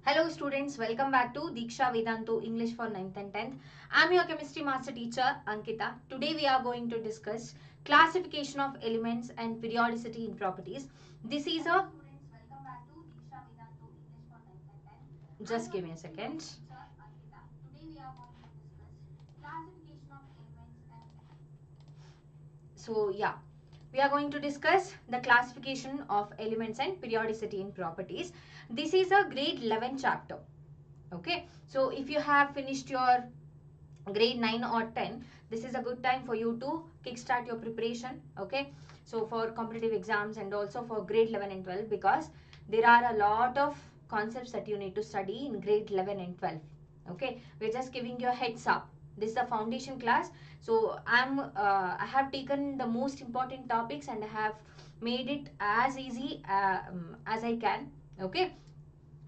Hello students, welcome back to Diksha Vedantu English for 9th and 10th. I'm your chemistry master teacher Ankita. Today we are going to discuss classification of elements and periodicity in properties. This is a just give me a second. So yeah, we are going to discuss the classification of elements and periodicity in properties. This is a grade 11 chapter. Okay, so if you have finished your grade 9 or 10, this is a good time for you to kickstart your preparation. Okay, so for competitive exams and also for grade 11 and 12, because there are a lot of concepts that you need to study in grade 11 and 12. Okay, we're just giving you a heads up. This is the foundation class, so I have taken the most important topics and I have made it as easy as I can. Okay,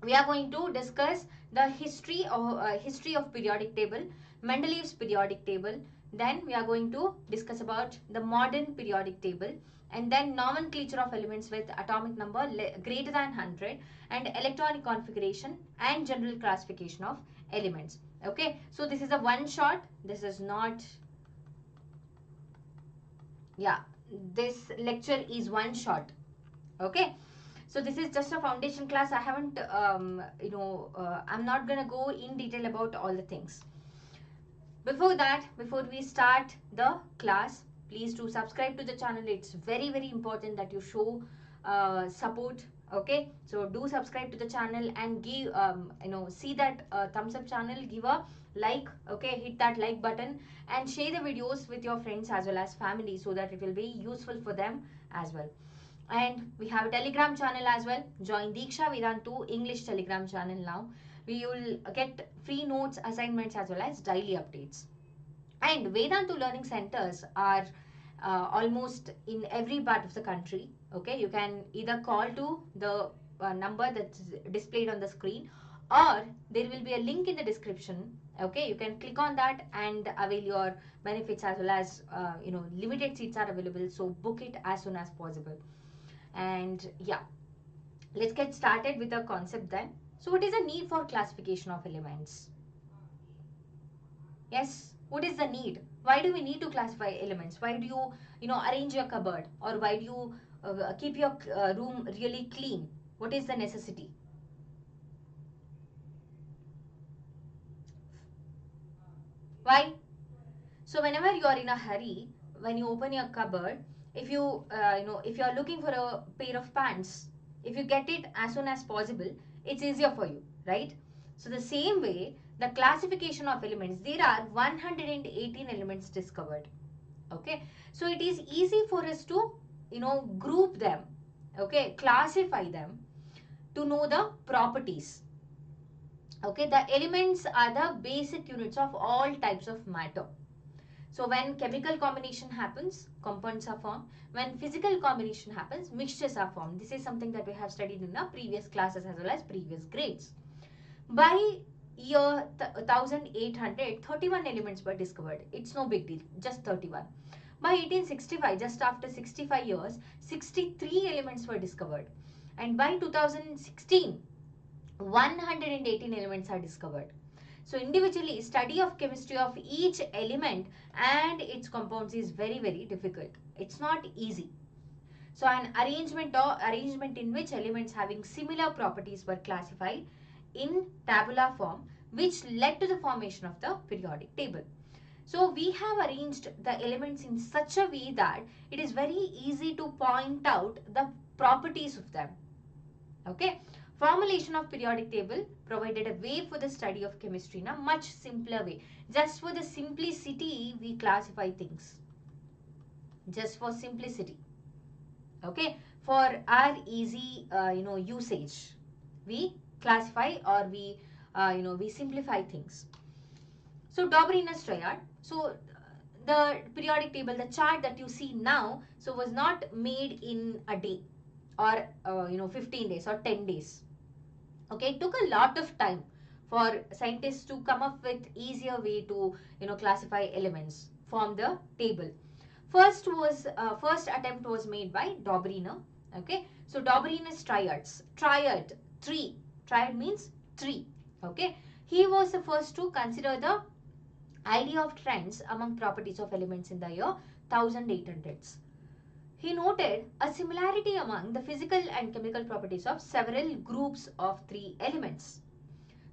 we are going to discuss the history of periodic table, Mendeleev's periodic table. Then we are going to discuss about the modern periodic table, and then nomenclature of elements with atomic number greater than 100, and electronic configuration and general classification of elements. Okay, so this is a one shot. This is not, yeah, this lecture is one shot. Okay, so this is just a foundation class. I haven't I'm not gonna go in detail about all the things. Before that, before we start the class, please do subscribe to the channel. It's very important that you show support. Okay, so do subscribe to the channel and give see that thumbs up channel, give a like. Okay, hit that like button and share the videos with your friends as well as family, so that it will be useful for them as well. And we have a Telegram channel as well. Join Diksha Vedantu English Telegram channel now. We will get free notes, assignments as well as daily updates. And Vedantu learning centers are almost in every part of the country. Okay, you can either call to the number that's displayed on the screen, or there will be a link in the description. Okay, you can click on that and avail your benefits, as well as limited seats are available, so book it as soon as possible. And yeah, let's get started with the concept then. So what is the need for classification of elements? Yes, what is the need? Why do we need to classify elements? Why do you arrange your cupboard, or why do you keep your room really clean? What is the necessity? Why? So whenever you are in a hurry, when you open your cupboard, if if you are looking for a pair of pants, if you get it as soon as possible, it's easier for you, right? So the same way, the classification of elements, there are 118 elements discovered. Okay, so it is easy for us to group them, okay, classify them, to know the properties. Okay, the elements are the basic units of all types of matter. So when chemical combination happens, compounds are formed. When physical combination happens, mixtures are formed. This is something that we have studied in our previous classes as well as previous grades. By year 1800, 31 elements were discovered. It's no big deal, just 31. By 1865, just after 65 years, 63 elements were discovered. And by 2016, 118 elements are discovered. So individually, study of chemistry of each element and its compounds is very difficult. It's not easy. So an arrangement in which elements having similar properties were classified in tabular form, which led to the formation of the periodic table. So we have arranged the elements in such a way that it is very easy to point out the properties of them. Okay. Formulation of periodic table provided a way for the study of chemistry in a much simpler way. Just for the simplicity, we classify things. Just for simplicity. Okay. For our easy, usage, we classify, or we simplify things. So Dobrynin's triad. So the periodic table, the chart that you see now, so was not made in a day, or 15 days or 10 days. Okay, it took a lot of time for scientists to come up with easier way to classify elements, form the table. First attempt was made by Dobrynin. Okay, so Dobrynin's triads, triad 3, triad means 3. Okay, he was the first to consider the idea of trends among properties of elements in the year 1800s. He noted a similarity among the physical and chemical properties of several groups of 3 elements.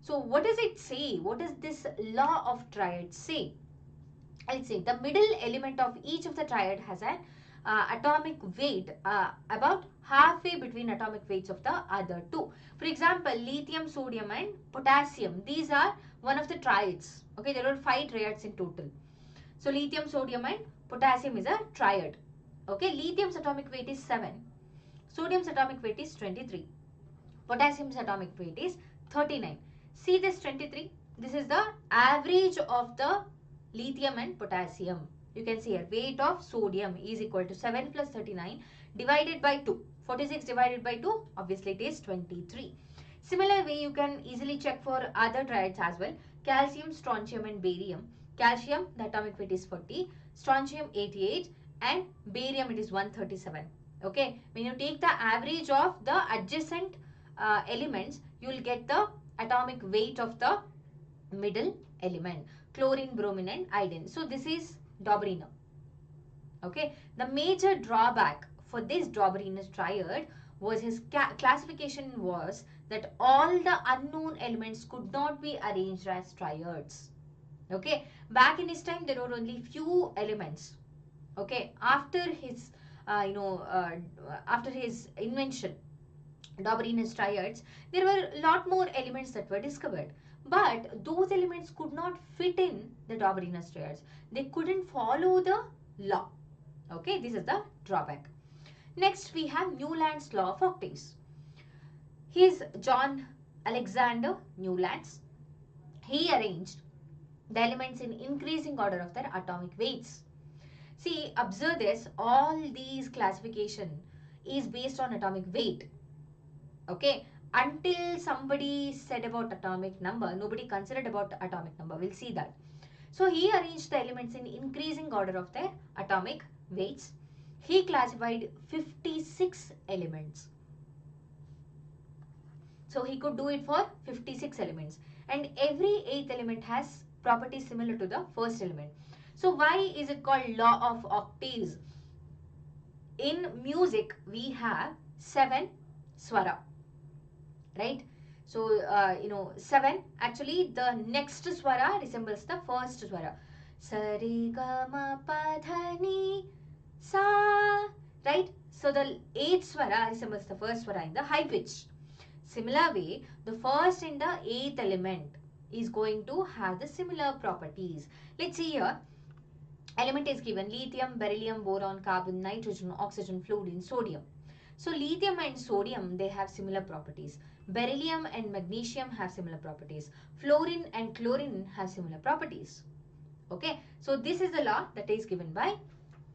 So what does it say? What does this law of triad say? I'll say the middle element of each of the triad has an atomic weight about halfway between atomic weights of the other two. For example, lithium, sodium and potassium. These are one of the triads. Okay, there are 5 triads in total. So lithium, sodium and potassium is a triad. Okay, lithium's atomic weight is 7. Sodium's atomic weight is 23. Potassium's atomic weight is 39. See this 23? This is the average of the lithium and potassium. You can see here weight of sodium is equal to 7 plus 39 divided by 2. 46 divided by 2, obviously it is 23. Similar way you can easily check for other triads as well. Calcium, strontium and barium. Calcium, the atomic weight is 40. Strontium 88 and barium it is 137. Okay, when you take the average of the adjacent elements, you will get the atomic weight of the middle element. Chlorine, bromine and iodine. So this is Dobereiner. Okay, the major drawback for this Dobereiner's triad was his classification was that all the unknown elements could not be arranged as triads. Okay, back in his time there were only few elements. Okay, after his after his invention, Dobereiner's triads, there were a lot more elements that were discovered. But those elements could not fit in the Dobereiner's triads. They couldn't follow the law. Okay, this is the drawback. Next, we have Newland's law of octaves. He is John Alexander Newlands. He arranged the elements in increasing order of their atomic weights. See, observe this. All these classification is based on atomic weight. Okay, until somebody said about atomic number, nobody considered about atomic number. We'll see that. So he arranged the elements in increasing order of their atomic weights. He classified 56 elements. So he could do it for 56 elements. And every 8th element has properties similar to the first element. So why is it called law of octaves? In music, we have 7 swara. Right? So, 7, actually the next swara resembles the first swara. Sari gama padhani sa. Right? So, the 8th swara resembles the first swara in the high pitch. Similar way, the first and the 8th element is going to have the similar properties. Let's see here. Element is given lithium, beryllium, boron, carbon, nitrogen, oxygen, fluorine, sodium. So, lithium and sodium, they have similar properties. Beryllium and magnesium have similar properties. Fluorine and chlorine have similar properties. Okay. So, this is the law that is given by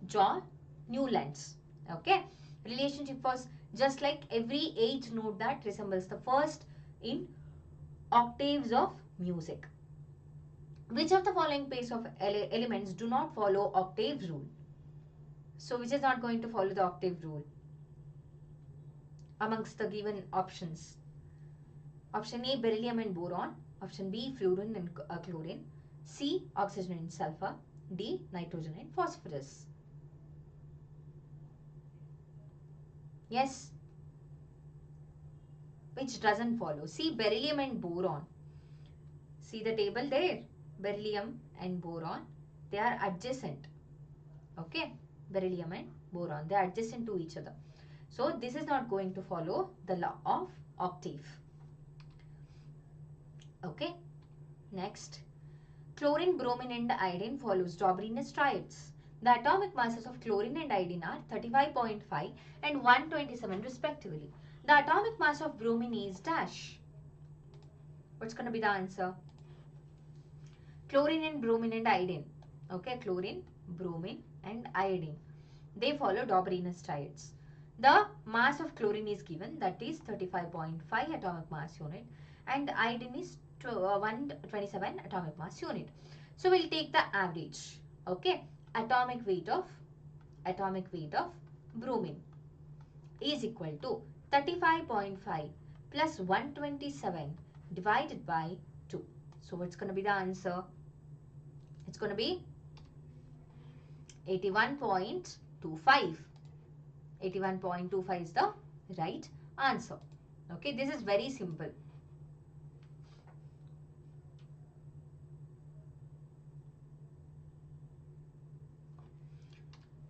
John Newlands. Okay. Relationship was just like every 8th note that resembles the first in octaves of music. Which of the following pairs of elements do not follow octave rule? So, which is not going to follow the octave rule amongst the given options? Option A, beryllium and boron. Option B, fluorine and chlorine. C, oxygen and sulfur. D, nitrogen and phosphorus. Yes. Which doesn't follow? See, beryllium and boron. See the table there. Beryllium and boron. They are adjacent. Okay. Beryllium and boron. They are adjacent to each other. So, this is not going to follow the law of octave. Okay. Next. Chlorine, bromine and iodine follows Dobereiner's triads. The atomic masses of chlorine and iodine are 35.5 and 127 respectively. The atomic mass of bromine is dash. What's going to be the answer? Chlorine and bromine and iodine. Okay, chlorine, bromine and iodine. They follow Dobereiner's triads. The mass of chlorine is given, that is 35.5 atomic mass unit, and iodine is 127 atomic mass unit. So we'll take the average. Okay, atomic weight of bromine is equal to 35.5 plus 127 divided by 2. So what's going to be the answer? It's going to be 81.25. 81.25 is the right answer. Okay, this is very simple.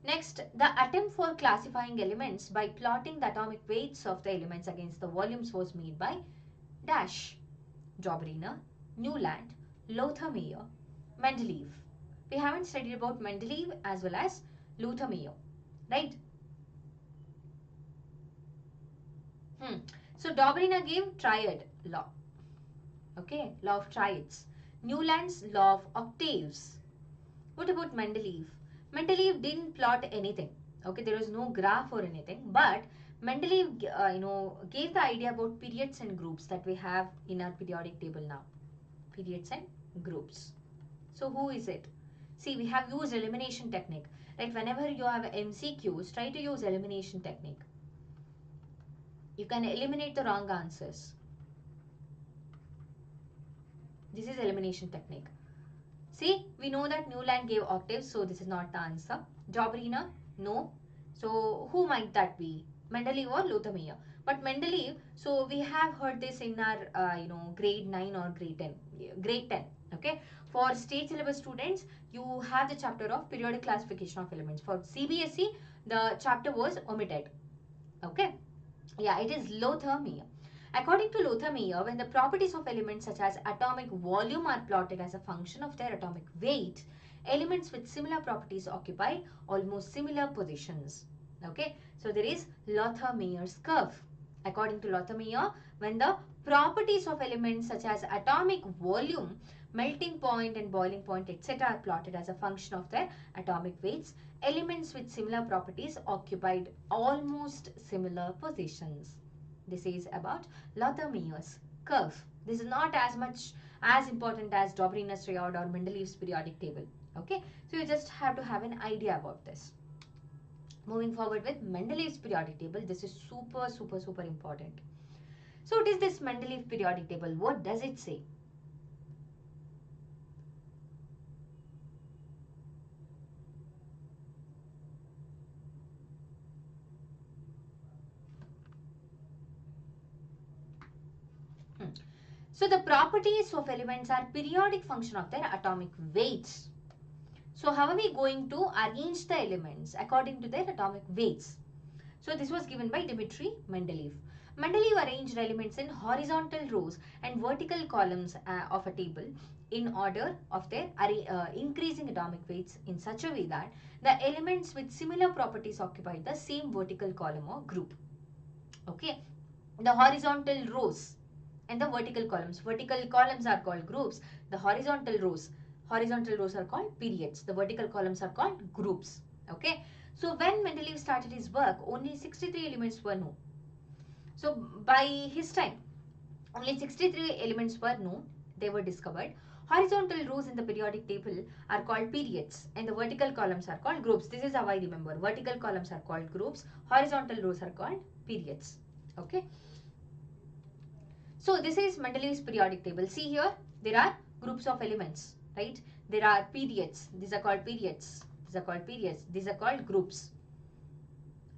Next, the attempt for classifying elements by plotting the atomic weights of the elements against the volumes was made by dash. Dobrina, Newland, Lothar Meyer, Mendeleev. We haven't studied about Mendeleev as well as Lothar Meyer, right? So Dobrina gave triad law. Okay, law of triads. Newland's law of octaves. What about Mendeleev? Mendeleev didn't plot anything. Okay, there was no graph or anything, but Mendeleev, gave the idea about periods and groups that we have in our periodic table now. Periods and groups. So who is it? See, we have used elimination technique. Right? Whenever you have MCQs, try to use elimination technique. You can eliminate the wrong answers. This is elimination technique. See, we know that Newland gave octaves, so this is not the answer. Dobrina, no. So who might that be? Mendeleev or Lothar Meyer? But Mendeleev, so we have heard this in our grade 9 or grade 10. Grade 10, okay. For state syllabus students, you have the chapter of periodic classification of elements. For CBSE, the chapter was omitted. Okay. Yeah, it is Lothar Meyer. According to Lothar Meyer, when the properties of elements such as atomic volume are plotted as a function of their atomic weight, elements with similar properties occupy almost similar positions. Okay, so there is Lothar Meyer's curve. According to Lothar Meyer, when the properties of elements such as atomic volume, melting point and boiling point, etc. are plotted as a function of their atomic weights, elements with similar properties occupied almost similar positions. This is about Lothar Meyer's curve. This is not as much as important as Dobrina's triad or Mendeleev's periodic table. Okay, so you just have to have an idea about this. Moving forward with Mendeleev's periodic table, this is super important. So what is this Mendeleev periodic table? What does it say? So the properties of elements are periodic function of their atomic weights. So how are we going to arrange the elements according to their atomic weights? So this was given by Dmitry Mendeleev. Mendeleev arranged elements in horizontal rows and vertical columns of a table in order of their increasing atomic weights in such a way that the elements with similar properties occupied the same vertical column or group. Okay, the horizontal rows and the vertical columns. Vertical columns are called groups. The horizontal rows are called periods. The vertical columns are called groups. Okay. So when Mendeleev started his work, only 63 elements were known. So by his time, only 63 elements were known. They were discovered. Horizontal rows in the periodic table are called periods and the vertical columns are called groups. This is how I remember. Vertical columns are called groups. Horizontal rows are called periods. Okay. So this is Mendeleev's periodic table. See here, there are groups of elements, right? There are periods. These are called periods. These are called periods. These are called groups.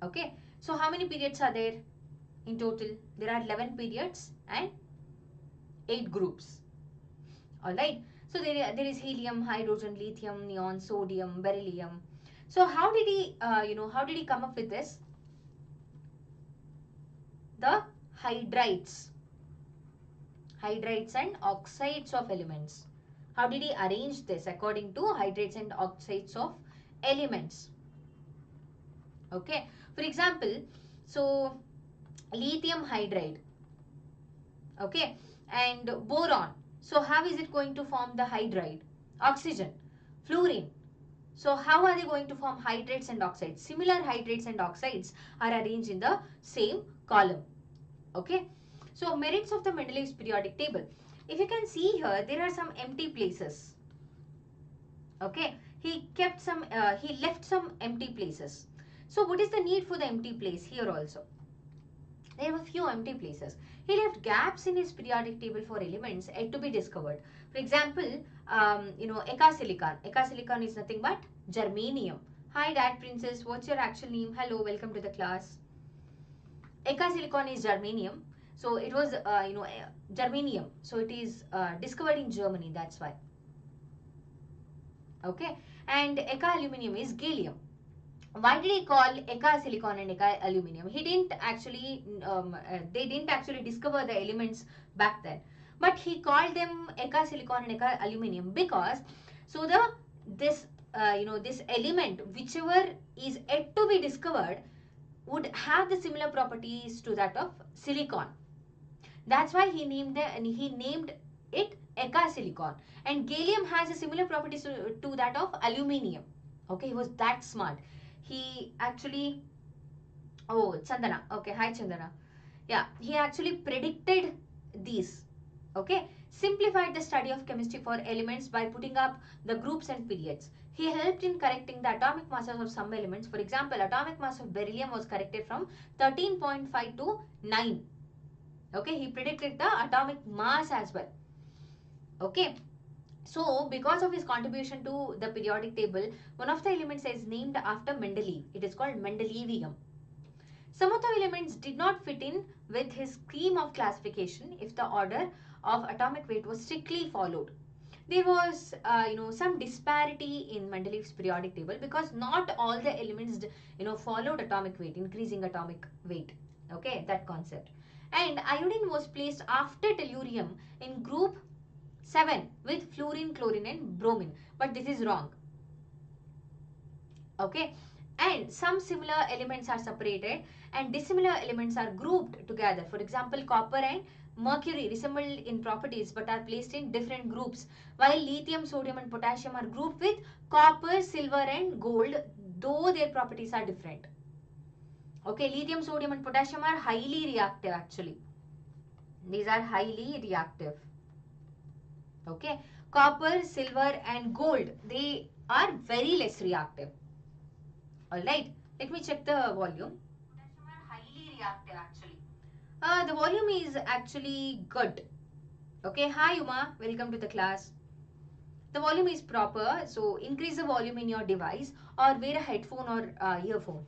Okay. So how many periods are there in total? There are 11 periods and 8 groups. Alright. So there is helium, hydrogen, lithium, neon, sodium, beryllium. So how did he come up with this? The hydrides and oxides of elements. How did he arrange this according to hydrides and oxides of elements? Okay. For example, so lithium hydride, okay, and boron. So how is it going to form the hydride? Oxygen, fluorine. So how are they going to form hydrates and oxides? Similar hydrates and oxides are arranged in the same column. Okay. So merits of the Mendeleev's periodic table. If you can see here, there are some empty places. Okay. He left some empty places. So what is the need for the empty place here also? There were few empty places. He left gaps in his periodic table for elements yet to be discovered. For example, Eka silicon. Eka silicon is nothing but germanium. Hi, Dad Princess. What's your actual name? Hello, welcome to the class. Eka silicon is germanium. So it was, germanium. So it is discovered in Germany. That's why. Okay. And Eka aluminium is gallium. Why did he call Eka silicon and Eka aluminium? He didn't actually, they didn't actually discover the elements back then. But he called them Eka silicon and Eka aluminium because, so this element, whichever is yet to be discovered, would have the similar properties to that of silicon. That's why he named it Eka silicon. And gallium has a similar properties to that of aluminium. Okay, he was that smart. He actually, oh, Chandana. Okay, hi Chandana. Yeah, he actually predicted these. Okay, simplified the study of chemistry for elements by putting up the groups and periods. He helped in correcting the atomic masses of some elements. For example, atomic mass of beryllium was corrected from 13.5 to 9. Okay, he predicted the atomic mass as well. Okay. So, because of his contribution to the periodic table, one of the elements is named after Mendeleev. It is called Mendelevium. Some of the elements did not fit in with his scheme of classification if the order of atomic weight was strictly followed. There was, some disparity in Mendeleev's periodic table because not all the elements, followed atomic weight, increasing atomic weight. Okay, that concept. And iodine was placed after tellurium in group 7 with fluorine, chlorine and bromine. But this is wrong. Okay. And some similar elements are separated and dissimilar elements are grouped together. For example, copper and mercury resemble in properties but are placed in different groups. While lithium, sodium and potassium are grouped with copper, silver and gold, though their properties are different. Okay, lithium, sodium and potassium are highly reactive actually. These are highly reactive. Okay, copper, silver and gold, they are very less reactive. Alright, let me check the volume. Potassium are highly reactive actually. The volume is actually good. Okay, hi Uma, welcome to the class. The volume is proper, so increase the volume in your device or wear a headphone or earphone.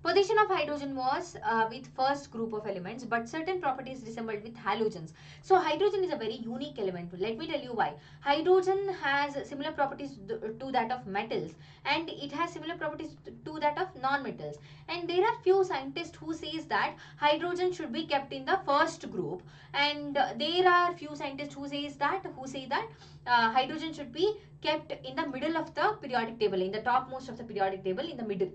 Position of hydrogen was with first group of elements, but certain properties resembled with halogens. So hydrogen is a very unique element. Let me tell you why. Hydrogen has similar properties to that of metals and it has similar properties to that of non-metals. And there are few scientists who says that hydrogen should be kept in the first group, and there are few scientists who say that hydrogen should be kept in the middle of the periodic table, in the topmost of the periodic table, in the middle.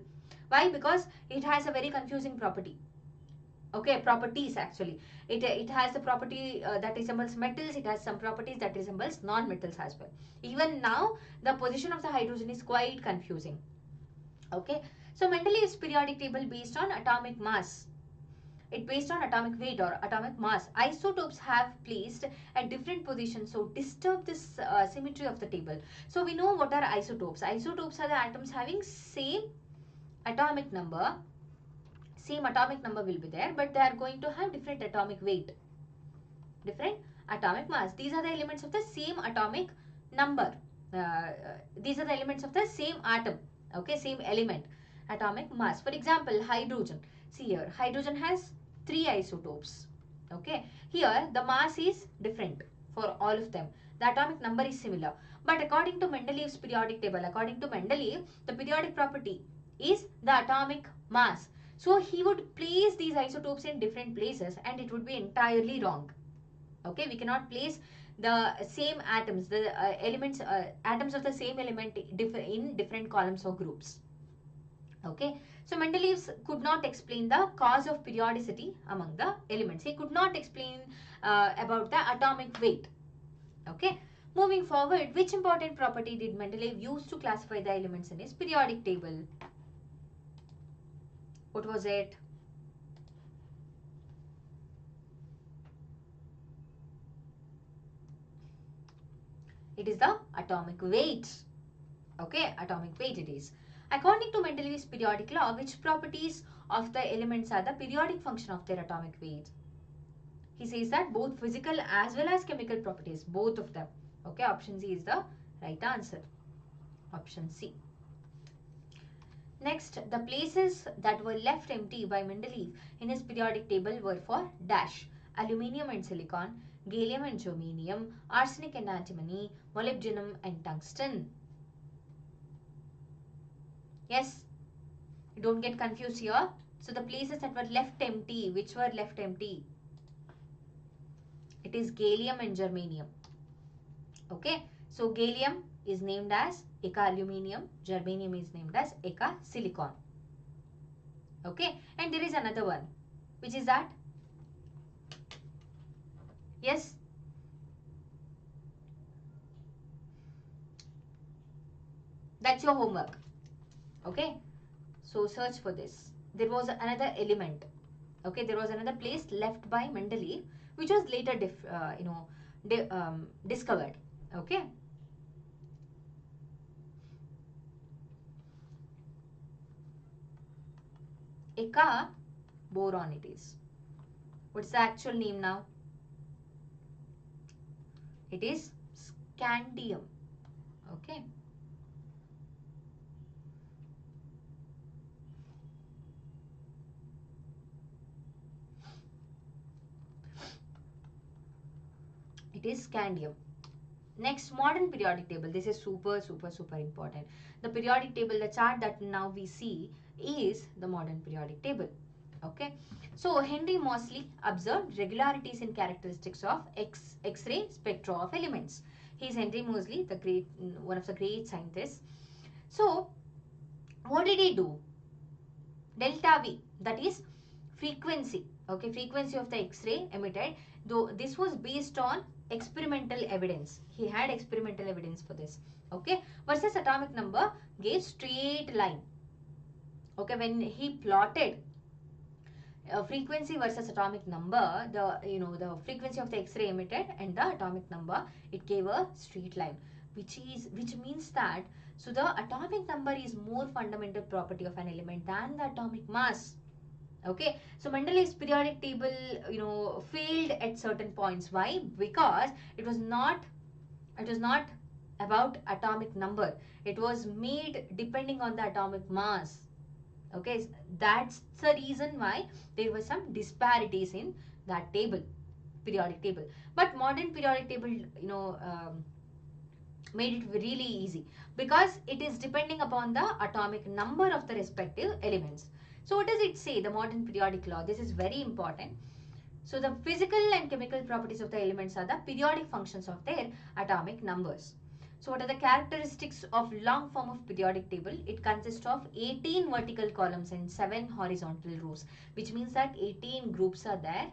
Why? Because it has a very confusing property. Okay, properties actually. It has the property that resembles metals. It has some properties that resembles non-metals as well. Even now, the position of the hydrogen is quite confusing. Okay, so Mendeleev's periodic table based on atomic mass. It based on atomic weight or atomic mass. Isotopes have placed at different positions, so disturb this symmetry of the table. So we know what are isotopes. Isotopes are the atoms having same atomic number will be there, but they are going to have different atomic weight, different atomic mass. These are the elements of the same atomic number. These are the elements of the same atom. Okay, same element, atomic mass. For example, hydrogen. See here, hydrogen has 3 isotopes. Okay, here the mass is different for all of them. The atomic number is similar. But according to Mendeleev's periodic table, according to Mendeleev, the periodic property is the atomic mass. So he would place these isotopes in different places and it would be entirely wrong. Okay, we cannot place the same atoms, the atoms of the same element in different columns or groups. Okay, so Mendeleev could not explain the cause of periodicity among the elements. He could not explain about the atomic weight. Okay, moving forward, which important property did Mendeleev use to classify the elements in his periodic table? What was it? It is the atomic weight. Okay, atomic weight it is. According to Mendeleev's periodic law, which properties of the elements are the periodic function of their atomic weight? He says that both physical as well as chemical properties, both of them. Okay, option C is the right answer. Option C. Next, the places that were left empty by Mendeleev in his periodic table were for dash, aluminium and silicon, gallium and germanium, arsenic and antimony, molybdenum and tungsten. Yes, don't get confused here. So the places that were left empty, which were left empty? It is gallium and germanium. Okay, so gallium is named as Eka aluminium, germanium is named as Eka silicon. Okay, and there is another one, which is that? Yes, that's your homework. Okay, so search for this. There was another element. Okay, there was another place left by Mendeleev, which was later discovered. Okay. Eka boron it is. What's the actual name now? It is scandium. Okay. It is scandium. Next, modern periodic table. This is super important. The periodic table, the chart that now we see is the modern periodic table. Okay. So, Henry Moseley observed regularities in characteristics of X-ray spectra of elements. He is Henry Moseley, one of the great scientists. So, what did he do? Delta V, that is frequency. Okay, frequency of the X-ray emitted. Though this was based on experimental evidence. He had experimental evidence for this. Okay, versus atomic number gave straight line. Okay, when he plotted frequency versus atomic number, the frequency of the X-ray emitted and the atomic number, it gave a straight line, which means that so the atomic number is more fundamental property of an element than the atomic mass. Okay, so Mendeleev's periodic table, failed at certain points. Why? Because it was not about atomic number. It was made depending on the atomic mass. Okay, that's the reason why there were some disparities in that table, periodic table. But modern periodic table, made it really easy because it is depending upon the atomic number of the respective elements. So what does it say, the modern periodic law? This is very important. So the physical and chemical properties of the elements are the periodic functions of their atomic numbers. So what are the characteristics of long form of periodic table? It consists of 18 vertical columns and 7 horizontal rows, which means that 18 groups are there.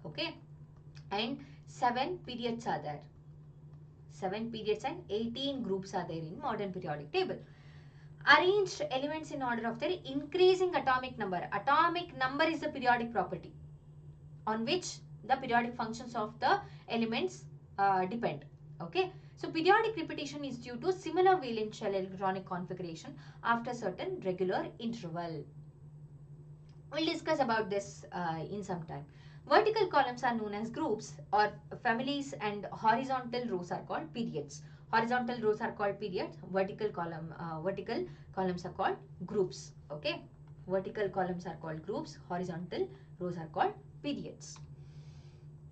Okay, and 7 periods are there. 7 periods and 18 groups are there in modern periodic table. Arranged elements in order of their increasing atomic number. Atomic number is the periodic property on which the periodic functions of the elements depend. Okay. So periodic repetition is due to similar valence shell electronic configuration after certain regular interval. We'll discuss about this in some time. Vertical columns are known as groups or families and horizontal rows are called periods. Horizontal rows are called periods. Vertical columns are called groups. Okay. Vertical columns are called groups. Horizontal rows are called periods.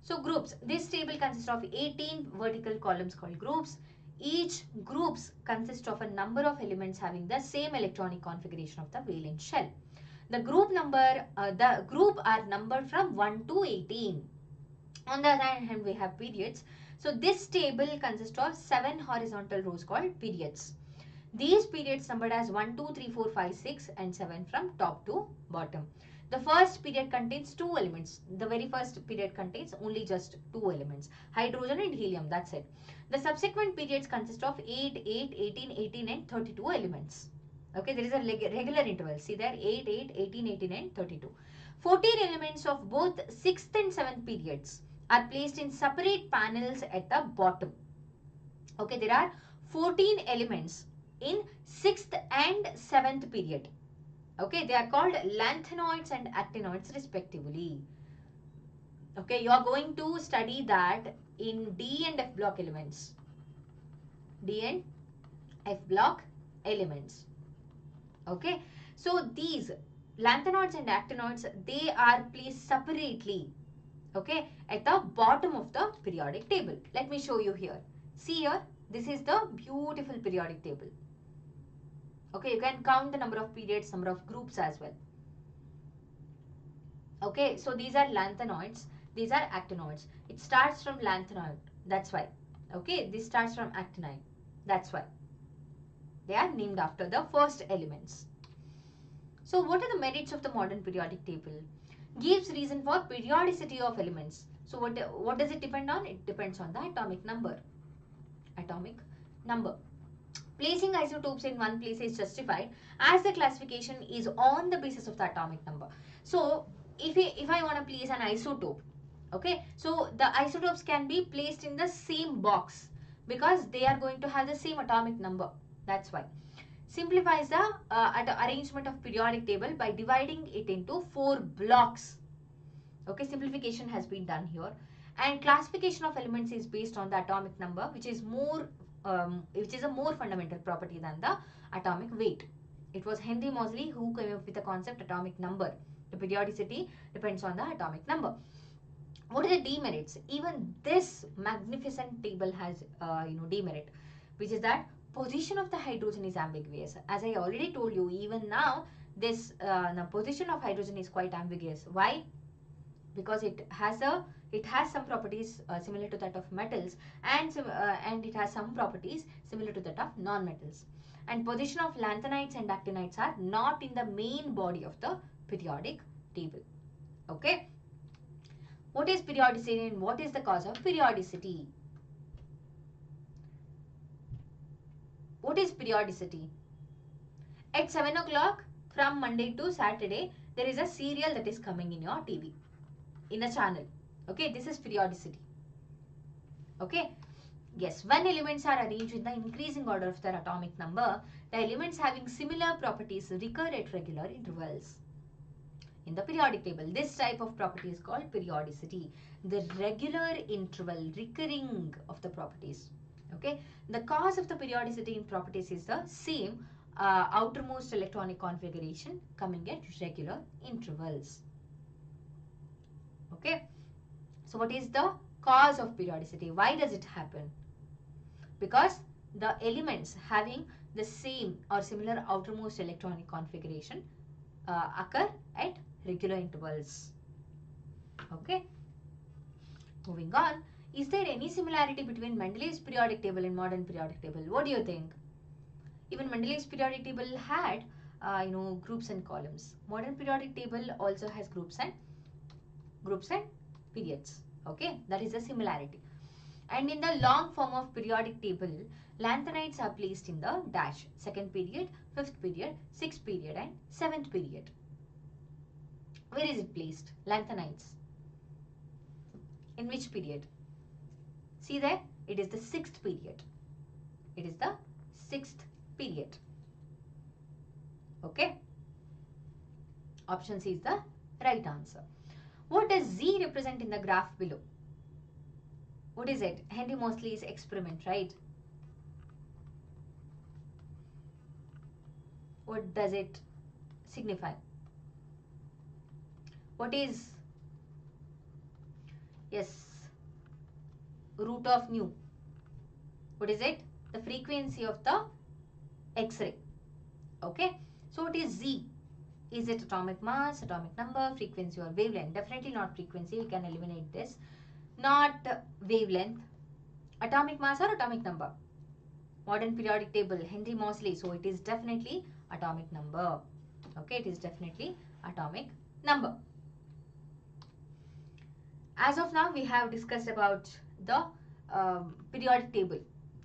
So groups. This table consists of 18 vertical columns called groups. Each groups consist of a number of elements having the same electronic configuration of the valence shell. The group are numbered from 1 to 18. On the other hand, we have periods. So this table consists of 7 horizontal rows called periods. These periods numbered as 1, 2, 3, 4, 5, 6 and 7 from top to bottom. The first period contains 2 elements. The very first period contains only just 2 elements. Hydrogen and helium, that's it. The subsequent periods consist of 8, 8, 18, 18 and 32 elements. Okay, there is a regular interval. See there, 8, 8, 18, 18 and 32. 14 elements of both 6th and 7th periods are placed in separate panels at the bottom. Okay, there are 14 elements in 6th and 7th period. Okay, they are called lanthanoids and actinoids respectively. Okay, you are going to study that in D and F block elements. D and F block elements. Okay, so these lanthanoids and actinoids, they are placed separately, okay, at the bottom of the periodic table. Let me show you here. See here, this is the beautiful periodic table. Okay, you can count the number of periods, number of groups as well. Okay, so these are lanthanoids, these are actinoids. It starts from lanthanoid, that's why. Okay, this starts from actinide, that's why. They are named after the first elements. So what are the merits of the modern periodic table? Gives reason for periodicity of elements. So what does it depend on? It depends on the atomic number. Atomic number. Placing isotopes in one place is justified as the classification is on the basis of the atomic number. So if I want to place an isotope, okay, so the isotopes can be placed in the same box because they are going to have the same atomic number. That's why. Simplifies the arrangement of periodic table by dividing it into 4 blocks. Okay, simplification has been done here. And classification of elements is based on the atomic number, which is a more fundamental property than the atomic weight. It was Henry Moseley who came up with the concept atomic number. The periodicity depends on the atomic number. What are the demerits? Even this magnificent table has demerit, which is that position of the hydrogen is ambiguous. As I already told you, even now this the position of hydrogen is quite ambiguous. Why? Because it has some properties similar to that of metals, and it has some properties similar to that of non-metals. And position of lanthanides and actinides are not in the main body of the periodic table. Okay. What is periodicity and what is the cause of periodicity? What is periodicity? At 7 o'clock from Monday to Saturday, there is a serial that is coming in your TV, in a channel. Okay, this is periodicity. Okay, yes, when elements are arranged in the increasing order of their atomic number, the elements having similar properties recur at regular intervals. In the periodic table, this type of property is called periodicity. The regular interval, recurring of the properties. Okay, the cause of the periodicity in properties is the same outermost electronic configuration coming at regular intervals. Okay, so what is the cause of periodicity? Why does it happen? Because the elements having the same or similar outermost electronic configuration occur at regular intervals. Okay, moving on. Is there any similarity between Mendeleev's periodic table and modern periodic table? What do you think? Even Mendeleev's periodic table had groups and columns. Modern periodic table also has groups and periods. Okay, that is a similarity. And in the long form of periodic table, lanthanides are placed in the dash, 2nd period, 5th period, 6th period and 7th period. Where is it placed? Lanthanides. In which period? See there, it is the 6th period. It is the 6th period. Okay. Option C is the right answer. What does Z represent in the graph below? What is it? Henry Moseley's experiment, right? What does it signify? What is, yes, root of nu? What is it? The frequency of the X-ray. Okay. So what is Z? Is it atomic mass, atomic number, frequency or wavelength? Definitely not frequency. We can eliminate this. Not wavelength. Atomic mass or atomic number? Modern periodic table, Henry Moseley. So it is definitely atomic number. Okay, it is definitely atomic number. As of now, we have discussed about the periodic table.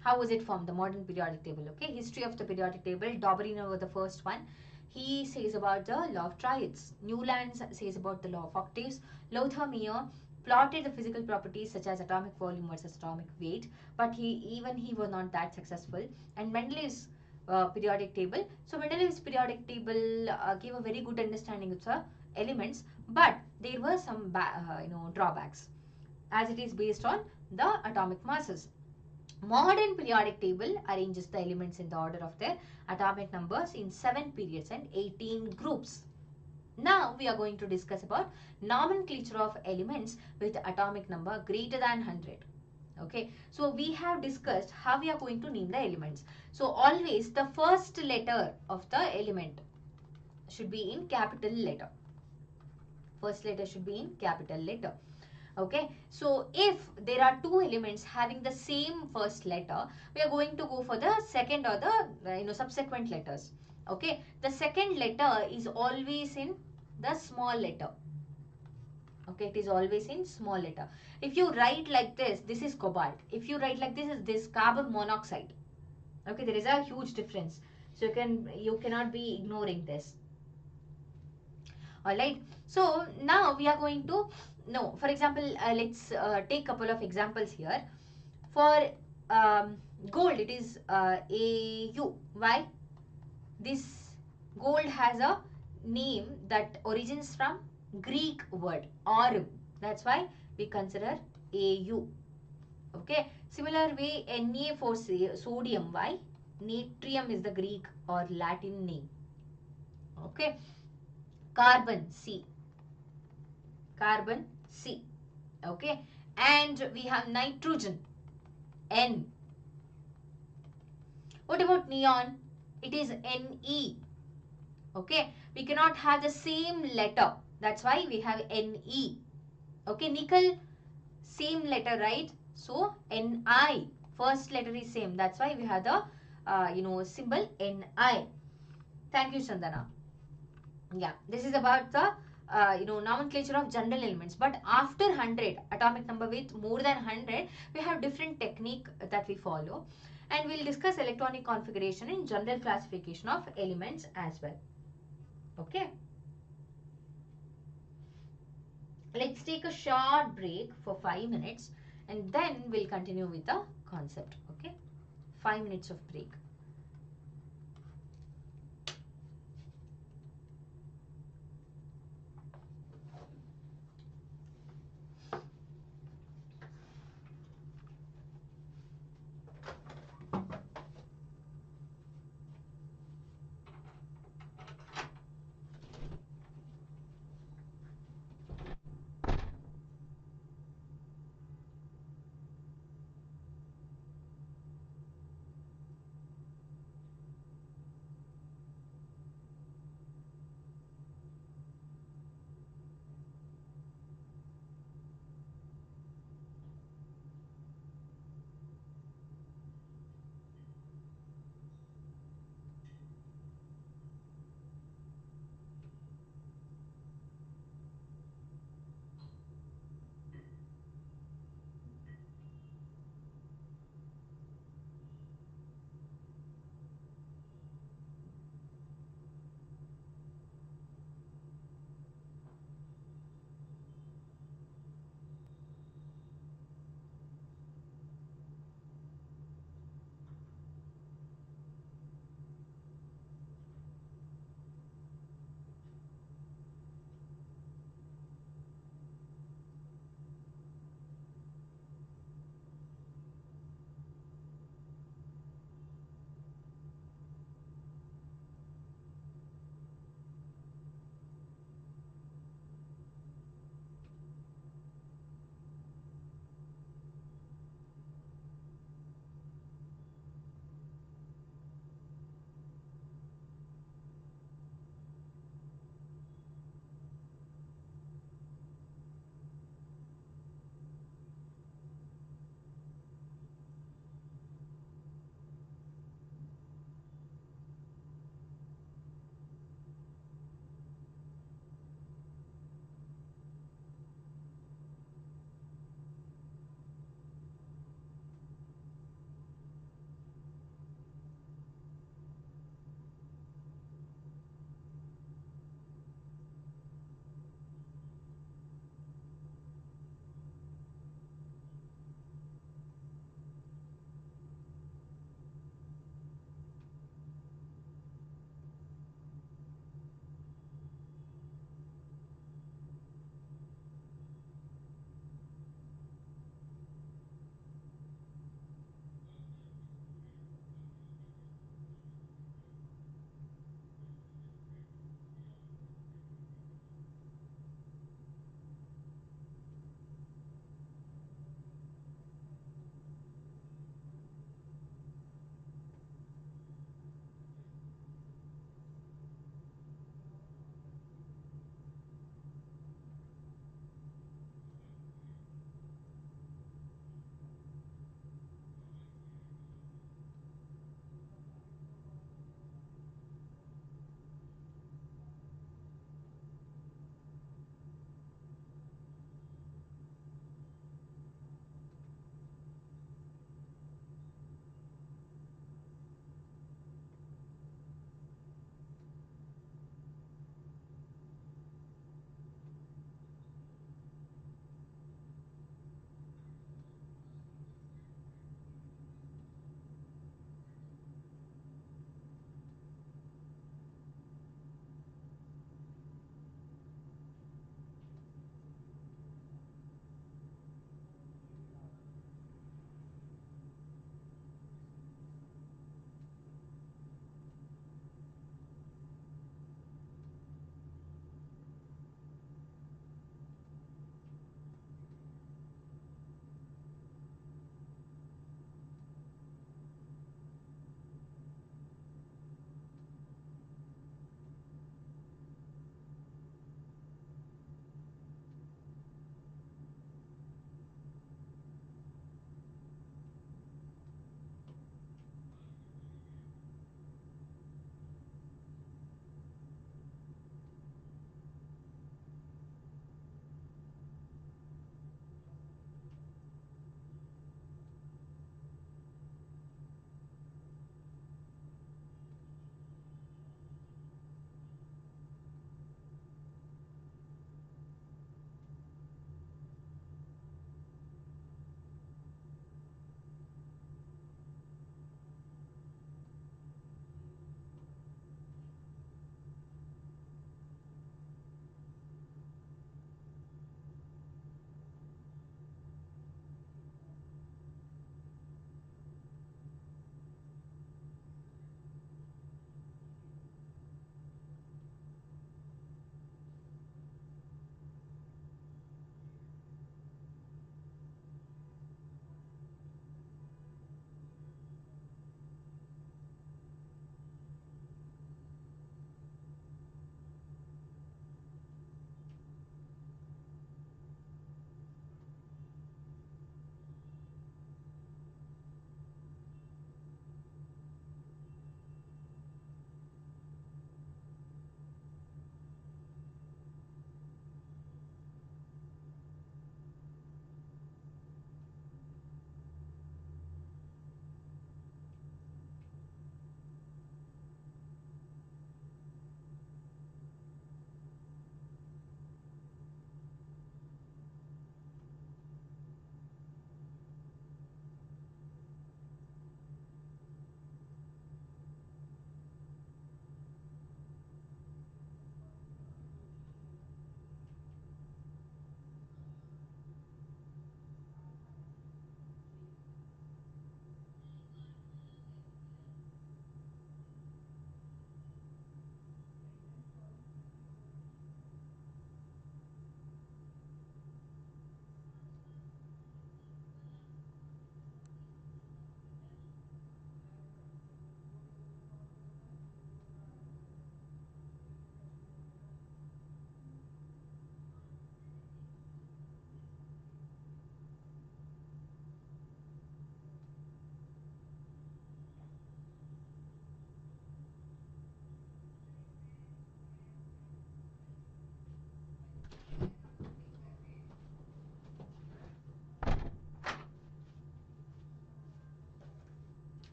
How was it formed? The modern periodic table. Okay, history of the periodic table. Dobrynov was the first one. He says about the law of triads. Newlands says about the law of octaves. Lothar Meyer plotted the physical properties such as atomic volume versus atomic weight, but he was not that successful. And Mendeleev's periodic table. So Mendeleev's periodic table gave a very good understanding of the elements, but there were some drawbacks, as it is based on the atomic masses. Modern periodic table arranges the elements in the order of their atomic numbers in 7 periods and 18 groups. Now we are going to discuss about nomenclature of elements with atomic number greater than 100. Okay, so we have discussed how we are going to name the elements. So always the first letter of the element should be in capital letter. First letter should be in capital letter. Okay, so if there are two elements having the same first letter, we are going to go for the second or the subsequent letters. Okay, the second letter is always in the small letter. Okay, it is always in small letter. If you write like this is cobalt. If you write like this, is this carbon monoxide. Okay, there is a huge difference. So you cannot be ignoring this. Alright, so now we are going to know, for example, let's take a couple of examples here. For gold, it is AU. Why? This gold has a name that origins from Greek word aurum. That's why we consider AU. Okay. Similar way, Na for sodium. Why? Natrium is the Greek or Latin name. Okay. Carbon, C. Carbon, C. Okay. And we have nitrogen, N. What about neon? It is Ne. Okay. We cannot have the same letter. That's why we have Ne. Okay. Nickel, same letter, right? So Ni. First letter is same. That's why we have the symbol Ni. Thank you, Chandana. Yeah, this is about the nomenclature of general elements. But after 100, atomic number with more than 100, we have different technique that we follow, and we'll discuss electronic configuration in general classification of elements as well. Okay, let's take a short break for 5 minutes and then we'll continue with the concept. Okay, 5 minutes of break.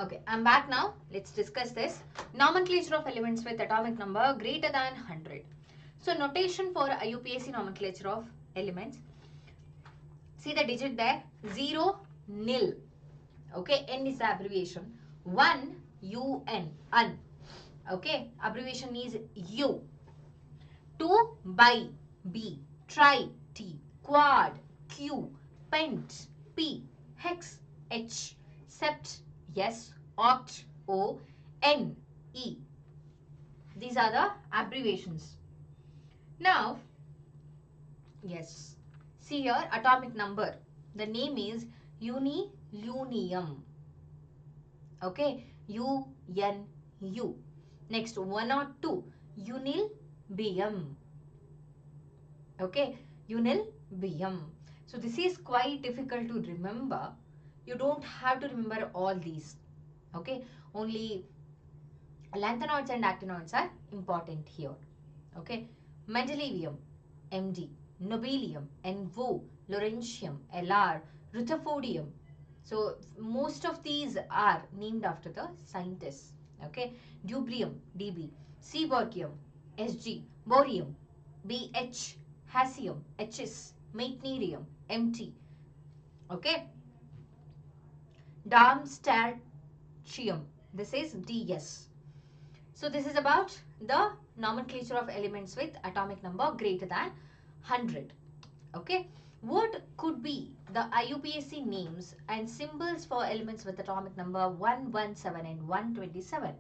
Okay, I'm back now. Let's discuss this. Nomenclature of elements with atomic number greater than 100. So notation for IUPAC nomenclature of elements. See the digit there? 0, nil. Okay, N is the abbreviation. 1, UN, un. Okay, abbreviation is U. 2, bi, B. Tri, T. Quad, Q. Pent, P. Hex, H. Sept, S. Oct, O. N, E. These are the abbreviations. Now, yes, see here atomic number. The name is unilunium. Okay, U-N-U. Next, 102, unilbium. Okay, unilbium. So this is quite difficult to remember. You don't have to remember all these. Okay, only lanthanoids and actinoids are important here. Okay, mendelevium, Md, nobelium, NO, lawrencium, Lr, rutherfordium. So most of these are named after the scientists. Okay, dubrium, Db, seaborgium, Sg, borium, Bh, hassium, Hs, meitnerium, Mt. Okay, darmstadtium. This is Ds. So this is about the nomenclature of elements with atomic number greater than 100. Okay. What could be the IUPAC names and symbols for elements with atomic number 117 and 127?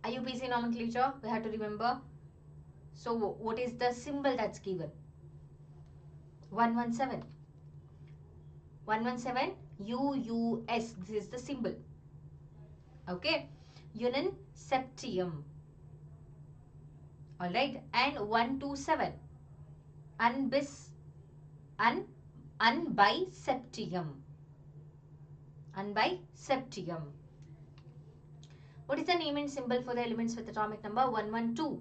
IUPAC nomenclature, we have to remember. So what is the symbol that's given? 117. 117, UUS. This is the symbol. Okay. Unin septium. Alright. And 127. Unbiseptium. Unbiseptium. What is the name and symbol for the elements with atomic number 112?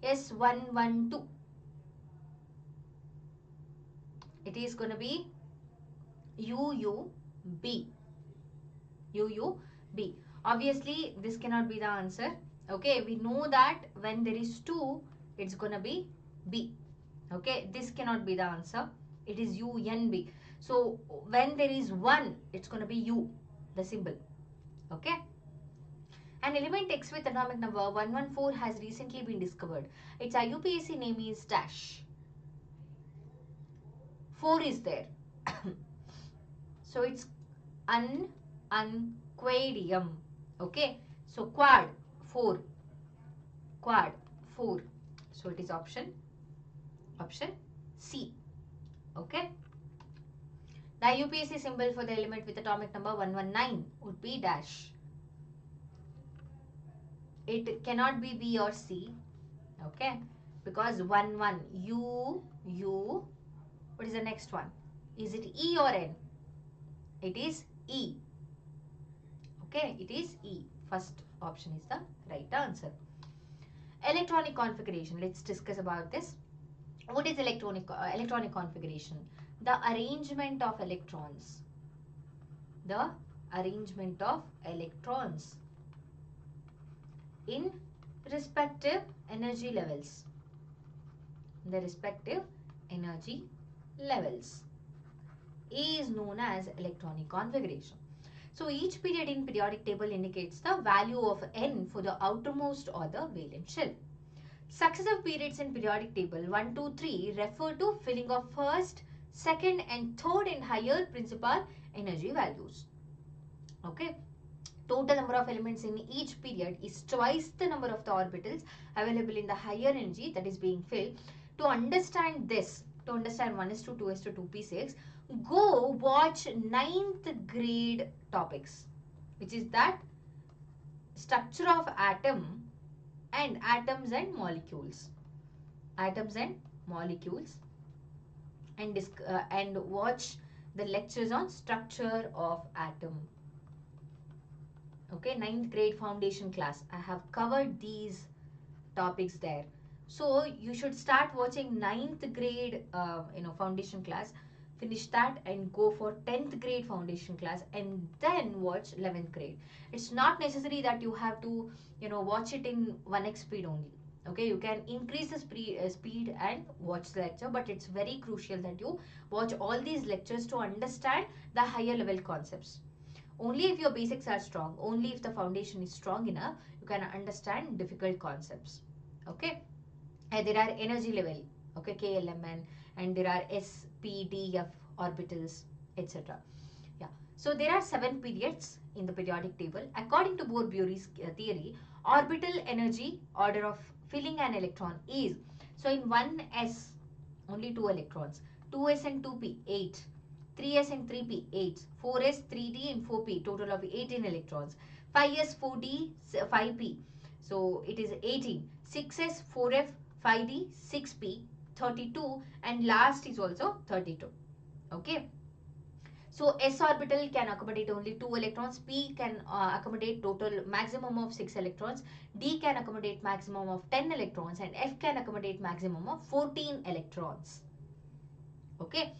Yes, 112. It is going to be UUB. UUB. Obviously, this cannot be the answer. Okay, we know that when there is 2, it's going to be B. Okay, this cannot be the answer. It is UNB. So, when there is 1, it's going to be U, the symbol. Okay. An element X with atomic number 114 has recently been discovered. Its IUPAC name is dash. 4 is there. So, it's unquadium. Okay. So, quad 4. Quad 4. So, it is option C. Okay. The IUPAC symbol for the element with atomic number 119 would be dash. It cannot be B or C. Okay. Because 1, 1. U. What is the next one? Is it E or N? It is E. Okay. It is E. First option is the right answer. Electronic configuration. Let's discuss about this. What is electronic configuration? The arrangement of electrons. The arrangement of electrons in respective energy levels. The respective energy levels is known as electronic configuration. So each period in periodic table indicates the value of N for the outermost or the valence shell. Successive periods in periodic table 1, 2, 3 refer to filling of first, second and third and higher principal energy values. Okay. Total number of elements in each period is twice the number of the orbitals available in the higher energy that is being filled. To understand this, to understand 1:2, 2:2, 2p6, go watch 9th grade topics, which is that structure of atom and atoms and molecules. Atoms and molecules, and watch the lectures on structure of atom. Okay, 9th grade foundation class. I have covered these topics there. So you should start watching ninth grade foundation class, finish that and go for 10th grade foundation class, and then watch 11th grade. It's not necessary that you have to watch it in 1x speed only. Okay, you can increase the speed and watch the lecture, but it's very crucial that you watch all these lectures to understand the higher level concepts. Only if your basics are strong, only if the foundation is strong enough, you can understand difficult concepts. Okay. There are energy level, okay, KLMN, and there are S, P, D, F orbitals, etc. Yeah. So there are 7 periods in the periodic table. According to Bohr-Bury's theory, orbital energy order of filling an electron is, so in 1s, only 2 electrons, 2s and 2p, 8, 3s and 3p, 8, 4s, 3d and 4p, total of 18 electrons, 5s, 4d, 5p, so it is 18, 6s, 4f, 5d, 6p, 32, and last is also 32. Okay. So S orbital can accommodate only 2 electrons, P can accommodate total maximum of 6 electrons, D can accommodate maximum of 10 electrons, and F can accommodate maximum of 14 electrons. Okay.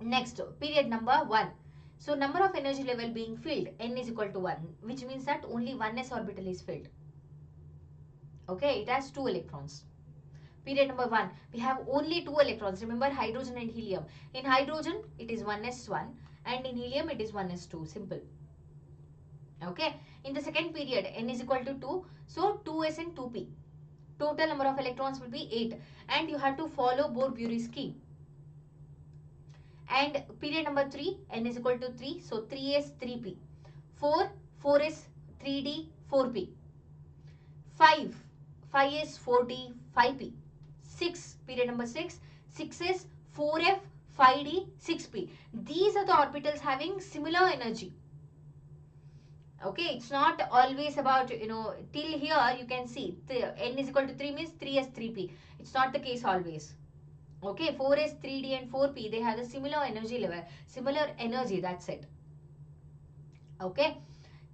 Next, period number 1. So number of energy level being filled, N is equal to 1, which means that only 1s orbital is filled. Okay, it has 2 electrons. Period number 1, we have only 2 electrons. Remember, hydrogen and helium. In hydrogen, it is 1s1, and in helium, it is 1s2. Simple. Okay. In the second period, N is equal to 2. So, 2s and 2p. Total number of electrons will be 8. And you have to follow Bohr-Bury scheme. And period number 3, N is equal to 3. So, 3s, 3p. 4, 4s, 3d, 4p. 5, 5s, 4d, 5p. 6, period number 6, 6s, 4f, 5d, 6p. These are the orbitals having similar energy. Okay, it's not always about, till here you can see N is equal to 3 means 3s, 3p. It's not the case always. Okay, 4s, 3d and 4p, they have the similar energy level, similar energy, that's it. Okay,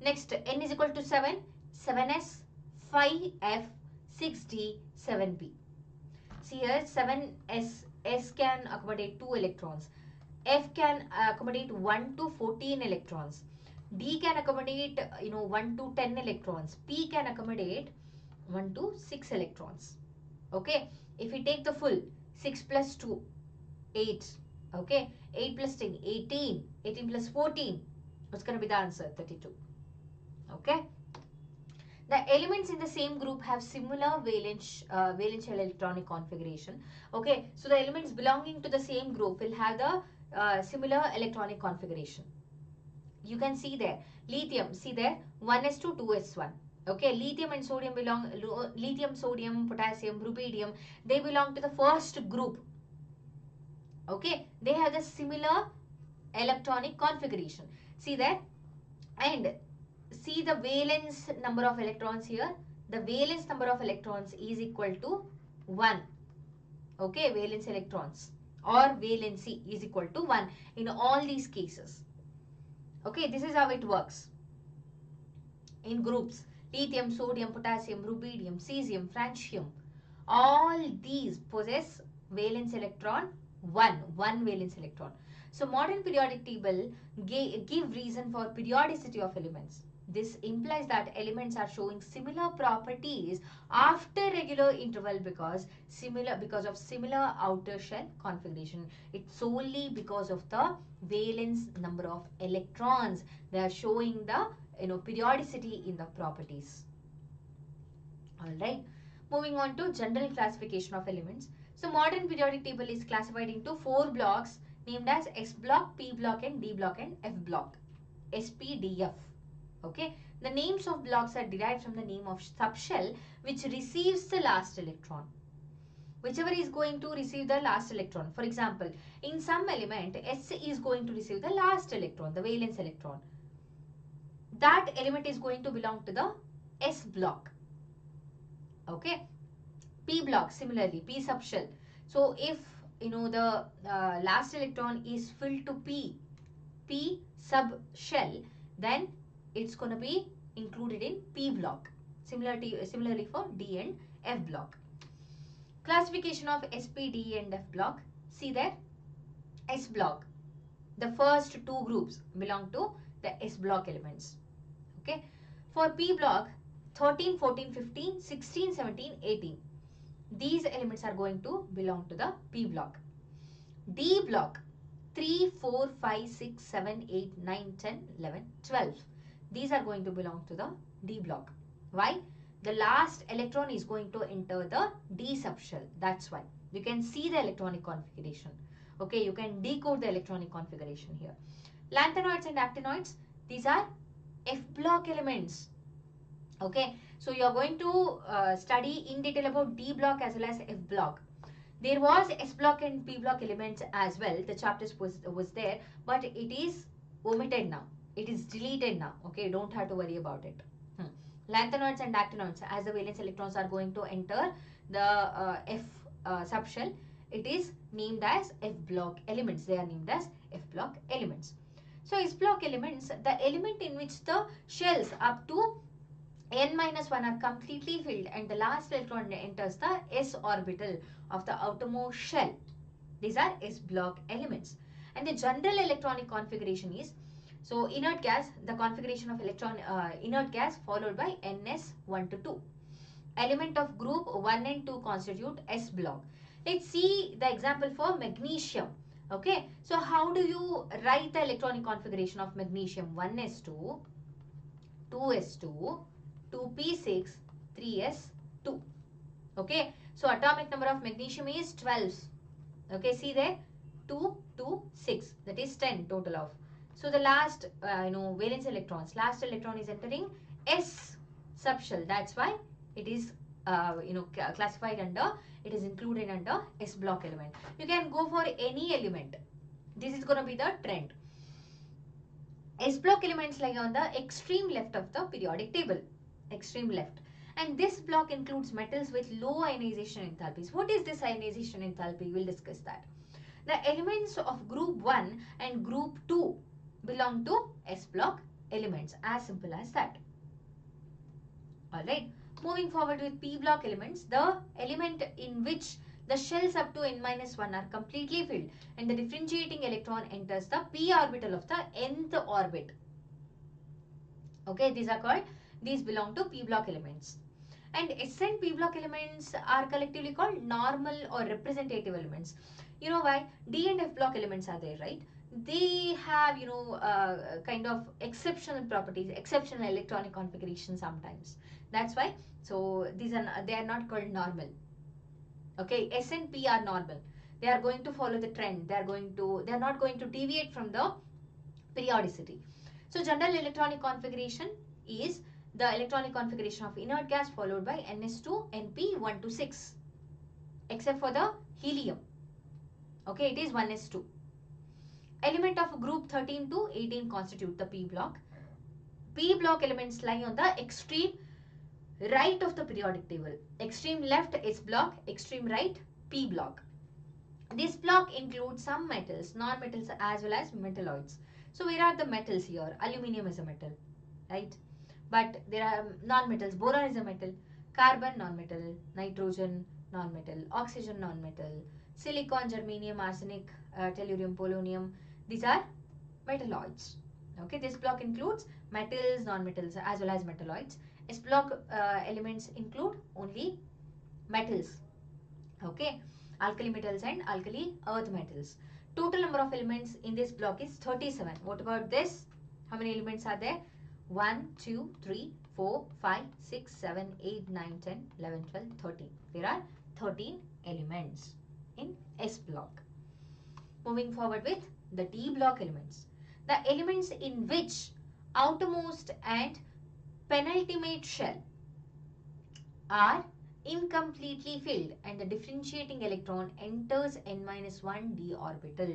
next, N is equal to 7, 7s, 5f, 6d, 7p. See here, 7s, S can accommodate 2 electrons. F can accommodate 1 to 14 electrons. D can accommodate 1 to 10 electrons. P can accommodate 1 to 6 electrons. Okay, if we take the full 6 plus 2, 8. Okay, 8 plus 10, 18. 18 plus 14, what's going to be the answer? 32. Okay. The elements in the same group have similar valence electronic configuration. Okay, so the elements belonging to the same group will have the similar electronic configuration. You can see there, lithium, see there, 1s2, 2s1. Okay, lithium and sodium belong, lithium, sodium, potassium, rubidium, they belong to the first group. Okay, they have the similar electronic configuration. See there, and see the valence number of electrons here. The valence number of electrons is equal to 1. Okay, valence electrons or valency is equal to 1 in all these cases. Okay, this is how it works. In groups, lithium, sodium, potassium, rubidium, cesium, francium, all these possess valence electron 1 valence electron. So modern periodic table give reason for periodicity of elements. This implies that elements are showing similar properties after regular interval because of similar outer shell configuration. It's solely because of the valence number of electrons. They are showing the periodicity in the properties. Alright. Moving on to general classification of elements. So modern periodic table is classified into 4 blocks named as S block, P block and D block and F block. S, P, D, F. Okay. The names of blocks are derived from the name of subshell which receives the last electron. Whichever is going to receive the last electron. For example, in some element, S is going to receive the last electron, the valence electron. That element is going to belong to the S block. Okay. P block, similarly, P subshell. So if the last electron is filled to P subshell, then it's going to be included in P block. Similarly for D and F block. Classification of SP, D and F block. See there, S block. The first two groups belong to the S block elements. Okay. For P block, 13, 14, 15, 16, 17, 18. These elements are going to belong to the P block. D block, 3, 4, 5, 6, 7, 8, 9, 10, 11, 12. These are going to belong to the D block. Why? The last electron is going to enter the D subshell. That's why. You can see the electronic configuration. Okay, you can decode the electronic configuration here. Lanthanoids and actinoids, these are F block elements. Okay, so you are going to study in detail about D block as well as F block. There was S block and P block elements as well. The chapters was there, but it is omitted now. It is deleted now. Okay, you don't have to worry about it. Lanthanoids and actinoids, as the valence electrons are going to enter the F subshell, it is named as F block elements. They are named as F block elements. So S block elements, the element in which the shells up to n-1 are completely filled and the last electron enters the s orbital of the outermost shell. These are S block elements. And the general electronic configuration is, so inert gas, the configuration of inert gas followed by ns1 to 2. Element of group 1 and 2 constitute S block. Let's see the example for magnesium. Okay, so how do you write the electronic configuration of magnesium? 1s2, 2s2, 2p6, 3s2. Okay, so atomic number of magnesium is 12. Okay, see there, 2, 2, 6, that is 10 total of. So the last valence electrons, last electron is entering S subshell. That's why it is classified under, it is included under S block element. You can go for any element. This is going to be the trend. S block elements lie on the extreme left of the periodic table. Extreme left. And this block includes metals with low ionization enthalpies. What is this ionization enthalpy? We'll discuss that. The elements of group 1 and group 2 belong to S block elements. As simple as that. Alright. Moving forward with P block elements, the element in which the shells up to n-1 are completely filled and the differentiating electron enters the p orbital of the nth orbit. Okay, these belong to P block elements. And S and P block elements are collectively called normal or representative elements. You know why? D and F block elements are there, right? They have, kind of exceptional properties, exceptional electronic configuration sometimes. That's why. So they are not called normal. Okay, S and P are normal. They are going to follow the trend. They are not going to deviate from the periodicity. So general electronic configuration is the electronic configuration of inert gas followed by NS2, NP 1 to 6. Except for the helium. Okay, it is 1s2. Element of group 13 to 18 constitute the P block. P block elements lie on the extreme right of the periodic table. Extreme left S block, extreme right P block. This block includes some metals, non-metals as well as metalloids. So where are the metals here? Aluminium is a metal, right? But there are non-metals. Boron is a metal. Carbon, non-metal. Nitrogen, non-metal. Oxygen, non-metal. Silicon, germanium, arsenic, tellurium, polonium. These are metalloids. Okay, this block includes metals, non-metals as well as metalloids. S block elements include only metals. Okay, alkali metals and alkali earth metals. Total number of elements in this block is 37. What about this? How many elements are there? 1, 2, 3, 4, 5, 6, 7, 8, 9, 10, 11, 12, 13. There are 13 elements in S block. Moving forward with the D block elements. The elements in which outermost and penultimate shell are incompletely filled and the differentiating electron enters n-1 d orbital.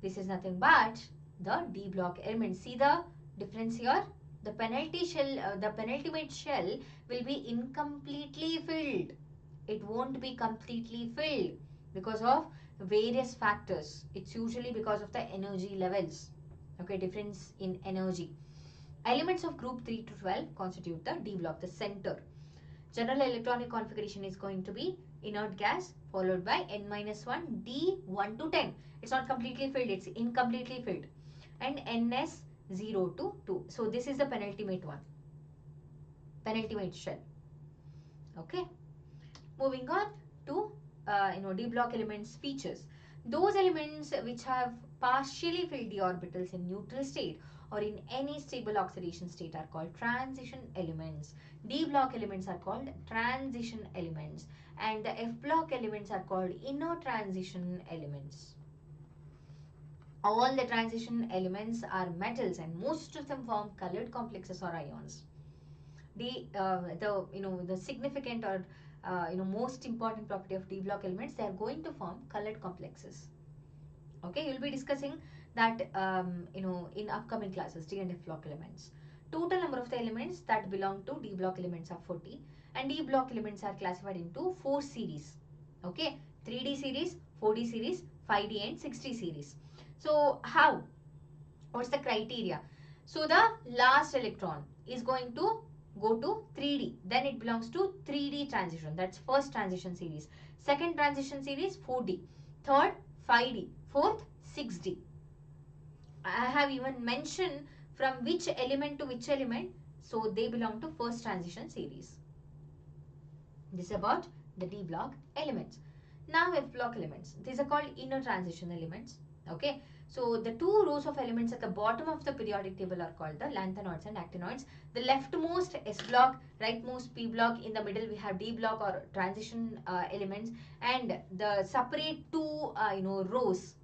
This is nothing but the D block element. See the difference here? The penultimate shell will be incompletely filled. It won't be completely filled because of various factors. It's usually because of the energy levels. Okay, difference in energy. Elements of group 3 to 12 constitute the D block, the center. General electronic configuration is going to be inert gas, followed by n minus 1 D 1 to 10. It's not completely filled, it's incompletely filled. And ns 0 to 2. So this is the penultimate one, penultimate shell. Okay. Moving on to d block elements features. Those elements which have partially filled the orbitals in neutral state or in any stable oxidation state are called transition elements. D block elements are called transition elements, and the F block elements are called inner transition elements. All the transition elements are metals, and most of them form colored complexes or ions. The significant or most important property of D block elements, they are going to form colored complexes. Okay, you'll be discussing that in upcoming classes, D and F block elements. Total number of the elements that belong to D block elements are 40, and D block elements are classified into 4 series. Okay, 3D series, 4D series, 5D and 6D series. So how? What's the criteria? So the last electron is going to go to 3D, then it belongs to 3D transition. That's first transition series. Second transition series 4D, third 5D, fourth 6D. I have even mentioned from which element to which element, so they belong to first transition series. This is about the D block elements. Now F block elements, these are called inner transition elements. Okay, so the two rows of elements at the bottom of the periodic table are called the lanthanoids and actinoids. The leftmost S block, rightmost P block, in the middle we have D block or transition elements, and the separate two rows,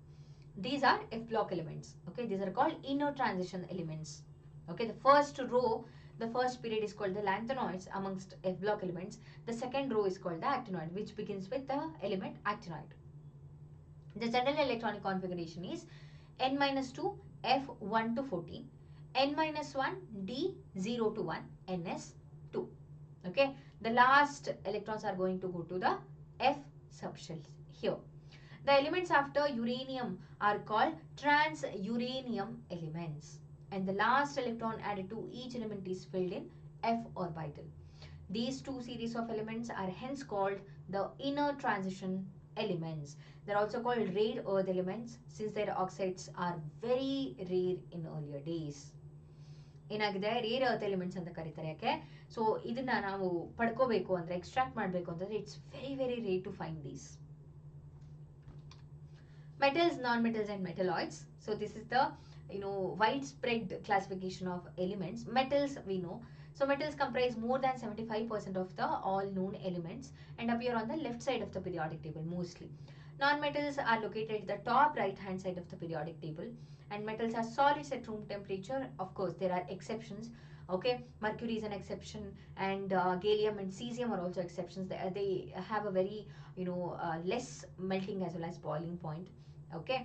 these are F block elements. Okay, these are called inner transition elements. Okay, the first row, the first period is called the lanthanoids amongst F block elements. The second row is called the actinoid, which begins with the element actinoid. The general electronic configuration is n minus 2 F 1 to 14, n minus 1 D 0 to 1, ns 2. Okay, the last electrons are going to go to the F subshells here. The elements after uranium are called trans-uranium elements, and the last electron added to each element is filled in F orbital. These two series of elements are hence called the inner transition elements. They are also called rare earth elements since their oxides are very rare in earlier days. ಏನಾಗಿದೆ rare earth elements ಅಂತ ಕರೀತಾರೆ. ಯಾಕೆ? So ಇದನ್ನ ನಾವು ಪಡ್ಕೋಬೇಕು ಅಂದ್ರೆ, extract ಮಾಡಬೇಕು ಅಂತಂದ್ರೆ, it's very very rare to find these. Metals, non-metals and metalloids. So this is the widespread classification of elements. Metals we know. So metals comprise more than 75% of the all known elements and appear on the left side of the periodic table mostly. Non-metals are located at the top right hand side of the periodic table, and metals are solids at room temperature. Of course there are exceptions. Okay, mercury is an exception, and gallium and cesium are also exceptions. They have a very less melting as well as boiling point. Okay,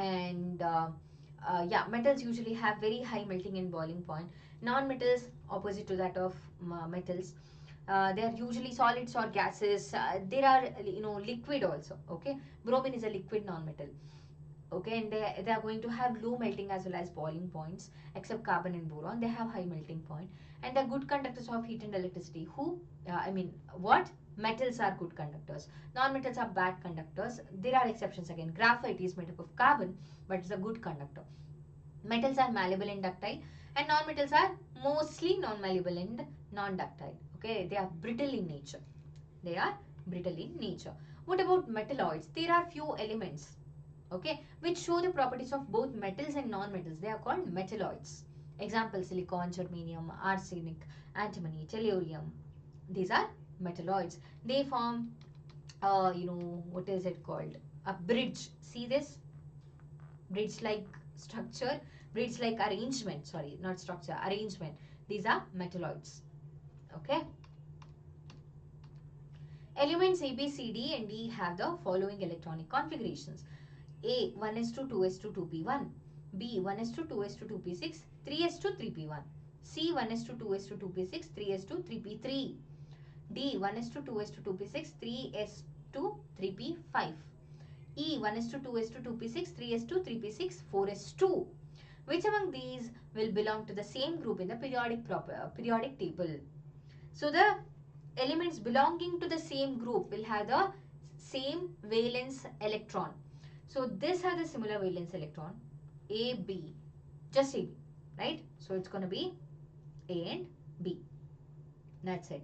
and yeah, metals usually have very high melting and boiling point. Non-metals, opposite to that of metals, they are usually solids or gases. There are liquid also. Okay, bromine is a liquid non-metal. Okay, and they are going to have low melting as well as boiling points, except carbon and boron. They have high melting point, and they're good conductors of heat and electricity. Metals are good conductors. Non-metals are bad conductors. There are exceptions again. Graphite is made up of carbon, but it's a good conductor. Metals are malleable and ductile, and non-metals are mostly non-malleable and non-ductile. Okay, they are brittle in nature. They are brittle in nature. What about metalloids? There are few elements, okay, which show the properties of both metals and non-metals. They are called metalloids. Example: silicon, germanium, arsenic, antimony, tellurium. These are metalloids. They form what is it called, a bridge. See this bridge like structure, bridge like arrangement, sorry, not structure, arrangement. These are metalloids. Okay, elements A, B, C, D and E have the following electronic configurations: A 1s2 2s2 2p1, B 1s2 2s2 2p6 3s2 3p1, C 1s2 2s2 2p6 3s2 3p3, D 1s2 2s2 2p6 3s2 3p5, E 1s2 2s2 2p6 3s2 3p6 4s2. Which among these will belong to the same group in the periodic table? So the elements belonging to the same group will have the same valence electron. So this has a similar valence electron, A, B, just A, B, right? So it's going to be A and B. That's it.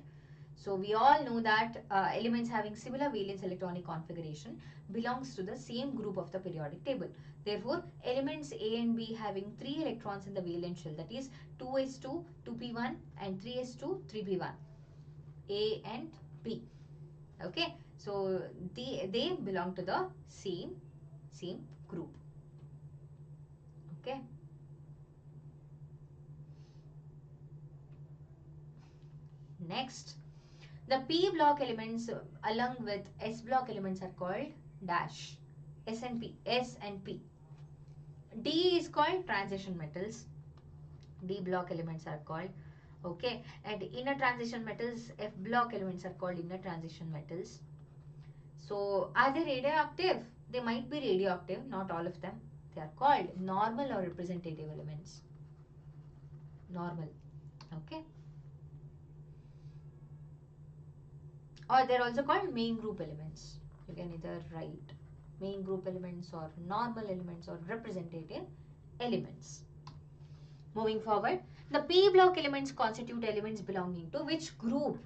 So we all know that elements having similar valence electronic configuration belongs to the same group of the periodic table. Therefore, elements A and B having 3 electrons in the valence shell, that is 2s2, 2p1 and 3s2, 3p1, A and B. Okay, so they belong to the same group. Okay. Next, the p block elements along with s block elements are called dash. S and P. S and P. D is called transition metals. D block elements are called. Okay, and inner transition metals, F block elements are called inner transition metals. So are they radioactive? They might be radioactive, not all of them. They are called normal or representative elements. Normal. Okay. Or they're also called main group elements. You can either write main group elements or normal elements or representative elements. Moving forward, the P block elements constitute elements belonging to which group?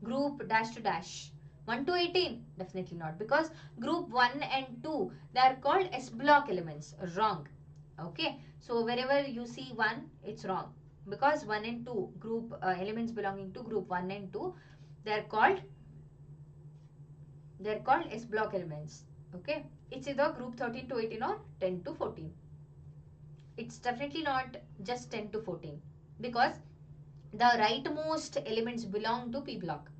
Group dash to dash. 1 to 18? Definitely not, because group 1 and 2, they are called S block elements. Wrong. Okay. So wherever you see 1, it's wrong. Because 1 and 2, group elements belonging to group 1 and 2, they are called S block elements. Okay. It's either group 13 to 18 or 10 to 14. It's definitely not just 10 to 14, because the rightmost elements belong to P block.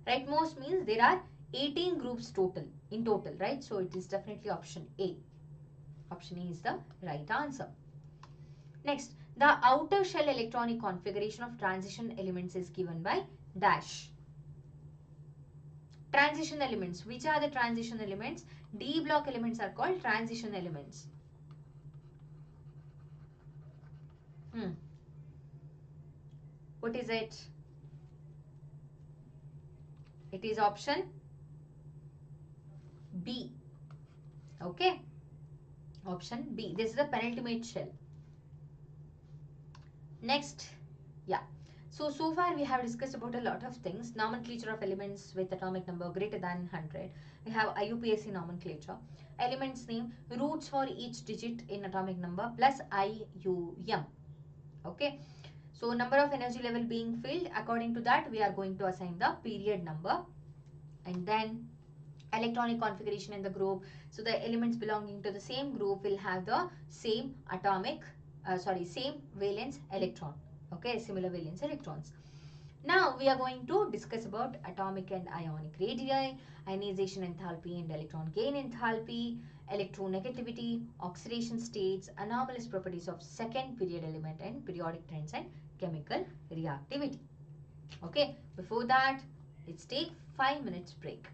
Rightmost means there are 18 groups in total, right? So it is definitely option A. Option A is the right answer. Next, the outer shell electronic configuration of transition elements is given by dash. Transition elements. Which are the transition elements? D block elements are called transition elements. What is it? It is option B. Okay. Option B. This is the penultimate shell. Next. Yeah. So far we have discussed about a lot of things. Nomenclature of elements with atomic number greater than 100. We have IUPAC nomenclature. Elements name, roots for each digit in atomic number plus IUM. Okay. So number of energy level being filled, according to that we are going to assign the period number. And then electronic configuration in the group. So the elements belonging to the same group will have the same same valence electron. Okay, similar valence electrons. Now we are going to discuss about atomic and ionic radii, ionization enthalpy and electron gain enthalpy, electronegativity, oxidation states, anomalous properties of second period element, and periodic trends and chemical reactivity. Okay, before that, let's take 5 minutes break.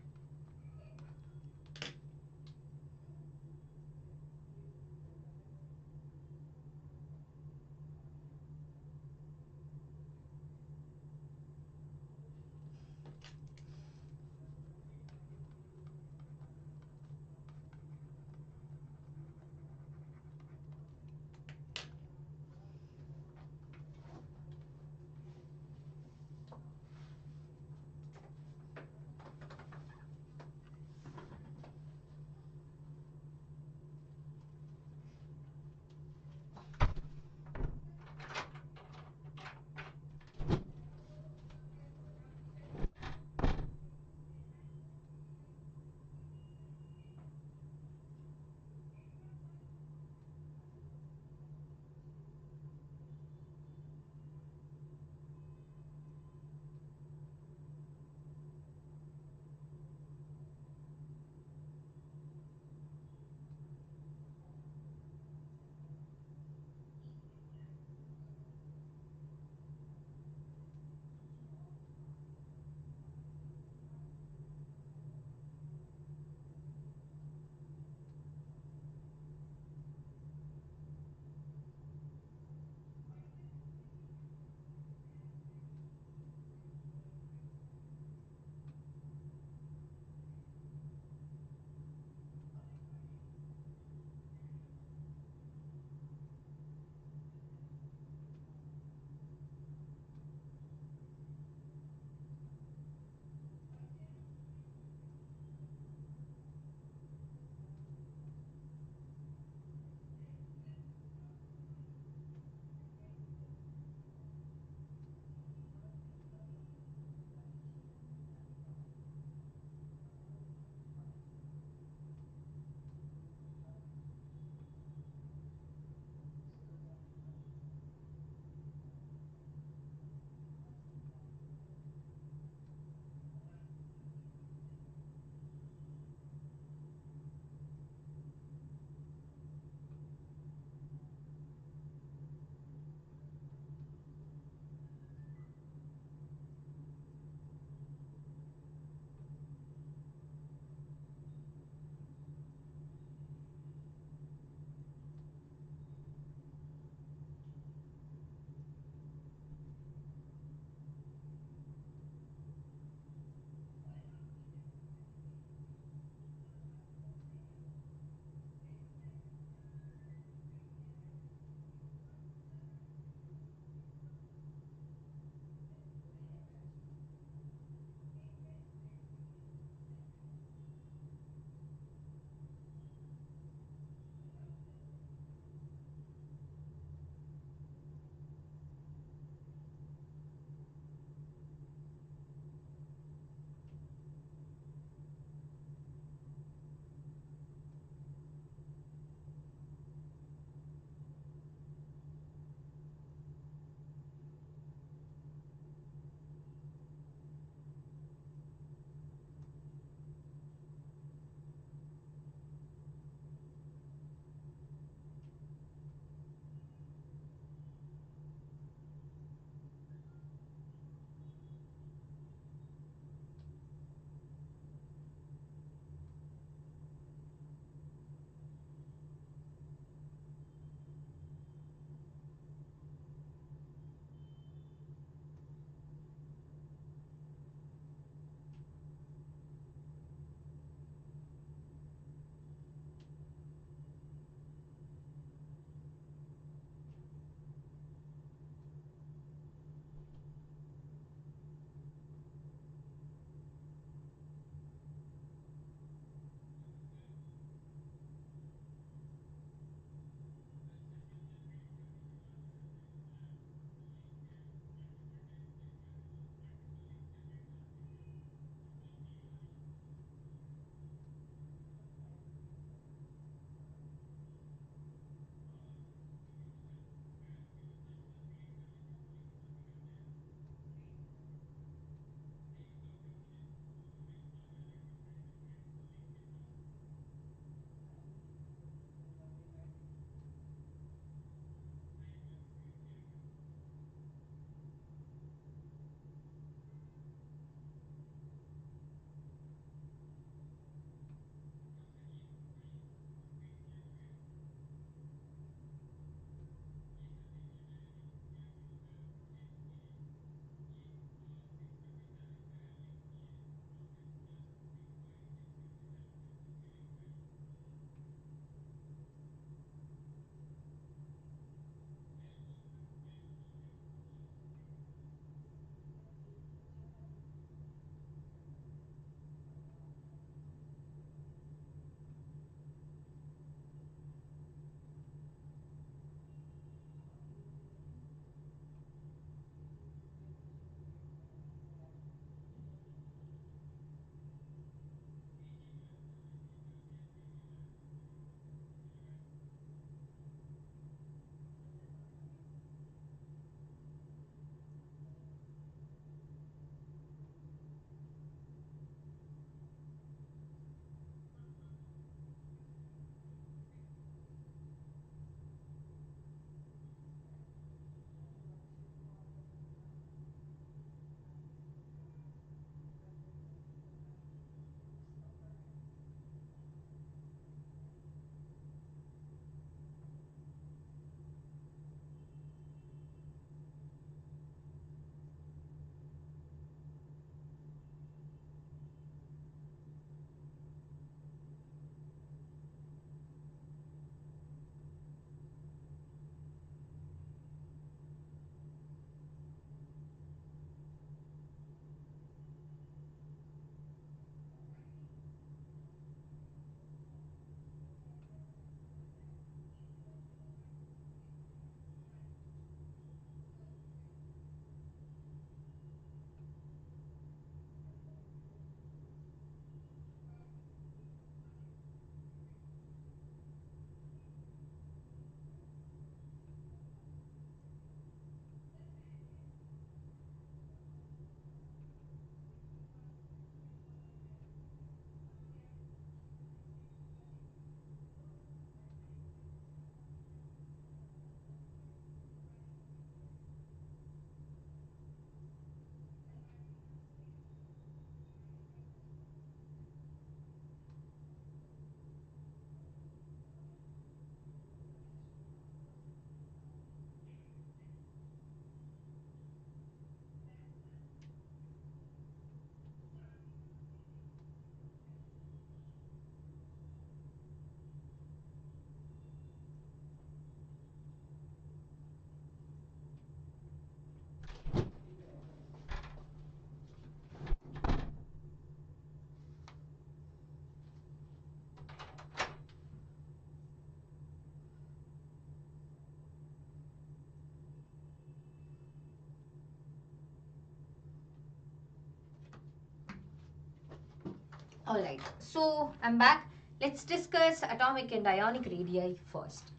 Alright, so I'm back. Let's discuss atomic and ionic radii first.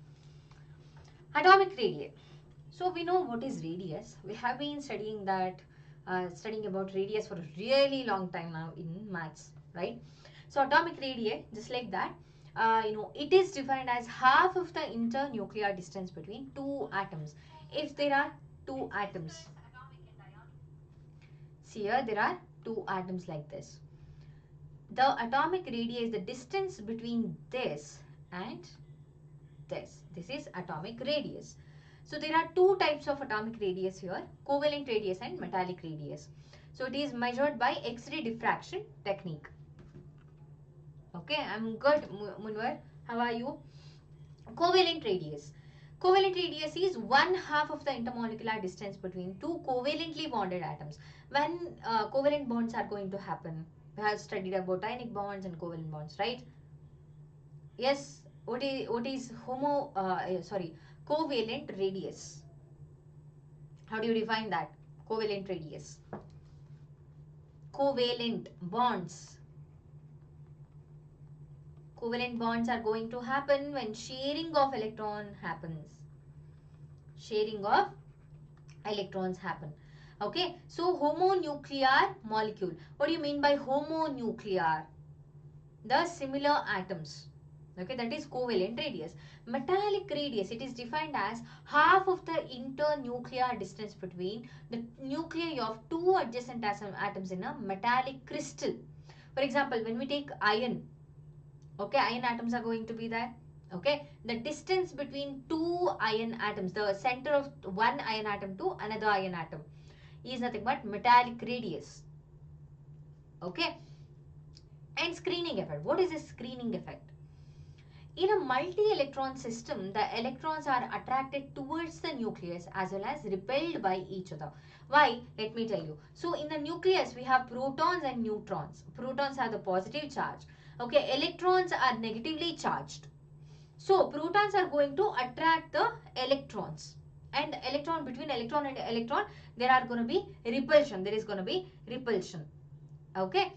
Atomic radii. So we know what is radius. We have been studying that, studying about radius for a really long time now in maths, right? So atomic radii, just like that, it is defined as half of the internuclear distance between two atoms. If there are two atoms, see here there are two atoms like this. The atomic radii is the distance between this and this. This is atomic radius. So there are two types of atomic radius here, covalent radius and metallic radius. So it is measured by X-ray diffraction technique. Okay, I'm good, Munwar. How are you? Covalent radius. Covalent radius is 1/2 of the intermolecular distance between two covalently bonded atoms. When covalent bonds are going to happen, we have studied about ionic bonds and covalent bonds, right? Yes. What is covalent radius? How do you define that? Covalent radius. Covalent bonds. Covalent bonds are going to happen when sharing of electron happens. Sharing of electrons happen. Okay. So homonuclear molecule. What do you mean by homonuclear? The similar atoms. Okay, that is covalent radius. Metallic radius, it is defined as half of the internuclear distance between the nuclei of two adjacent atoms in a metallic crystal. For example, when we take iron, okay, iron atoms are going to be there. Okay, the distance between two iron atoms, the center of one iron atom to another iron atom, is nothing but metallic radius. Okay, and screening effect. What is a screening effect? In a multi-electron system, the electrons are attracted towards the nucleus as well as repelled by each other. Why? Let me tell you. So, in the nucleus, we have protons and neutrons. Protons are the positive charge. Okay, electrons are negatively charged. So, protons are going to attract the electrons. And electron, between electron and electron, there are going to be repulsion. There is going to be repulsion. Okay.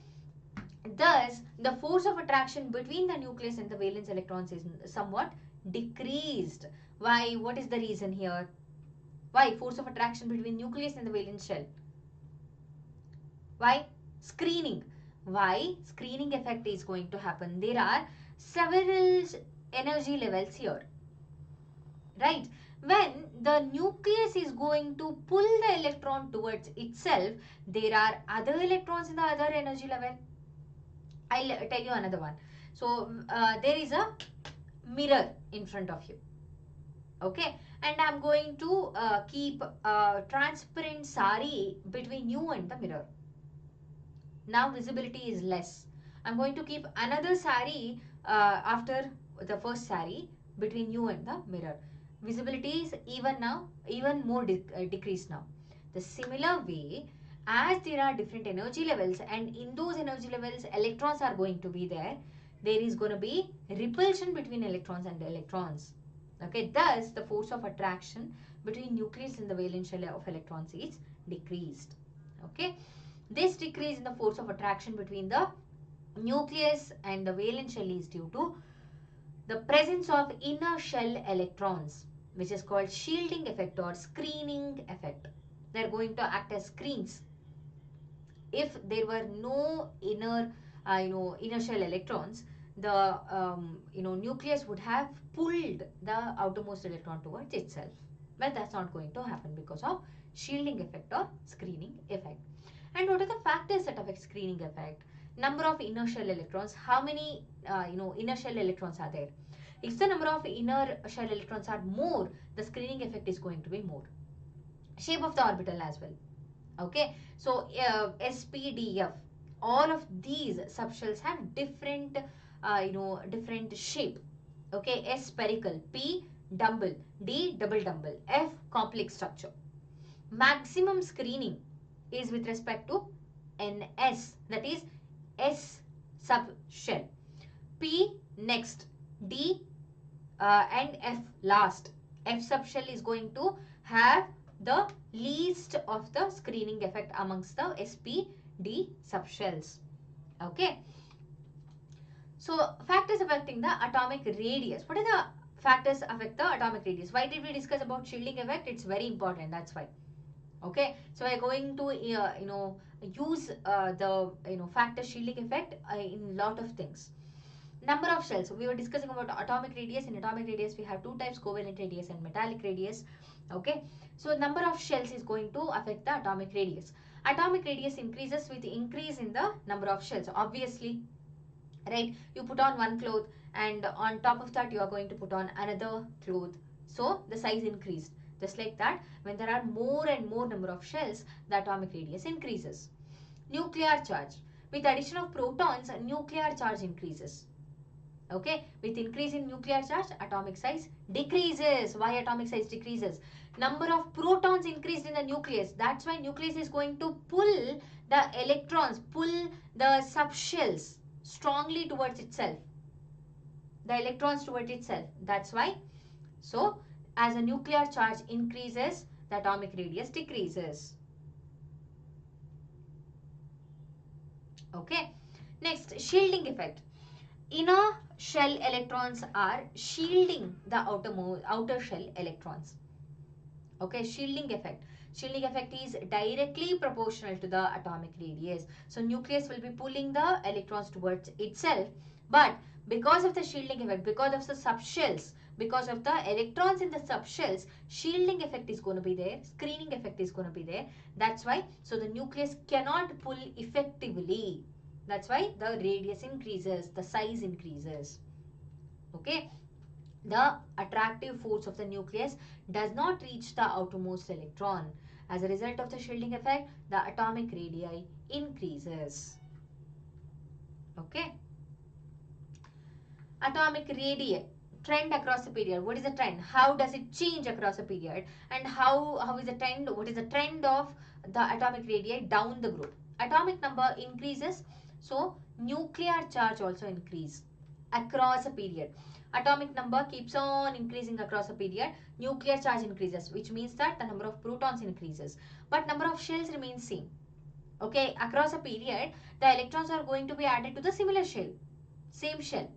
Thus, the force of attraction between the nucleus and the valence electrons is somewhat decreased. Why? What is the reason here? Why? Force of attraction between nucleus and the valence shell. Why? Screening. Why? Screening effect is going to happen. There are several energy levels here. Right? When the nucleus is going to pull the electron towards itself, there are other electrons in the other energy level. I'll tell you another one. So, there is a mirror in front of you. Okay. And I'm going to keep a transparent sari between you and the mirror. Now, visibility is less. I'm going to keep another sari after the first sari between you and the mirror. Visibility is even more decreased now. The similar way, as there are different energy levels and in those energy levels electrons are going to be there is going to be repulsion between electrons and electrons. Okay, thus the force of attraction between nucleus and the valence shell of electrons is decreased. Okay, this decrease in the force of attraction between the nucleus and the valence shell is due to the presence of inner shell electrons, which is called shielding effect or screening effect. They are going to act as screens. If there were no inner shell electrons, the nucleus would have pulled the outermost electron towards itself. But that's not going to happen because of shielding effect or screening effect. And what are the factors that affect screening effect? Number of inner shell electrons. How many inner shell electrons are there? If the number of inner shell electrons are more, the screening effect is going to be more. Shape of the orbital as well. Okay, so SPDF, all of these subshells have different different shape. Okay, S spherical, P dumbbell, D double dumbbell, F complex structure. Maximum screening is with respect to NS, that is S subshell, P next, D and F last. F subshell is going to have the least of the screening effect amongst the SPD subshells. Okay. So factors affecting the atomic radius. What are the factors affect the atomic radius? Why did we discuss about shielding effect? It's very important. That's why. Okay. So we're going to use the factor shielding effect in lot of things. Number of shells. We were discussing about atomic radius. In atomic radius, we have two types: covalent radius and metallic radius. Okay. So number of shells is going to affect the atomic radius. Atomic radius increases with increase in the number of shells. Obviously, right? You put on one cloth and on top of that you are going to put on another cloth. So the size increased. Just like that, when there are more and more number of shells, the atomic radius increases. Nuclear charge. With addition of protons, nuclear charge increases. Okay, with increase in nuclear charge, atomic size decreases. Why atomic size decreases? Number of protons increased in the nucleus. That's why nucleus is going to pull the electrons, pull the subshells strongly towards itself. The electrons towards itself. That's why. So, as a nuclear charge increases, the atomic radius decreases. Okay. Next, shielding effect. Inner shell electrons are shielding the outer shell electrons. Okay, shielding effect. Shielding effect is directly proportional to the atomic radius. So nucleus will be pulling the electrons towards itself, but because of the shielding effect, because of the subshells, because of the electrons in the subshells, shielding effect is going to be there, screening effect is going to be there. That's why, so the nucleus cannot pull effectively. That's why the radius increases, the size increases. Okay. The attractive force of the nucleus does not reach the outermost electron. As a result of the shielding effect, the atomic radii increases. Okay. Atomic radii trend across a period. What is the trend? How does it change across a period? And how is the trend? What is the trend of the atomic radii down the group? Atomic number increases, so nuclear charge also increase across a period. Atomic number keeps on increasing across a period. Nuclear charge increases, which means that the number of protons increases, but number of shells remains same. Okay, across a period, the electrons are going to be added to the similar shell, same shell.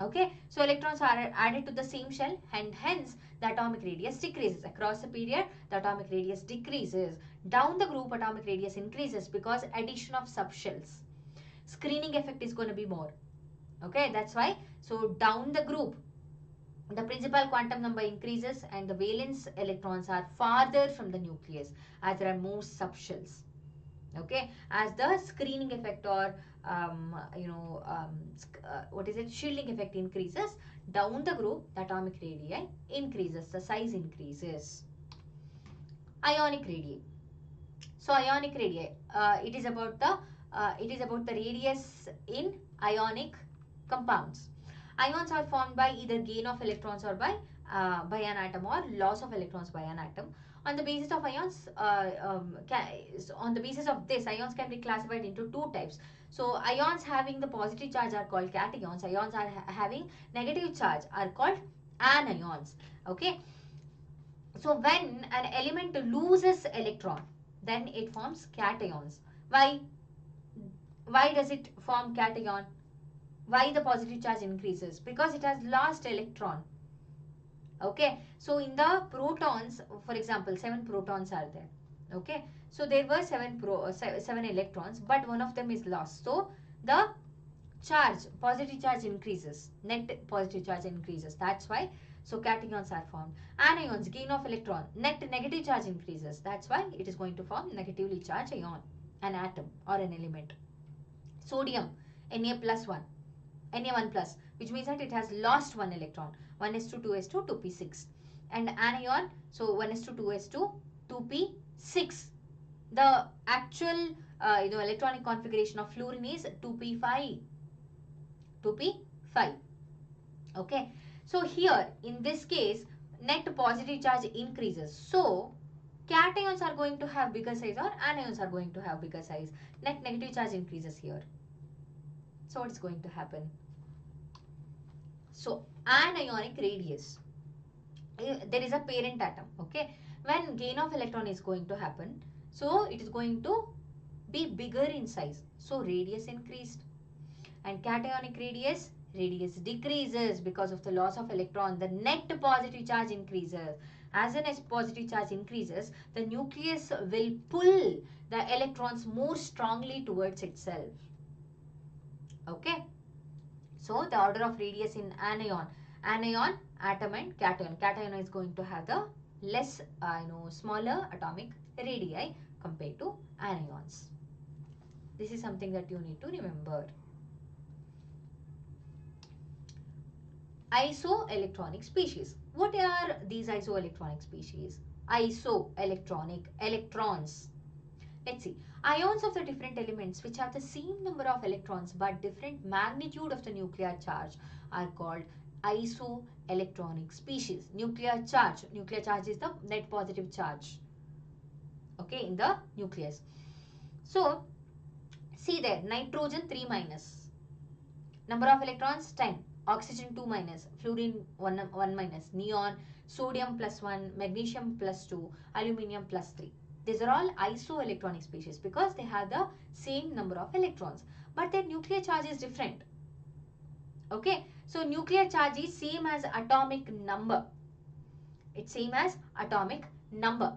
Okay, so electrons are added to the same shell, and hence the atomic radius decreases. Across a period, the atomic radius decreases. Down the group, atomic radius increases because addition of subshells. Screening effect is going to be more. Okay, that's why. So down the group, the principal quantum number increases and the valence electrons are farther from the nucleus as there are more subshells. Okay, as the screening effect or what is it, shielding effect increases, down the group the atomic radii increases, the size increases. Ionic radii. So ionic radii, it is about the radius in ionic compounds. Ions are formed by either gain of electrons or by an atom, or loss of electrons by an atom. On the basis of ions, on the basis of this, ions can be classified into two types. So ions having the positive charge are called cations. Ions are having negative charge are called anions. Okay. So when an element loses electron, then it forms cations. Why? Why does it form cation? Why the positive charge increases? Because it has lost electron. Okay, so in the protons, for example, 7 protons are there. Okay, so there were 7 electrons, but one of them is lost. So the charge, positive charge increases, net positive charge increases. That's why. So cations are formed. Anions, gain of electron, net negative charge increases. That's why it is going to form negatively charged ion, an atom or an element. Sodium, Na plus 1. Na1 plus, which means that it has lost one electron, 1s2 2s2 2p6, and anion, so 1s2 2s2 2p6. The actual electronic configuration of fluorine is 2p5. Okay, so here in this case net positive charge increases, so cations are going to have bigger size or anions are going to have bigger size. Net negative charge increases here. So what's going to happen? So anionic radius, there is a parent atom. Okay, when gain of electron is going to happen, so it is going to be bigger in size, so radius increased, and cationic radius radius decreases because of the loss of electron. The net positive charge increases. As the net positive charge increases, the nucleus will pull the electrons more strongly towards itself. Okay. So the order of radius in anion, atom and cation. Cation is going to have the less, smaller atomic radii compared to anions. This is something that you need to remember. Isoelectronic species. What are these isoelectronic species? Isoelectronic electrons. Let's see. Ions of the different elements which have the same number of electrons but different magnitude of the nuclear charge are called isoelectronic species. Nuclear charge is the net positive charge, okay, in the nucleus. So see there, nitrogen 3 minus, number of electrons 10, oxygen 2 minus, fluorine 1 minus, neon, sodium plus 1, magnesium plus 2, aluminium plus 3. These are all isoelectronic species because they have the same number of electrons, but their nuclear charge is different. Okay, so nuclear charge is same as atomic number. It's same as atomic number.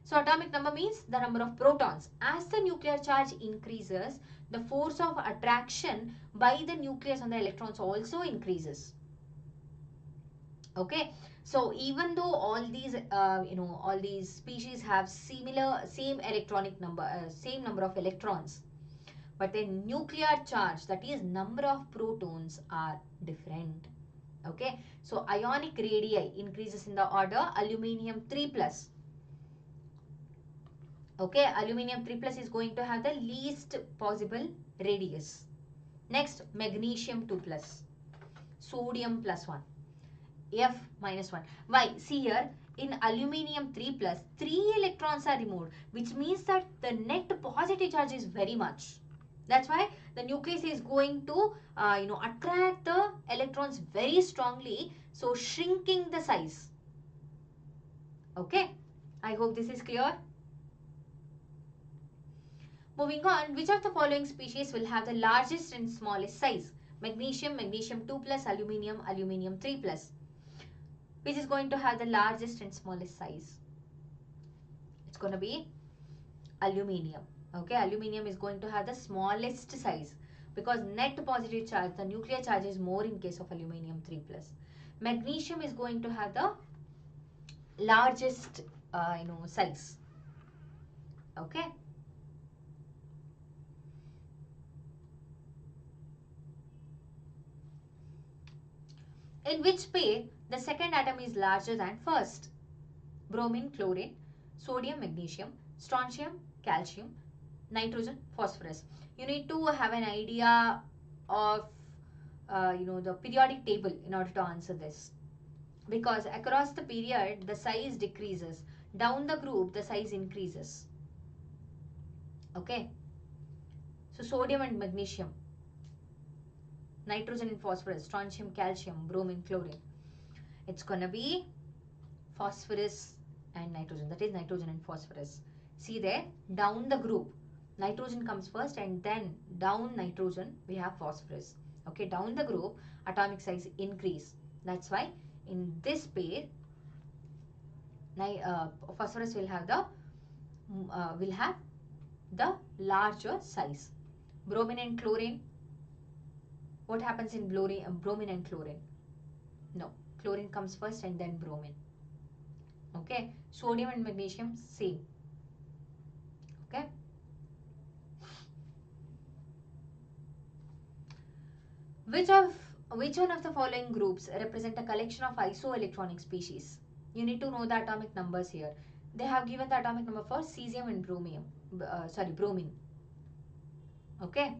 So atomic number means the number of protons. As the nuclear charge increases, the force of attraction by the nucleus on the electrons also increases. Okay, so even though all these species have same electronic number, same number of electrons, but the nuclear charge, that is number of protons, are different. Okay, so ionic radii increases in the order aluminium 3 plus. Okay, aluminium 3 plus is going to have the least possible radius. Next, magnesium 2 plus, sodium plus 1, F minus 1. Why? See here, in aluminium 3 plus, 3 electrons are removed, which means that the net positive charge is very much. That's why the nucleus is going to attract the electrons very strongly, so shrinking the size. Okay, I hope this is clear. Moving on, which of the following species will have the largest and smallest size? Magnesium, magnesium 2 plus, aluminium, aluminium 3 plus. Which is going to have the largest and smallest size? It's going to be aluminium. Okay, aluminium is going to have the smallest size because net positive charge, the nuclear charge is more in case of aluminium 3 plus. Magnesium is going to have the largest size. Okay. In which pair the second atom is larger than first? Bromine, chlorine, sodium, magnesium, strontium, calcium, nitrogen, phosphorus. You need to have an idea of the periodic table in order to answer this, because across the period the size decreases, down the group the size increases. Okay, so sodium and magnesium, nitrogen and phosphorus, strontium, calcium, bromine, chlorine. It's gonna be phosphorus and nitrogen, that is nitrogen and phosphorus. See there, down the group nitrogen comes first and then down nitrogen we have phosphorus. Okay, down the group atomic size increase. That's why in this pair phosphorus will have the larger size. Bromine and chlorine, what happens in bromine and chlorine? No, chlorine comes first and then bromine. Okay, sodium and magnesium same. Okay, which one of the following groups represent a collection of isoelectronic species? You need to know the atomic numbers here. They have given the atomic number for cesium and bromine. Okay,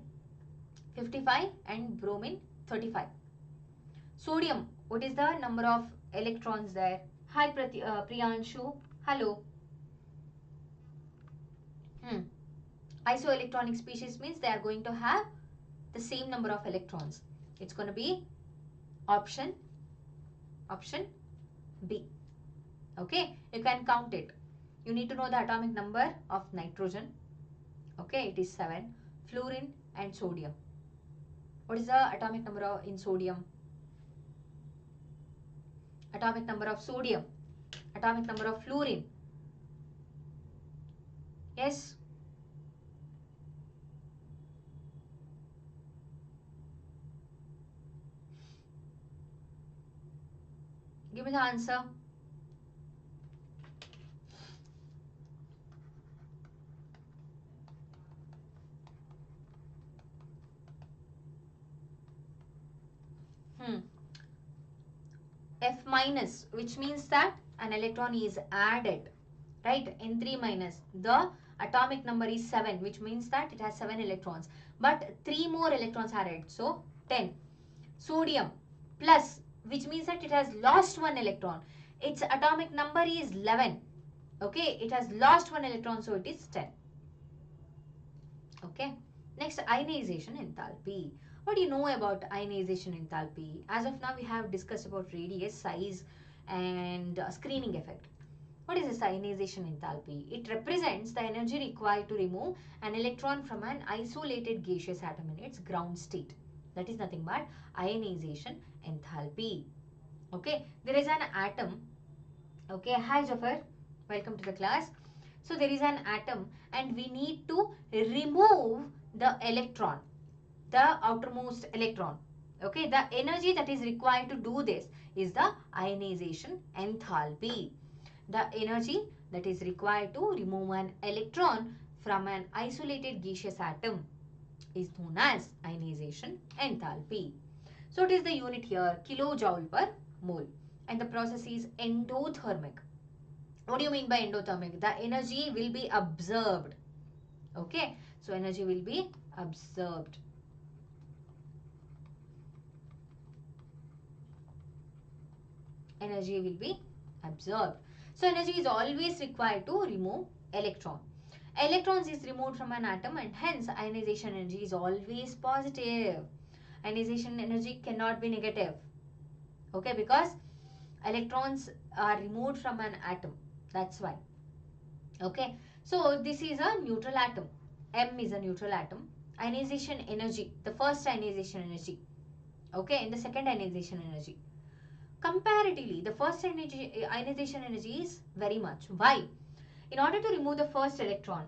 55 and bromine 35. Sodium, what is the number of electrons there? Hi Priyanshu, hello. Isoelectronic species means they are going to have the same number of electrons. It's going to be option B. Okay, you can count it. You need to know the atomic number of nitrogen. Okay, it is 7. Fluorine and sodium. What is the atomic number in sodium? Atomic number of sodium. Atomic number of fluorine. Yes? Give me the answer. F minus, which means that an electron is added, right? N3 minus. The atomic number is 7, which means that it has 7 electrons. But 3 more electrons are added, so 10. Sodium plus, which means that it has lost 1 electron. Its atomic number is 11. Okay, it has lost 1 electron, so it is 10. Okay. Next, ionization enthalpy. What do you know about ionization enthalpy? As of now, we have discussed about radius, size, and screening effect. What is this ionization enthalpy? It represents the energy required to remove an electron from an isolated gaseous atom in its ground state. That is nothing but ionization enthalpy. Okay, there is an atom. Okay, hi Jafar, welcome to the class. So there is an atom and we need to remove the electron, the outermost electron. Okay, the energy that is required to do this is the ionization enthalpy. The energy that is required to remove an electron from an isolated gaseous atom is known as ionization enthalpy. So it is the unit here, kilojoule per mole, and the process is endothermic. What do you mean by endothermic? The energy will be absorbed. Okay, so energy will be absorbed. Energy will be absorbed. So energy is always required to remove electron. Electrons is removed from an atom and hence ionization energy is always positive. Ionization energy cannot be negative. Okay, because electrons are removed from an atom. That's why. Okay, so this is a neutral atom. M is a neutral atom. Ionization energy, the first ionization energy. Okay, and the second ionization energy. Comparatively, the first ionization energy is very much. Why? In order to remove the first electron,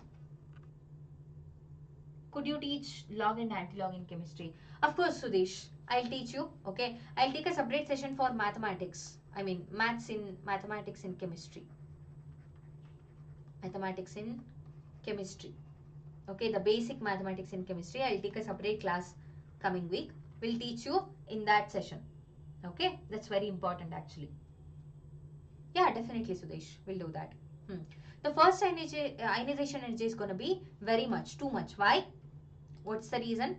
could you teach log and anti-log in chemistry? Of course, Sudesh, I'll teach you. Okay, I'll take a separate session for mathematics. I mean, mathematics in chemistry. Mathematics in chemistry. Okay, the basic mathematics in chemistry. I'll take a separate class coming week. We'll teach you in that session. Okay, that's very important actually. Yeah, definitely, Sudesh. We'll do that. The first ionization energy is going to be very much, too much. Why? What's the reason?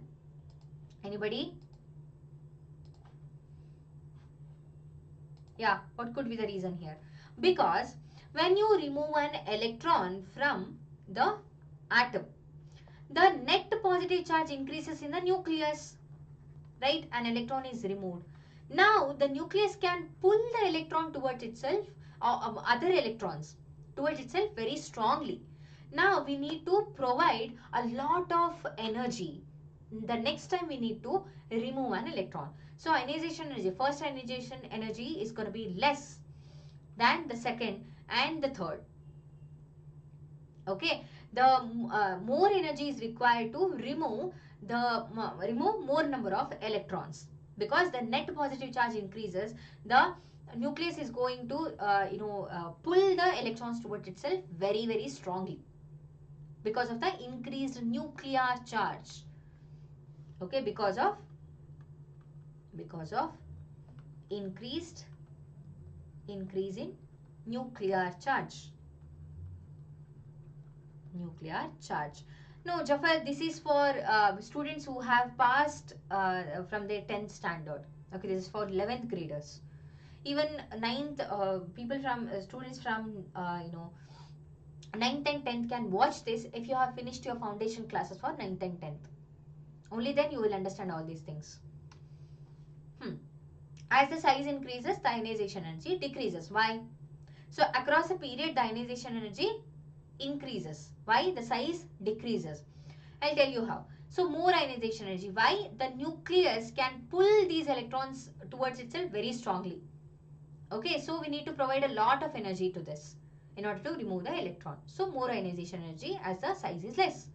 Anybody? Yeah, what could be the reason here? Because when you remove an electron from the atom, the net positive charge increases in the nucleus. Right? An electron is removed. Now, the nucleus can pull the electron towards itself or other electrons towards itself very strongly. Now, we need to provide a lot of energy. The next time we need to remove an electron. So, ionization energy, first ionization energy is going to be less than the second and the third. Okay, the more energy is required to remove more number of electrons, because the net positive charge increases. The nucleus is going to pull the electrons towards itself very, very strongly because of the increased nuclear charge. Okay, because of increase in nuclear charge. No, Jafar, this is for students who have passed from their 10th standard. Okay, this is for 11th graders. Even 9th, students from 9th and 10th can watch this if you have finished your foundation classes for 9th and 10th. Only then you will understand all these things. As the size increases, the ionization energy decreases. Why? So across a period, the ionization energy increases. Why? The size decreases. I'll tell you how. So more ionization energy. Why? The nucleus can pull these electrons towards itself very strongly. Okay, so we need to provide a lot of energy to this in order to remove the electron. So more ionization energy as the size is less.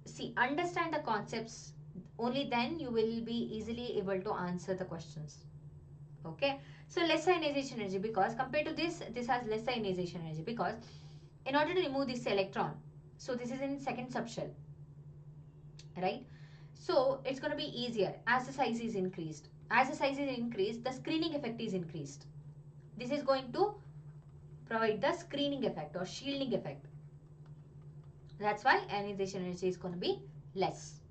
See, understand the concepts, only then you will be easily able to answer the questions. Okay, so less ionization energy, because compared to this has less ionization energy, because in order to remove this electron, so this is in second subshell, right? So it's going to be easier as the size is increased. As the size is increased, the screening effect is increased. This is going to provide the screening effect or shielding effect. That's why ionization energy is going to be less.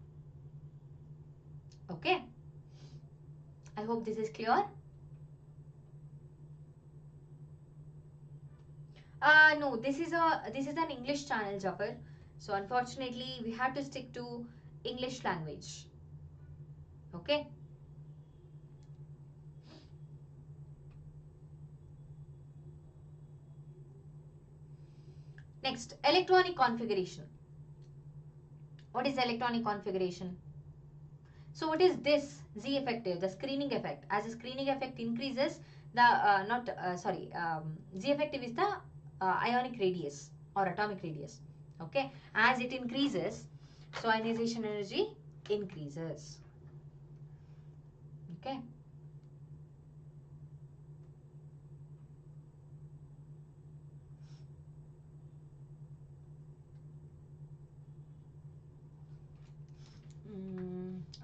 Okay, I hope this is clear. No, this is an English channel, Jafar. So unfortunately, we have to stick to English language. Okay. Next, electronic configuration. What is electronic configuration? So what is this Z effective, the screening effect? As the screening effect increases, the Z effective is the ionic radius or atomic radius. Okay, as it increases, so ionization energy increases. Okay.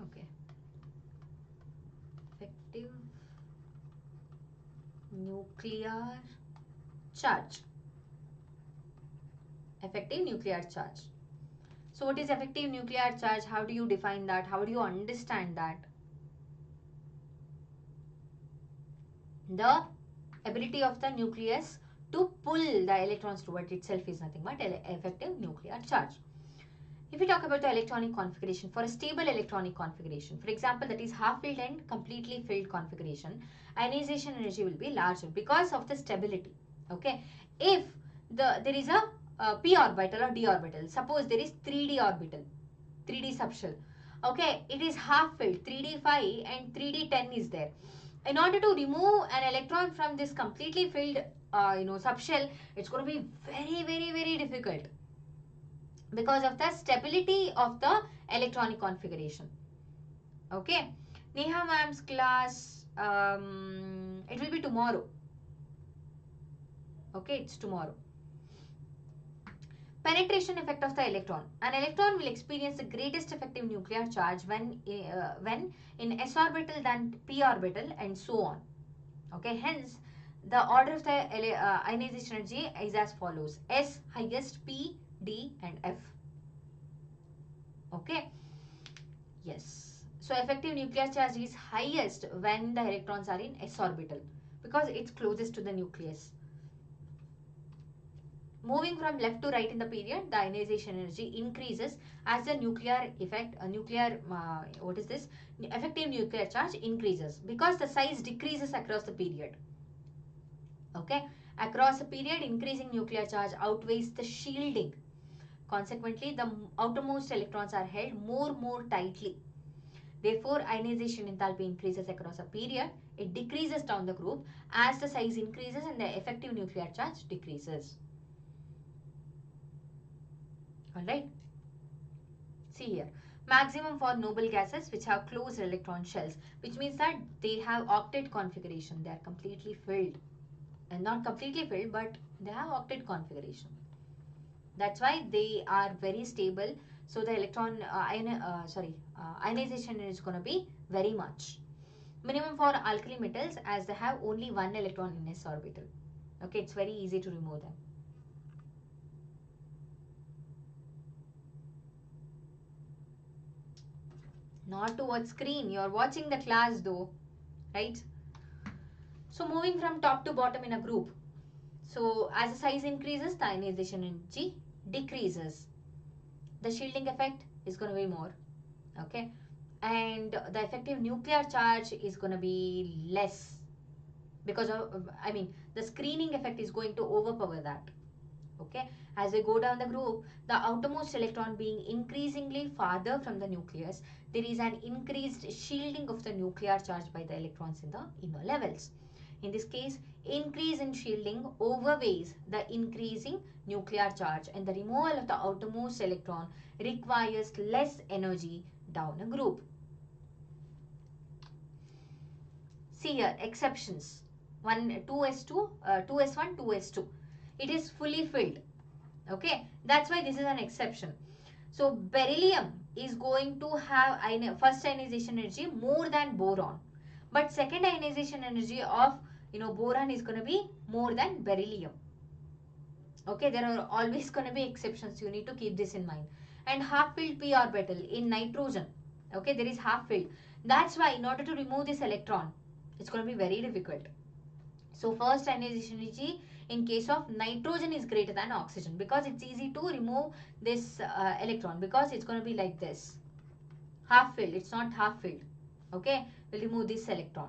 Okay. Effective nuclear charge. Effective nuclear charge. So what is effective nuclear charge? How do you define that? How do you understand that? The ability of the nucleus to pull the electrons towards itself is nothing but effective nuclear charge. If we talk about the electronic configuration, for a stable electronic configuration, for example, that is half filled and completely filled configuration, ionization energy will be larger because of the stability. Okay, if there is a p orbital or d orbital, suppose there is 3d orbital, 3d subshell. Okay, it is half filled, 3d5 and 3d10 is there. In order to remove an electron from this completely filled subshell, it's going to be very difficult because of the stability of the electronic configuration. Okay, Neha ma'am's class, it will be tomorrow. Okay, it's tomorrow. Penetration effect of the electron. An electron will experience the greatest effective nuclear charge when in s orbital than p orbital and so on. Okay, hence the order of the ionization energy is as follows: S highest, P, D and F. Okay, yes. So effective nuclear charge is highest when the electrons are in s orbital because it's closest to the nucleus. Moving from left to right in the period, the ionization energy increases as the nuclear effect, effective nuclear charge increases because the size decreases across the period. Okay, across a period, increasing nuclear charge outweighs the shielding. Consequently, the outermost electrons are held more tightly. Therefore, ionization enthalpy increases across a period. It decreases down the group as the size increases and the effective nuclear charge decreases. Alright. See here. Maximum for noble gases which have closed electron shells, which means that they have octet configuration. They are completely filled. And not completely filled, but they have octet configuration. That's why they are very stable. So the ionization is going to be very much. Minimum for alkali metals as they have only one electron in s orbital. Okay, it's very easy to remove them. Not towards screen. You're watching the class though, right? So moving from top to bottom in a group. So as the size increases, the ionization energy decreases. The shielding effect is going to be more. Okay. And the effective nuclear charge is going to be less because of, the screening effect is going to overpower that. Okay, as we go down the group, the outermost electron being increasingly farther from the nucleus, there is an increased shielding of the nuclear charge by the electrons in the inner levels. In this case, increase in shielding overweighs the increasing nuclear charge, and the removal of the outermost electron requires less energy down a group. See here, exceptions. 2s1, 2s2. It is fully filled. Okay, that's why this is an exception. So beryllium is going to have first ionization energy more than boron, but second ionization energy of boron is going to be more than beryllium. Okay, there are always going to be exceptions. You need to keep this in mind. And half filled p orbital in nitrogen. Okay, there is half filled. That's why in order to remove this electron, it's going to be very difficult. So first ionization energy in case of nitrogen is greater than oxygen, because it's easy to remove this electron, because it's going to be like this. Half filled, it's not half filled. Okay, we'll remove this electron.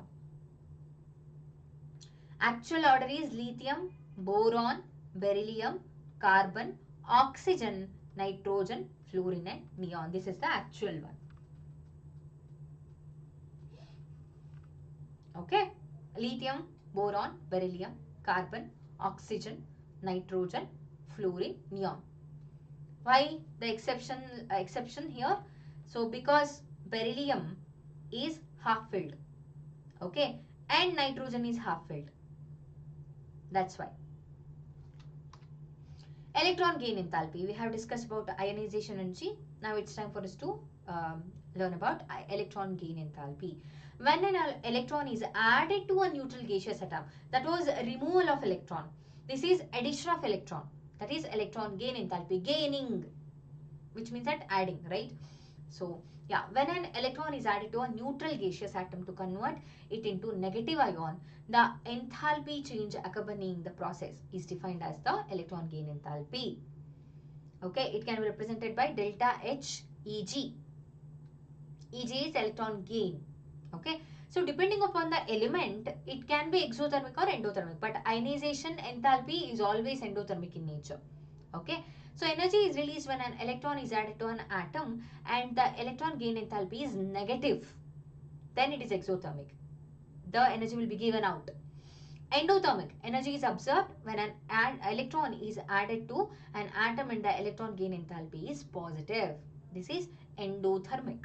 Actual order is lithium, boron, beryllium, carbon, oxygen, nitrogen, fluorine and neon. This is the actual one. Okay, lithium, boron, beryllium, carbon, oxygen, nitrogen, fluorine, neon. Why the exception here? So because beryllium is half filled, okay, and nitrogen is half filled. That's why. Electron gain enthalpy. We have discussed about ionization energy. Now it's time for us to learn about electron gain enthalpy. When an electron is added to a neutral gaseous atom, that was removal of electron. This is addition of electron. That is electron gain enthalpy. Gaining, which means that adding, right? So yeah, when an electron is added to a neutral gaseous atom to convert it into negative ion, the enthalpy change accompanying the process is defined as the electron gain enthalpy. Okay, it can be represented by delta H Eg. Eg is electron gain. Okay, so depending upon the element, it can be exothermic or endothermic, but ionization enthalpy is always endothermic in nature. Okay, so energy is released when an electron is added to an atom and the electron gain enthalpy is negative. Then it is exothermic. The energy will be given out. Endothermic, energy is absorbed when an electron is added to an atom and the electron gain enthalpy is positive. This is endothermic.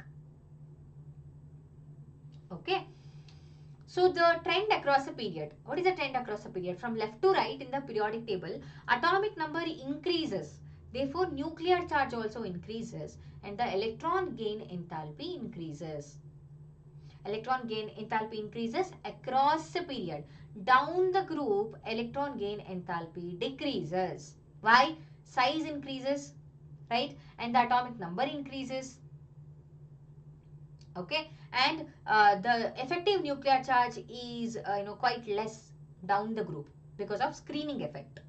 Okay. So the trend across a period. What is the trend across a period? From left to right in the periodic table, atomic number increases. Therefore, nuclear charge also increases and the electron gain enthalpy increases. Electron gain enthalpy increases across a period. Down the group, electron gain enthalpy decreases. Why? Size increases, right? And the atomic number increases. Okay, and the effective nuclear charge is quite less down the group because of screening effect.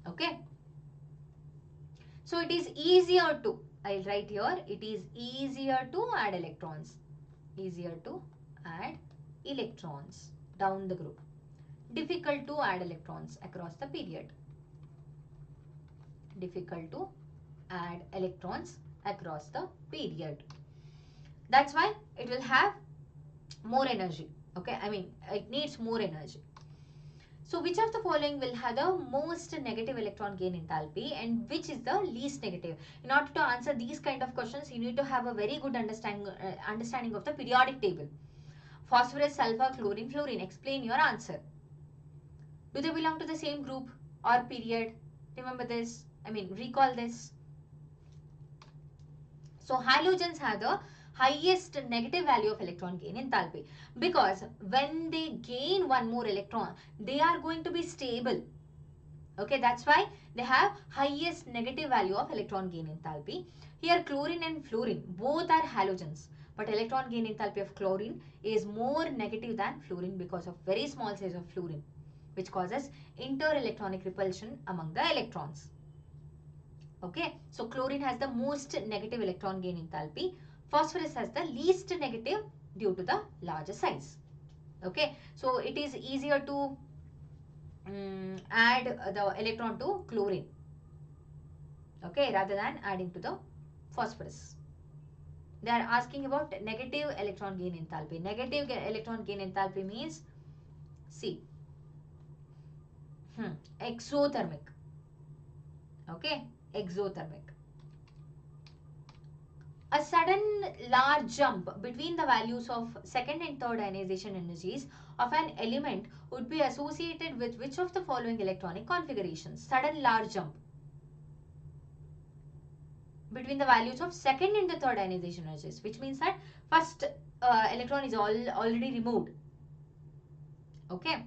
Okay, so it is easier to, I'll write here, it is easier to add electrons. Easier to add electrons down the group. Difficult to add electrons across the period. Difficult to add electrons across the period. That's why it will have more energy. Okay, I mean it needs more energy. So which of the following will have the most negative electron gain enthalpy and which is the least negative? In order to answer these kind of questions, you need to have a very good understanding of the periodic table. Phosphorus, sulfur, chlorine, fluorine. Explain your answer. Do they belong to the same group or period? Remember this. I mean recall this. So halogens have the highest negative value of electron gain enthalpy because when they gain one more electron, they are going to be stable. Okay, that's why they have highest negative value of electron gain enthalpy. Here chlorine and fluorine both are halogens, but electron gain enthalpy of chlorine is more negative than fluorine because of very small size of fluorine, which causes inter-electronic repulsion among the electrons. Okay, so chlorine has the most negative electron gain enthalpy. Phosphorus has the least negative due to the larger size. Okay, so it is easier to add the electron to chlorine, okay, rather than adding to the phosphorus. They are asking about negative electron gain enthalpy. Negative electron gain enthalpy means, see, exothermic, okay, exothermic. A sudden large jump between the values of second and third ionization energies of an element would be associated with which of the following electronic configurations? Sudden large jump between the values of second and the third ionization energies, which means that first electron is already removed. Okay.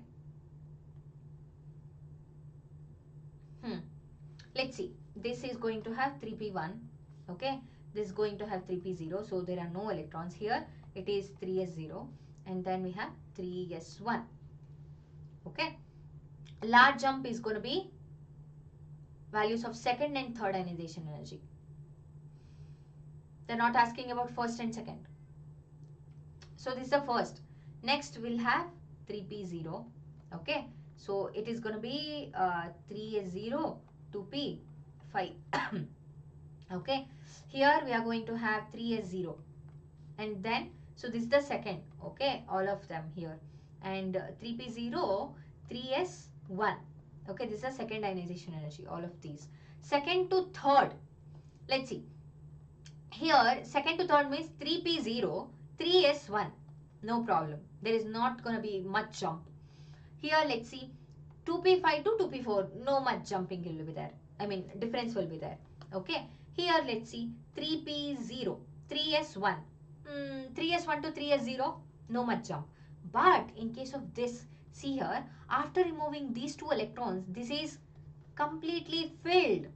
Let's see. This is going to have 3p1. Okay. This is going to have 3p0. So there are no electrons here. It is 3s0. And then we have 3s1. Okay. Large jump is going to be values of second and third ionization energy. They're not asking about first and second. So this is the first. Next we'll have 3p0. Okay. So it is going to be 3s0, 2p, 5. Okay. Here we are going to have 3s0. And then, so this is the second. Okay. All of them here. And 3p0, 3s1. Okay. This is the second ionization energy. All of these. Second to third. Let's see. Here, second to third means 3p0, 3s1. No problem. There is not going to be much jump. Here, let's see. 2p5 to 2p4. No much jumping will be there. I mean, difference will be there. Okay. Here, let's see. 3p0, 3s1. 3s1 to 3s0. No much jump. But in case of this, see here, after removing these two electrons, this is completely filled.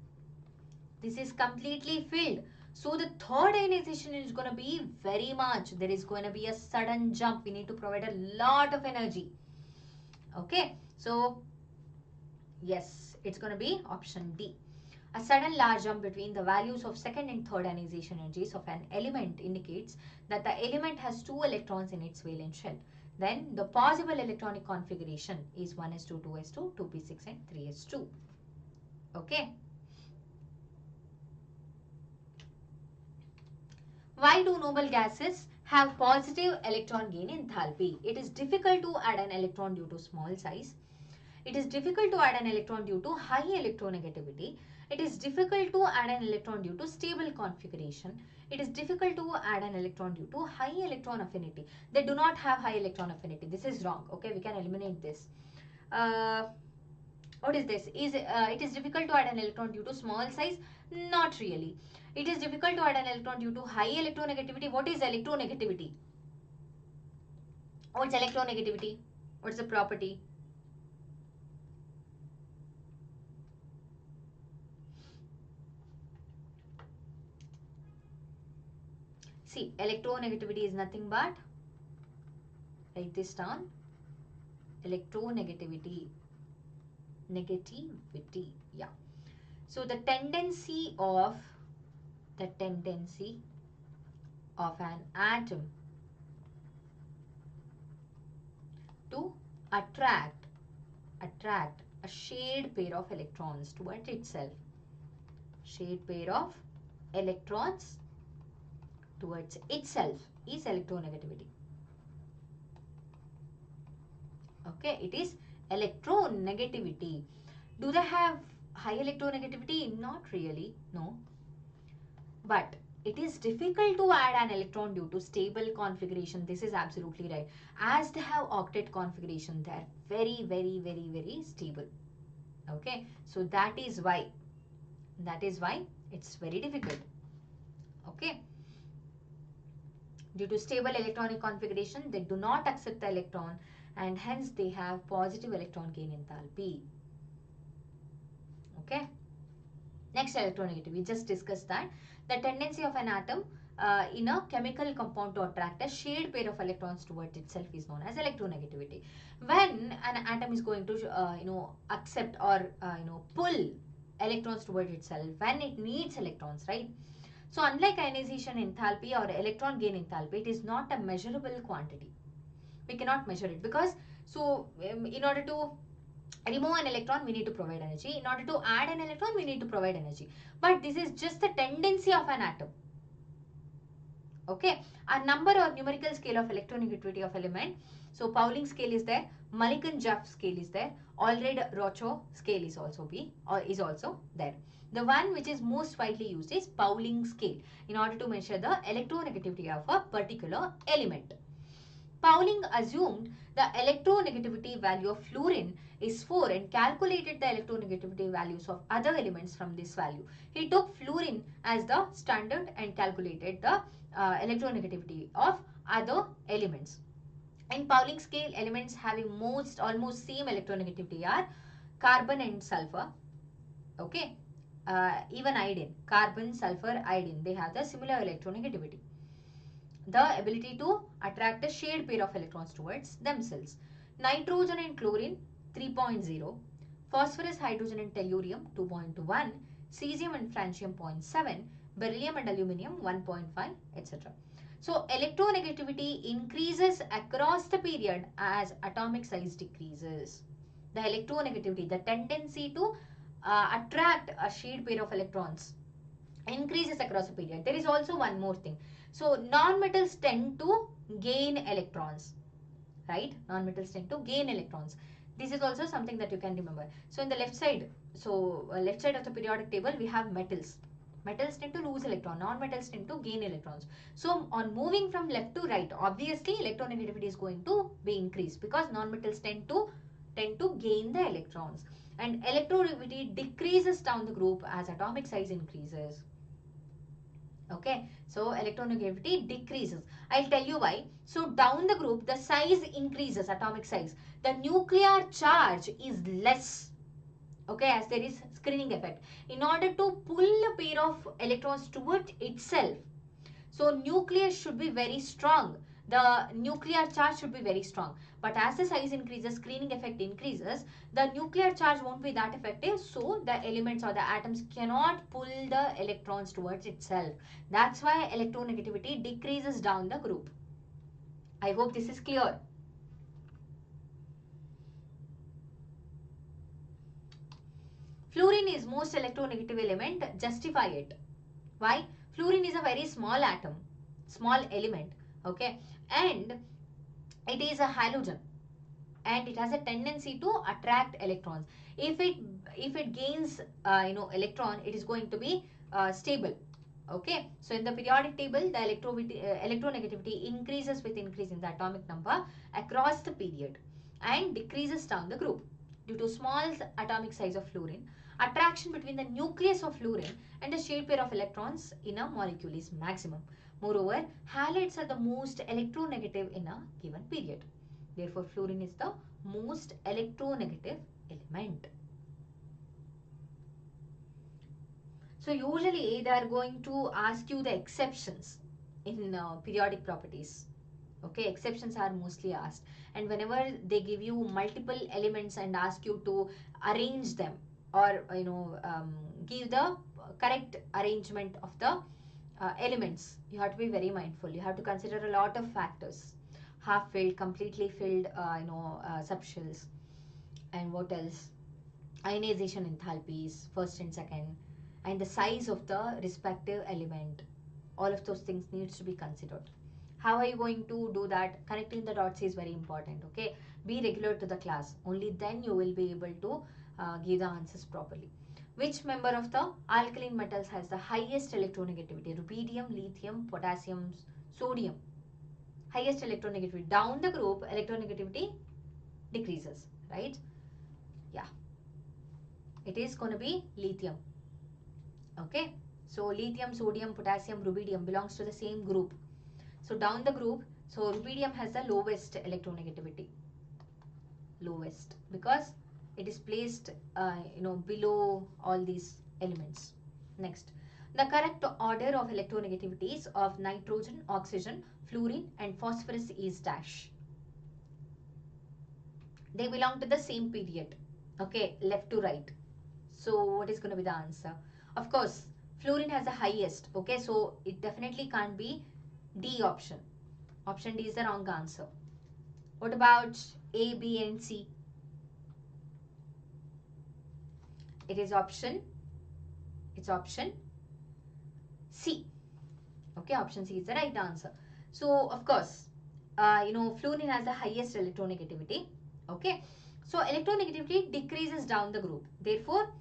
This is completely filled. So the third ionization is going to be very much. There is going to be a sudden jump. We need to provide a lot of energy. Okay. So, yes, it's going to be option D. A sudden large jump between the values of second and third ionization energies of an element indicates that the element has two electrons in its valence shell. Then the possible electronic configuration is 1s2, 2s2, 2p6 and 3s2. Okay. Why do noble gases have positive electron gain enthalpy? It is difficult to add an electron due to small size. It is difficult to add an electron due to high electronegativity. It is difficult to add an electron due to stable configuration. It is difficult to add an electron due to high electron affinity. They do not have high electron affinity. This is wrong. Okay, we can eliminate this. What is this? It is difficult to add an electron due to small size? Not really. It is difficult to add an electron due to high electronegativity. What is electronegativity? What's electronegativity? What's the property? See, electronegativity is nothing but, write this down, electronegativity, negativity, yeah. So the tendency of an atom to attract a shared pair of electrons towards itself. Shade pair of electrons towards itself is electronegativity. Okay, it is electronegativity. Do they have high electronegativity? Not really, no. But it is difficult to add an electron due to stable configuration. This is absolutely right. As they have octet configuration, they are very, very, very, very stable. Okay, so that is why it's very difficult. Okay. Due to stable electronic configuration, they do not accept the electron and hence they have positive electron gain enthalpy. Okay. Next, electronegativity. We just discussed that. The tendency of an atom in a chemical compound to attract a shared pair of electrons towards itself is known as electronegativity. When an atom is going to accept or pull electrons towards itself, when it needs electrons, right? So unlike ionization enthalpy or electron gain enthalpy, it is not a measurable quantity. We cannot measure it because, so in order to remove an electron, we need to provide energy. In order to add an electron, we need to provide energy. But this is just the tendency of an atom. Okay, a number or numerical scale of electronegativity of element. So Pauling scale is there, Mulliken-Jaffe scale is there, Allred-Rochow scale is also there. The one which is most widely used is Pauling scale in order to measure the electronegativity of a particular element. Pauling assumed the electronegativity value of fluorine is 4 and calculated the electronegativity values of other elements from this value. He took fluorine as the standard and calculated the electronegativity of other elements. In Pauling scale, elements having almost same electronegativity are carbon and sulfur. Okay, even iodine, carbon, sulfur, iodine, they have the similar electronegativity. The ability to attract a shared pair of electrons towards themselves. Nitrogen and chlorine 3.0, phosphorus, hydrogen and tellurium 2.1, cesium and francium 0.7, beryllium and aluminium 1.5, etc. So electronegativity increases across the period as atomic size decreases. The electronegativity, the tendency to attract a shared pair of electrons, increases across a period. There is also one more thing. So nonmetals tend to gain electrons, right? Nonmetals tend to gain electrons. This is also something that you can remember. So in the left side, left side of the periodic table, we have metals. Metals tend to lose electron, non-metals tend to gain electrons. So on moving from left to right, obviously electronegativity is going to be increased because non-metals tend to gain the electrons. And electronegativity decreases down the group as atomic size increases. Okay, so electronegativity decreases. I'll tell you why. So down the group, the size increases, atomic size. The nuclear charge is less. Okay, as there is screening effect. In order to pull a pair of electrons towards itself, so nucleus should be very strong. The nuclear charge should be very strong. But as the size increases, screening effect increases, the nuclear charge won't be that effective. So the elements or the atoms cannot pull the electrons towards itself. That's why electronegativity decreases down the group. I hope this is clear. Fluorine is most electronegative element. Justify it. Why? Fluorine is a very small atom, small element, okay, and it is a halogen and it has a tendency to attract electrons. If it gains electron, it is going to be stable. Okay, so in the periodic table, the electronegativity increases with increase in the atomic number across the period and decreases down the group due to small atomic size of fluorine. Attraction between the nucleus of fluorine and the shared pair of electrons in a molecule is maximum. Moreover, halides are the most electronegative in a given period. Therefore, fluorine is the most electronegative element. So usually they are going to ask you the exceptions in periodic properties. Okay, exceptions are mostly asked, and whenever they give you multiple elements and ask you to arrange them or give the correct arrangement of the elements, you have to be very mindful. You have to consider a lot of factors: half filled, completely filled, subshells, and what else? Ionization enthalpies, first and second, and the size of the respective element. All of those things needs to be considered. How are you going to do that? Connecting the dots is very important. Okay, be regular to the class. Only then you will be able to give the answers properly. Which member of the alkaline metals has the highest electronegativity? Rubidium, lithium, potassium, sodium. Highest electronegativity. Down the group, electronegativity decreases, right? Yeah, it is going to be lithium. Okay, so lithium, sodium, potassium, rubidium belongs to the same group. So down the group, so rubidium has the lowest electronegativity. Lowest because it is placed below all these elements. Next, the correct order of electronegativities of nitrogen, oxygen, fluorine and phosphorus is dash. They belong to the same period. Okay, left to right. So what is going to be the answer? Of course, fluorine has the highest. Okay, so it definitely can't be D option. Option D is the wrong answer. What about A, B and C? It is option, it's option C. Okay, option C is the right answer. So, of course, fluorine has the highest electronegativity. Okay, so electronegativity decreases down the group. Therefore,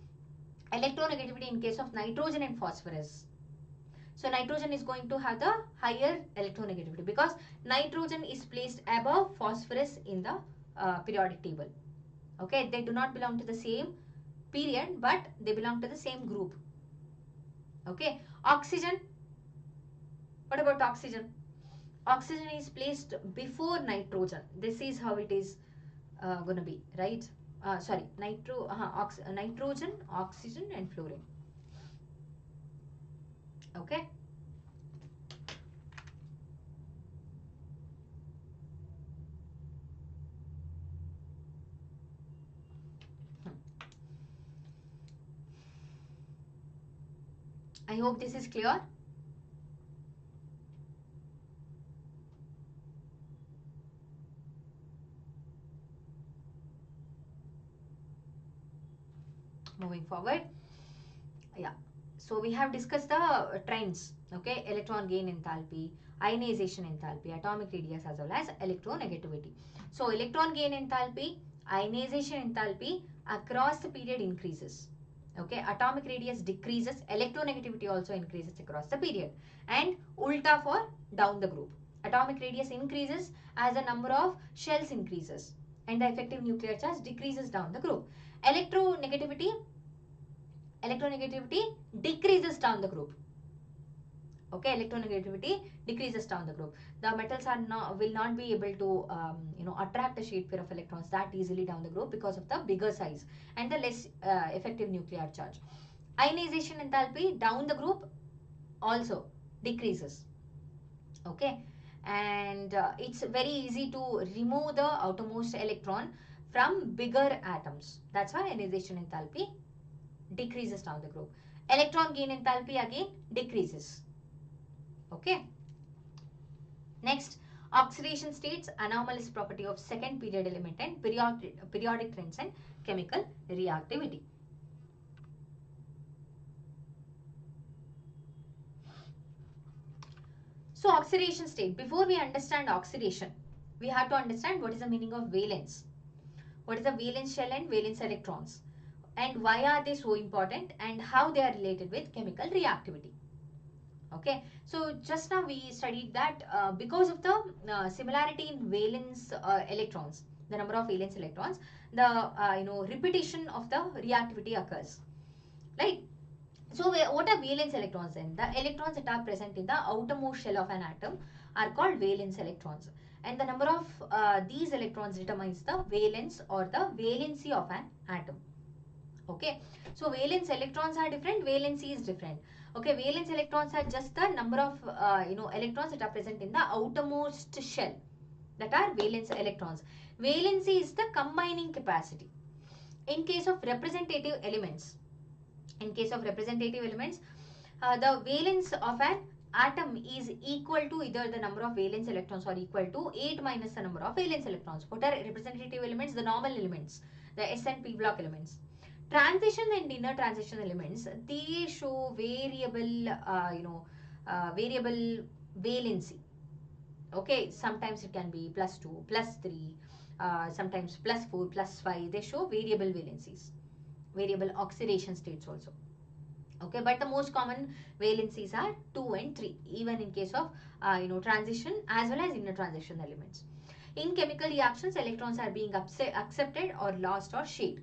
electronegativity in case of nitrogen and phosphorus. So, nitrogen is going to have the higher electronegativity because nitrogen is placed above phosphorus in the periodic table. Okay, they do not belong to the same period, but they belong to the same group. Okay, oxygen. What about oxygen? Oxygen is placed before nitrogen. This is how it is going to be, right? Sorry, nitrogen, oxygen and fluorine. Okay. I hope this is clear. Moving forward. Yeah. So we have discussed the trends. Okay. Electron gain enthalpy, ionization enthalpy, atomic radius as well as electronegativity. So electron gain enthalpy, ionization enthalpy across the period increases. Okay, atomic radius decreases, electronegativity also increases across the period, and ulta for down the group. Atomic radius increases as the number of shells increases and the effective nuclear charge decreases down the group. Electronegativity decreases down the group. Okay, electronegativity decreases down the group. The metals will not be able to attract a shade pair of electrons that easily down the group because of the bigger size and the less effective nuclear charge. Ionization enthalpy down the group also decreases. Okay, and it's very easy to remove the outermost electron from bigger atoms. That's why ionization enthalpy decreases down the group. Electron gain enthalpy again decreases. Okay. Next, oxidation states, anomalous property of second period element and periodic trends and chemical reactivity. So, oxidation state. Before we understand oxidation, we have to understand what is the meaning of valence. What is the valence shell and valence electrons? And why are they so important and how they are related with chemical reactivity. Okay, so just now we studied that because of the similarity in valence electrons, the number of valence electrons, the repetition of the reactivity occurs, right? So what are valence electrons then? The electrons that are present in the outermost shell of an atom are called valence electrons, and the number of these electrons determines the valence or the valency of an atom. Okay, so valence electrons are different, valency is different. Okay, valence electrons are just the number of electrons that are present in the outermost shell, that are valence electrons. Valency is the combining capacity. In case of representative elements, the valence of an atom is equal to either the number of valence electrons or equal to 8 minus the number of valence electrons. What are representative elements? The normal elements, the S and P block elements. Transition and inner transition elements, they show variable variable valency. Okay, sometimes it can be +2, +3, sometimes +4, +5. They show variable valencies, variable oxidation states also. Okay, but the most common valencies are 2 and 3, even in case of transition as well as inner transition elements. In chemical reactions, electrons are being accepted or lost or shared.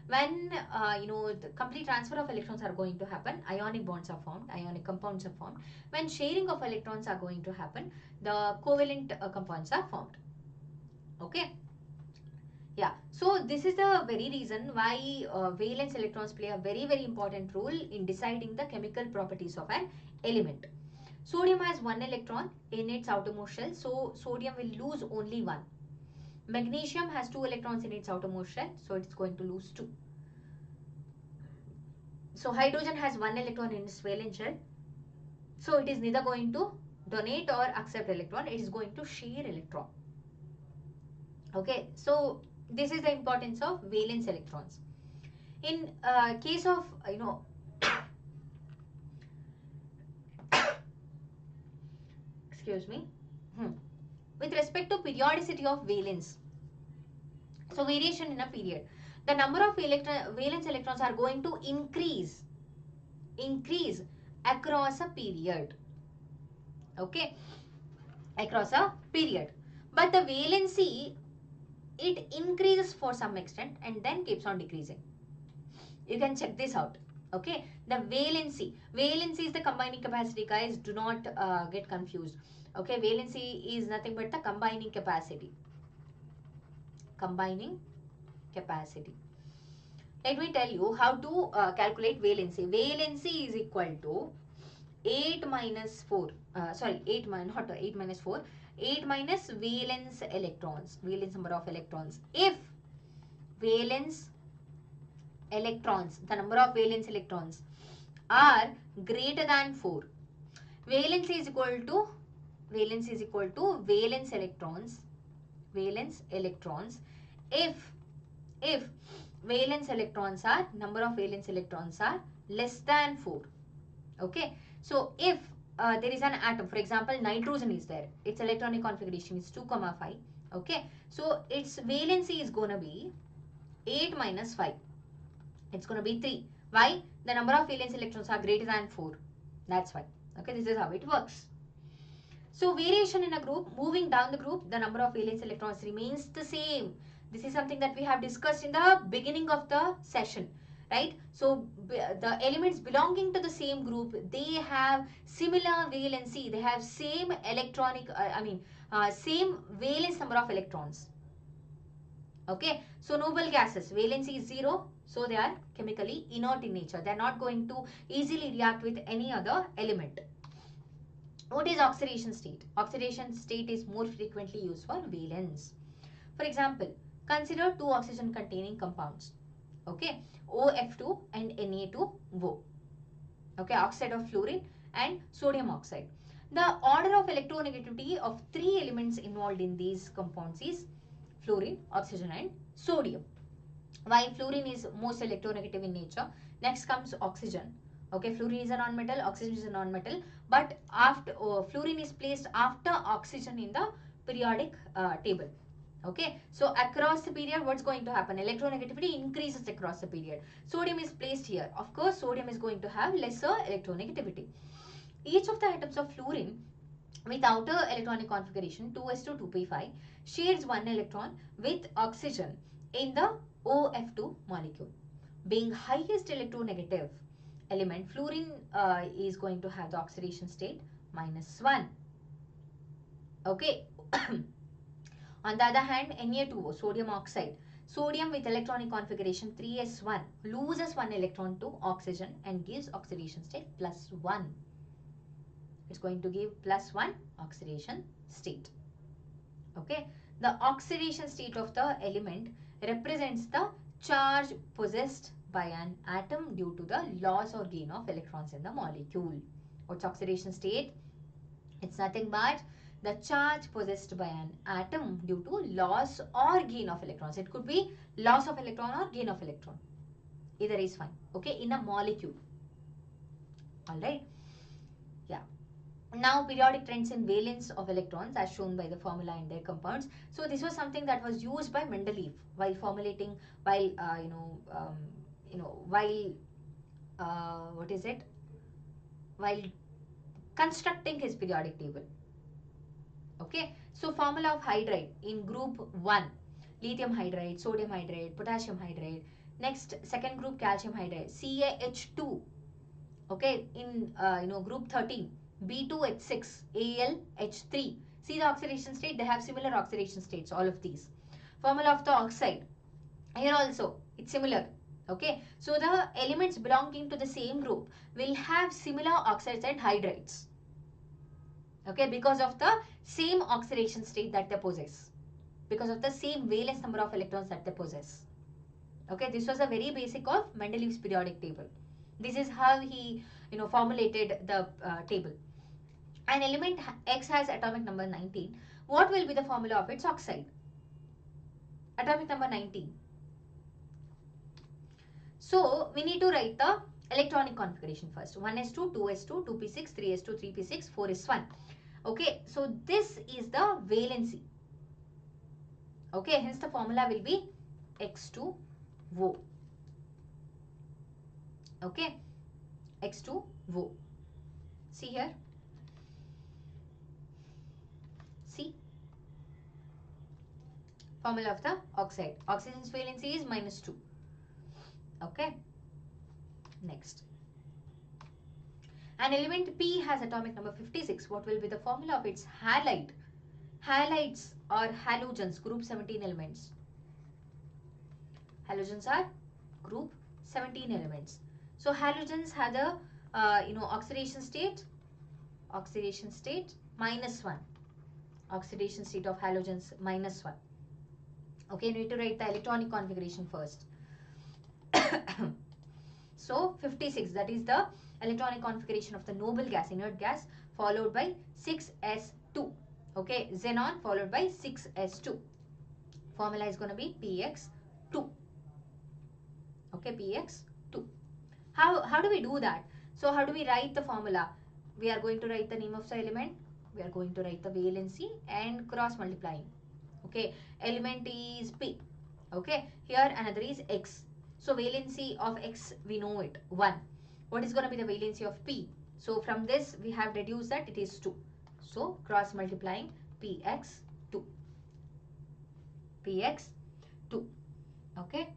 When the complete transfer of electrons are going to happen, ionic bonds are formed, ionic compounds are formed. When sharing of electrons are going to happen, the covalent compounds are formed. Okay. Yeah, so this is the very reason why valence electrons play a very important role in deciding the chemical properties of an element. Sodium has 1 electron in its outermost shell, so sodium will lose only 1. Magnesium has 2 electrons in its outermost shell, so it's going to lose 2. So hydrogen has 1 electron in its valence shell, so it is neither going to donate or accept electron, it is going to share electron. Okay, so this is the importance of valence electrons. In case of, excuse me, with respect to periodicity of valence, so variation in a period, the number of valence electrons are going to increase across a period. Okay, across a period. But the valency, it increases for some extent and then keeps on decreasing. You can check this out. Okay, the valency is the combining capacity, guys. Do not get confused. Okay, valency is nothing but the combining capacity. Combining capacity. Let me tell you how to calculate valency. Valency is equal to 8 minus 4. 8 minus, not 8 minus 4. 8 minus valence electrons. Valence number of electrons. If valence electrons, the number of valence electrons are greater than 4. Valence is equal to valence electrons. Valence electrons. If valence electrons are, number of valence electrons are less than 4. Okay. So if there is an atom, for example, nitrogen is there. Its electronic configuration is 2, 5. Okay. So its valency is going to be 8 minus 5. It's going to be 3. Why? The number of valence electrons are greater than 4. That's why. Okay, this is how it works. So variation in a group, moving down the group, the number of valence electrons remains the same. This is something that we have discussed in the beginning of the session, right? So the elements belonging to the same group, they have similar valency. They have same electronic, same valence number of electrons. Okay, so noble gases, valency is 0, so they are chemically inert in nature. They are not going to easily react with any other element. What is oxidation state? Oxidation state is more frequently used for valence. For example, consider two oxygen containing compounds. Okay, OF2 and Na2O. Okay, oxide of fluorine and sodium oxide. The order of electronegativity of 3 elements involved in these compounds is fluorine, oxygen and sodium. While fluorine is most electronegative in nature, next comes oxygen. Okay, fluorine is a non-metal, oxygen is a non-metal, but after fluorine is placed after oxygen in the periodic table. Okay, so across the period, what's going to happen? Electronegativity increases across the period. Sodium is placed here. Of course, sodium is going to have lesser electronegativity. Each of the atoms of fluorine with outer electronic configuration 2s2 2p5 shares 1 electron with oxygen in the OF2 molecule. Being highest electronegative element, fluorine is going to have the oxidation state -1. Okay. On the other hand, Na2O, sodium oxide. Sodium with electronic configuration 3s1 loses 1 electron to oxygen and gives oxidation state +1. It's going to give +1 oxidation state. Okay. The oxidation state of the element represents the charge possessed by an atom due to the loss or gain of electrons in the molecule. What's oxidation state? It's nothing but the charge possessed by an atom due to loss or gain of electrons. It could be loss of electron or gain of electron. Either is fine. Okay, in a molecule. Alright. Yeah. Now, periodic trends in valence of electrons as shown by the formula and their compounds. So, this was something that was used by Mendeleev while formulating, while while constructing his periodic table. Okay, so formula of hydride in group 1, lithium hydride, sodium hydride, potassium hydride. Next, second group, calcium hydride, CaH2. Okay, in group 13, B2H6, AlH3. See the oxidation state, they have similar oxidation states, all of these. Formula of the oxide, here also it's similar. Okay, so the elements belonging to the same group will have similar oxides and hydrides. Okay, because of the same oxidation state that they possess, because of the same valence number of electrons that they possess. Okay, this was a very basic of Mendeleev's periodic table. This is how he formulated the table. An element X has atomic number 19. What will be the formula of its oxide? Atomic number 19. So we need to write the electronic configuration first. 1s2, 2s2, 2p6, 3s2, 3p6, 4s1. Okay, so this is the valency. Okay, hence the formula will be X2O. Okay, X2O. See here. See, formula of the oxide. Oxygen's valency is -2. Okay, next. An element P has atomic number 56. What will be the formula of its halide? Halides are halogens, group 17 elements. Halogens are group 17 elements. So halogens have the oxidation state -1. Oxidation state of halogens -1. Okay, you need to write the electronic configuration first. So 56, that is the electronic configuration of the noble gas, inert gas, followed by 6s2. Okay, xenon followed by 6s2. Formula is going to be px2. Okay, px2. How do we do that? So how do we write the formula? We are going to write the name of the element. We are going to write the valency and cross multiplying. Okay, element is P. Okay, here another is X. So valency of X, we know it, 1. What is going to be the valency of P? So from this we have deduced that it is 2. So cross multiplying px2. px2. Okay.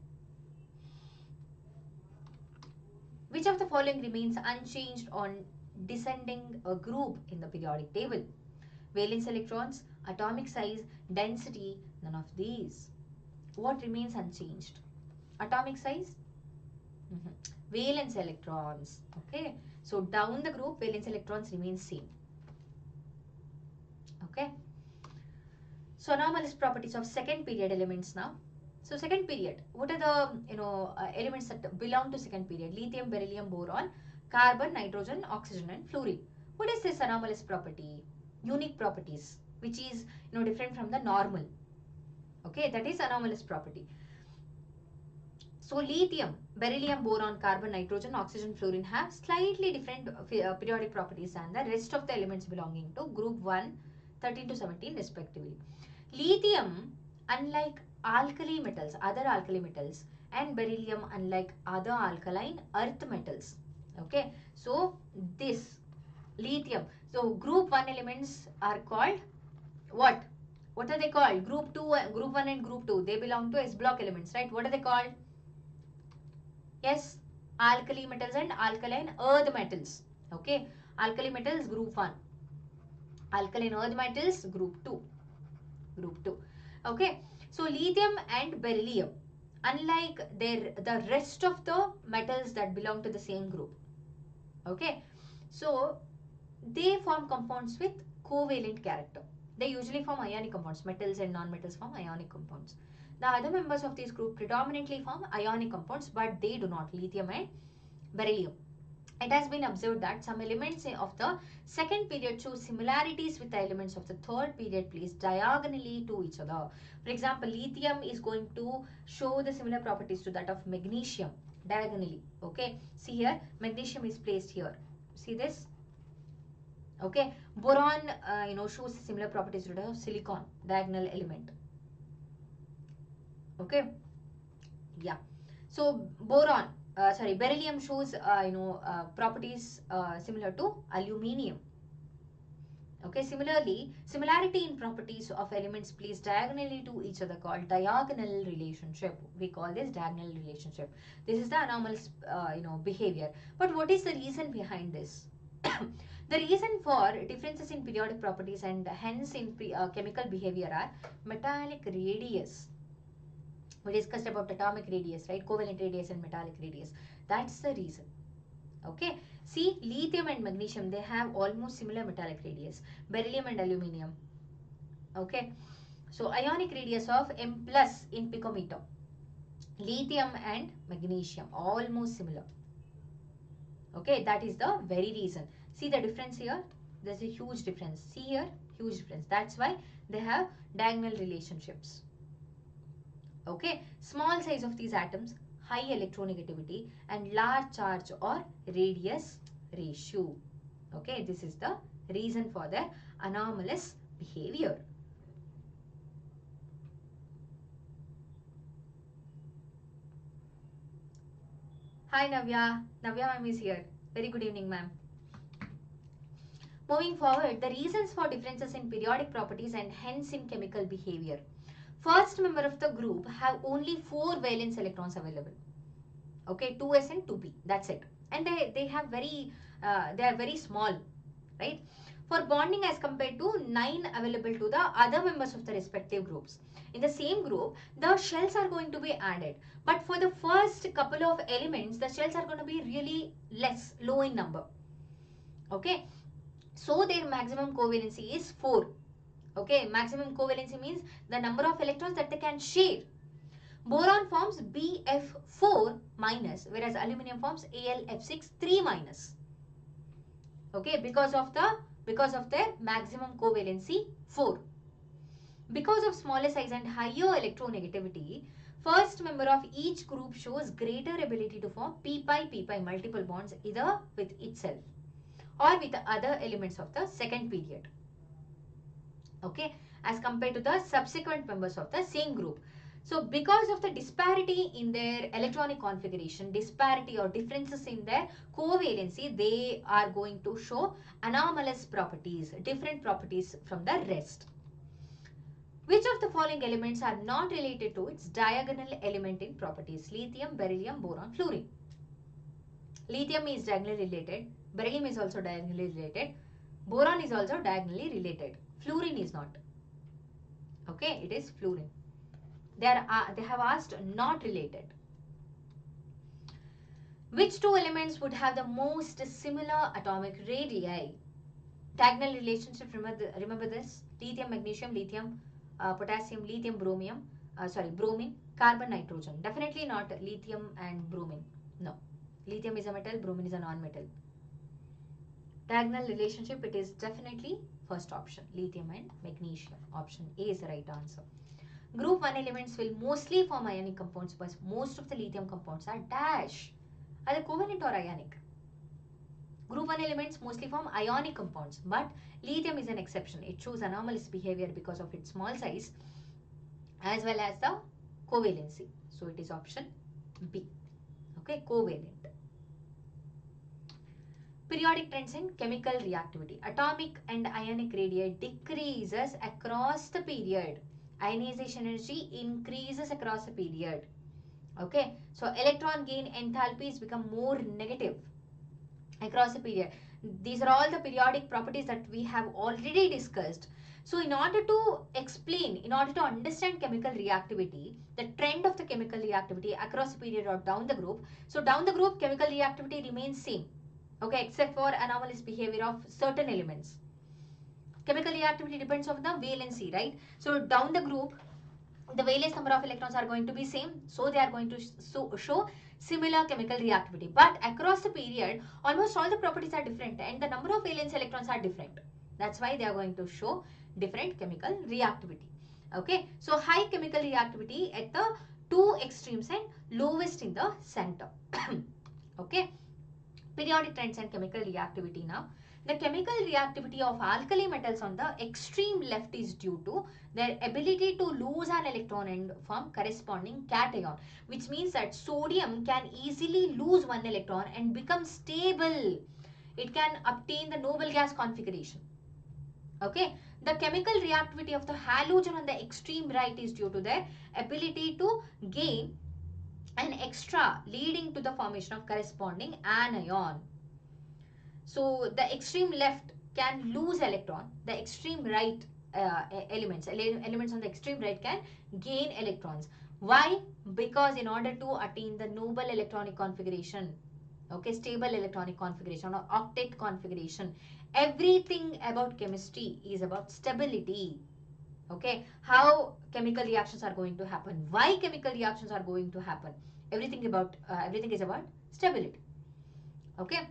Which of the following remains unchanged on descending a group in the periodic table? Valence electrons, atomic size, density, none of these. What remains unchanged? Atomic size? Valence electrons. Okay. So down the group, valence electrons remain same. Okay. So anomalous properties of second period elements now. So second period, what are the elements that belong to second period? Lithium, beryllium, boron, carbon, nitrogen, oxygen and fluorine. What is this anomalous property? Unique properties, which is different from the normal. Okay, that is anomalous property. So lithium, beryllium, boron, carbon, nitrogen, oxygen, fluorine have slightly different periodic properties than the rest of the elements belonging to group 1, 13 to 17 respectively. Lithium, unlike alkali metals, other alkali metals, and beryllium, unlike other alkaline earth metals. Okay, so this lithium. So group 1 elements are called what? What are they called? Group 2, group 1 and group 2. They belong to S block elements, right? What are they called? Yes, alkali metals and alkaline earth metals. Okay, alkali metals group 1. Alkaline earth metals group 2. Group 2. Okay, so lithium and beryllium, unlike the rest of the metals that belong to the same group. Okay, so they form compounds with covalent character. They usually form ionic compounds. Metals and non-metals form ionic compounds. The other members of this group predominantly form ionic compounds, but they do not, lithium and beryllium. It has been observed that some elements of the second period show similarities with the elements of the third period placed diagonally to each other. For example, lithium is going to show the similar properties to that of magnesium diagonally. Okay, see here, magnesium is placed here. See this? Okay, boron shows similar properties to that of silicon, diagonal element. Okay, yeah. So boron, beryllium shows properties similar to aluminium. Okay, similarity in properties of elements placed diagonally to each other called diagonal relationship. We call this diagonal relationship. This is the anomalous behavior. But what is the reason behind this? The reason for differences in periodic properties and hence in chemical behavior are metallic radius. We discussed about atomic radius, right? Covalent radius and metallic radius. That's the reason. Okay. See, lithium and magnesium, they have almost similar metallic radius. Beryllium and aluminium. Okay. So, ionic radius of M plus in picometer. Lithium and magnesium, almost similar. Okay, that is the very reason. See the difference here? There's a huge difference. See here, huge difference. That's why they have diagonal relationships. Okay, small size of these atoms, high electronegativity and large charge or radius ratio. Okay, this is the reason for their anomalous behavior. Hi Navya. Navya ma'am is here. Very good evening ma'am. Moving forward, the reasons for differences in periodic properties and hence in chemical behavior. First member of the group have only 4 valence electrons available. Okay, 2s and 2p. That's it. And they are very small, right? For bonding as compared to 9 available to the other members of the respective groups. In the same group, the shells are going to be added. But for the first couple of elements, the shells are going to be really less, low in number. Okay. So their maximum covalency is 4. Okay, maximum covalency means the number of electrons that they can share. Boron forms Bf4 minus, whereas aluminum forms AlF6 3 minus. Okay, because of their maximum covalency 4. Because of smaller size and higher electronegativity, first member of each group shows greater ability to form p-pi multiple bonds either with itself or with the other elements of the second period. Okay, as compared to the subsequent members of the same group. So because of the disparity in their electronic configuration, disparity or differences in their covalency, they are going to show anomalous properties, different properties from the rest. Which of the following elements are not related to its diagonal element in properties? Lithium, beryllium, boron, fluorine. Lithium is diagonally related. Beryllium is also diagonally related. Boron is also diagonally related. Fluorine is not. Okay, it is fluorine. They have asked not related. Which two elements would have the most similar atomic radii? Diagonal relationship, remember this? Lithium, magnesium, lithium, potassium, lithium, bromine, carbon, nitrogen. Definitely not lithium and bromine. No. Lithium is a metal, bromine is a non-metal. Diagonal relationship, it is definitely first option, lithium and magnesium. Option A is the right answer. Group 1 elements will mostly form ionic compounds because most of the lithium compounds are dash. Are they covalent or ionic? Group 1 elements mostly form ionic compounds, but lithium is an exception. It shows anomalous behavior because of its small size as well as the covalency. So it is option B. Okay, covalent. Periodic trends in chemical reactivity. Atomic and ionic radii decreases across the period. Ionization energy increases across the period. Okay, so electron gain enthalpies become more negative across the period. These are all the periodic properties that we have already discussed. So in order to explain, in order to understand chemical reactivity, the trend of the chemical reactivity across the period or down the group. So down the group, chemical reactivity remains same. Okay, except for anomalous behavior of certain elements. Chemical reactivity depends on the valency, right? So down the group, the valence number of electrons are going to be same. So they are going to show similar chemical reactivity. But across the period, almost all the properties are different and the number of valence electrons are different. That's why they are going to show different chemical reactivity. Okay, so high chemical reactivity at the two extremes and lowest in the center. Okay. Periodic trends and chemical reactivity now. The chemical reactivity of alkali metals on the extreme left is due to their ability to lose an electron and form corresponding cation, which means that sodium can easily lose one electron and become stable. It can obtain the noble gas configuration. Okay, the chemical reactivity of the halogen on the extreme right is due to their ability to gain an extra, leading to the formation of corresponding anion. So the extreme left can lose electron, the extreme right elements on the extreme right can gain electrons. Why? Because in order to attain the noble electronic configuration, okay, stable electronic configuration or octet configuration, everything about chemistry is about stability. Okay, how chemical reactions are going to happen, why chemical reactions are going to happen, everything is about stability. Okay,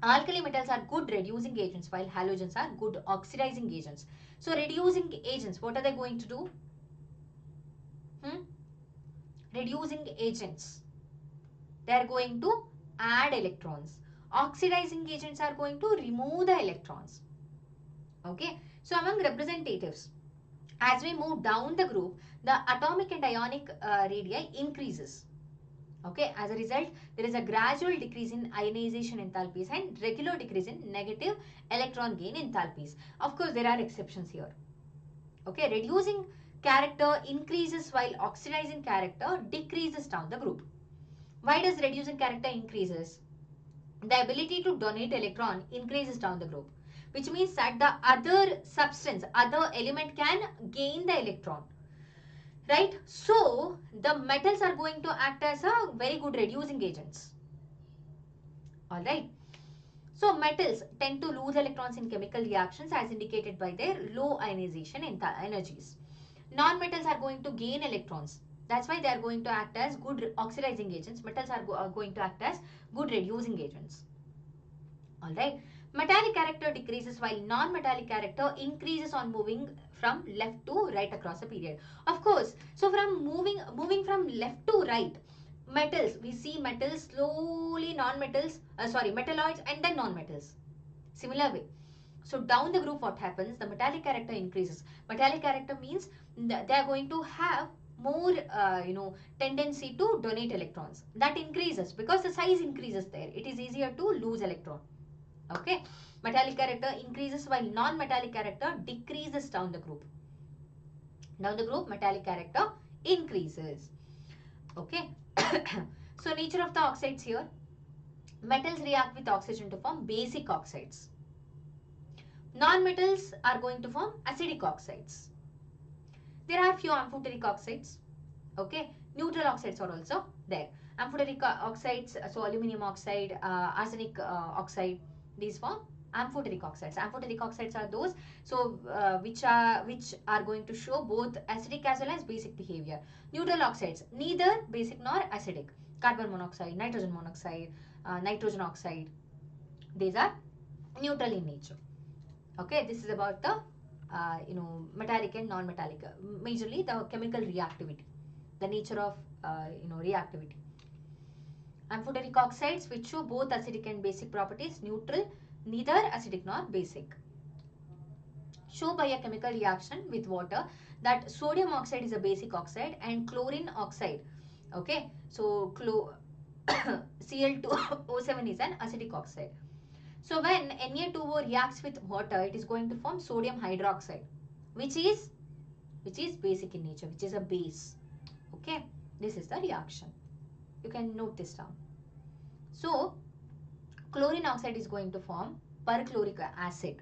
alkali metals are good reducing agents while halogens are good oxidizing agents. So reducing agents, what are they going to do? Reducing agents, They are going to add electrons. Oxidizing agents are going to remove the electrons. Okay. So among representatives, as we move down the group, the atomic and ionic radii increases. Okay, as a result, there is a gradual decrease in ionization enthalpies and regular decrease in negative electron gain enthalpies. Of course, there are exceptions here. Okay, reducing character increases while oxidizing character decreases down the group. Why does reducing character increases? The ability to donate electron increases down the group, which means that the other substance, other element can gain the electron. Right? So, the metals are going to act as a very good reducing agents. Alright. So, metals tend to lose electrons in chemical reactions as indicated by their low ionization energies. Non-metals are going to gain electrons. That's why they are going to act as good oxidizing agents. Metals are going to act as good reducing agents. Alright. Metallic character decreases while non-metallic character increases on moving from left to right across a period. Of course, so from moving from left to right, metals, we see metals slowly, non-metals, metalloids and then non-metals. Similar way. So down the group what happens, the metallic character increases. Metallic character means they are going to have more tendency to donate electrons. That increases because the size increases there. It is easier to lose electron. Okay, metallic character increases while non-metallic character decreases down the group. Down the group, metallic character increases. Okay. So nature of the oxides here. Metals react with oxygen to form basic oxides. Non-metals are going to form acidic oxides. There are few amphoteric oxides. Okay. Neutral oxides are also there. Amphoteric oxides, so aluminum oxide, arsenic oxide, these form amphoteric oxides. Amphoteric oxides are those which are going to show both acidic as well as basic behavior. Neutral oxides, neither basic nor acidic. Carbon monoxide, nitrogen monoxide, nitrogen oxide, these are neutral in nature. Okay, this is about the metallic and non-metallic, majorly the chemical reactivity, the nature of reactivity. Amphoteric oxides which show both acidic and basic properties, neutral, neither acidic nor basic. Show by a chemical reaction with water that sodium oxide is a basic oxide and chlorine oxide. Okay, so Cl2O7 is an acidic oxide. So when Na2O reacts with water, it is going to form sodium hydroxide, which is basic in nature, which is a base. Okay, this is the reaction. You can note this down. So, chlorine oxide is going to form perchloric acid,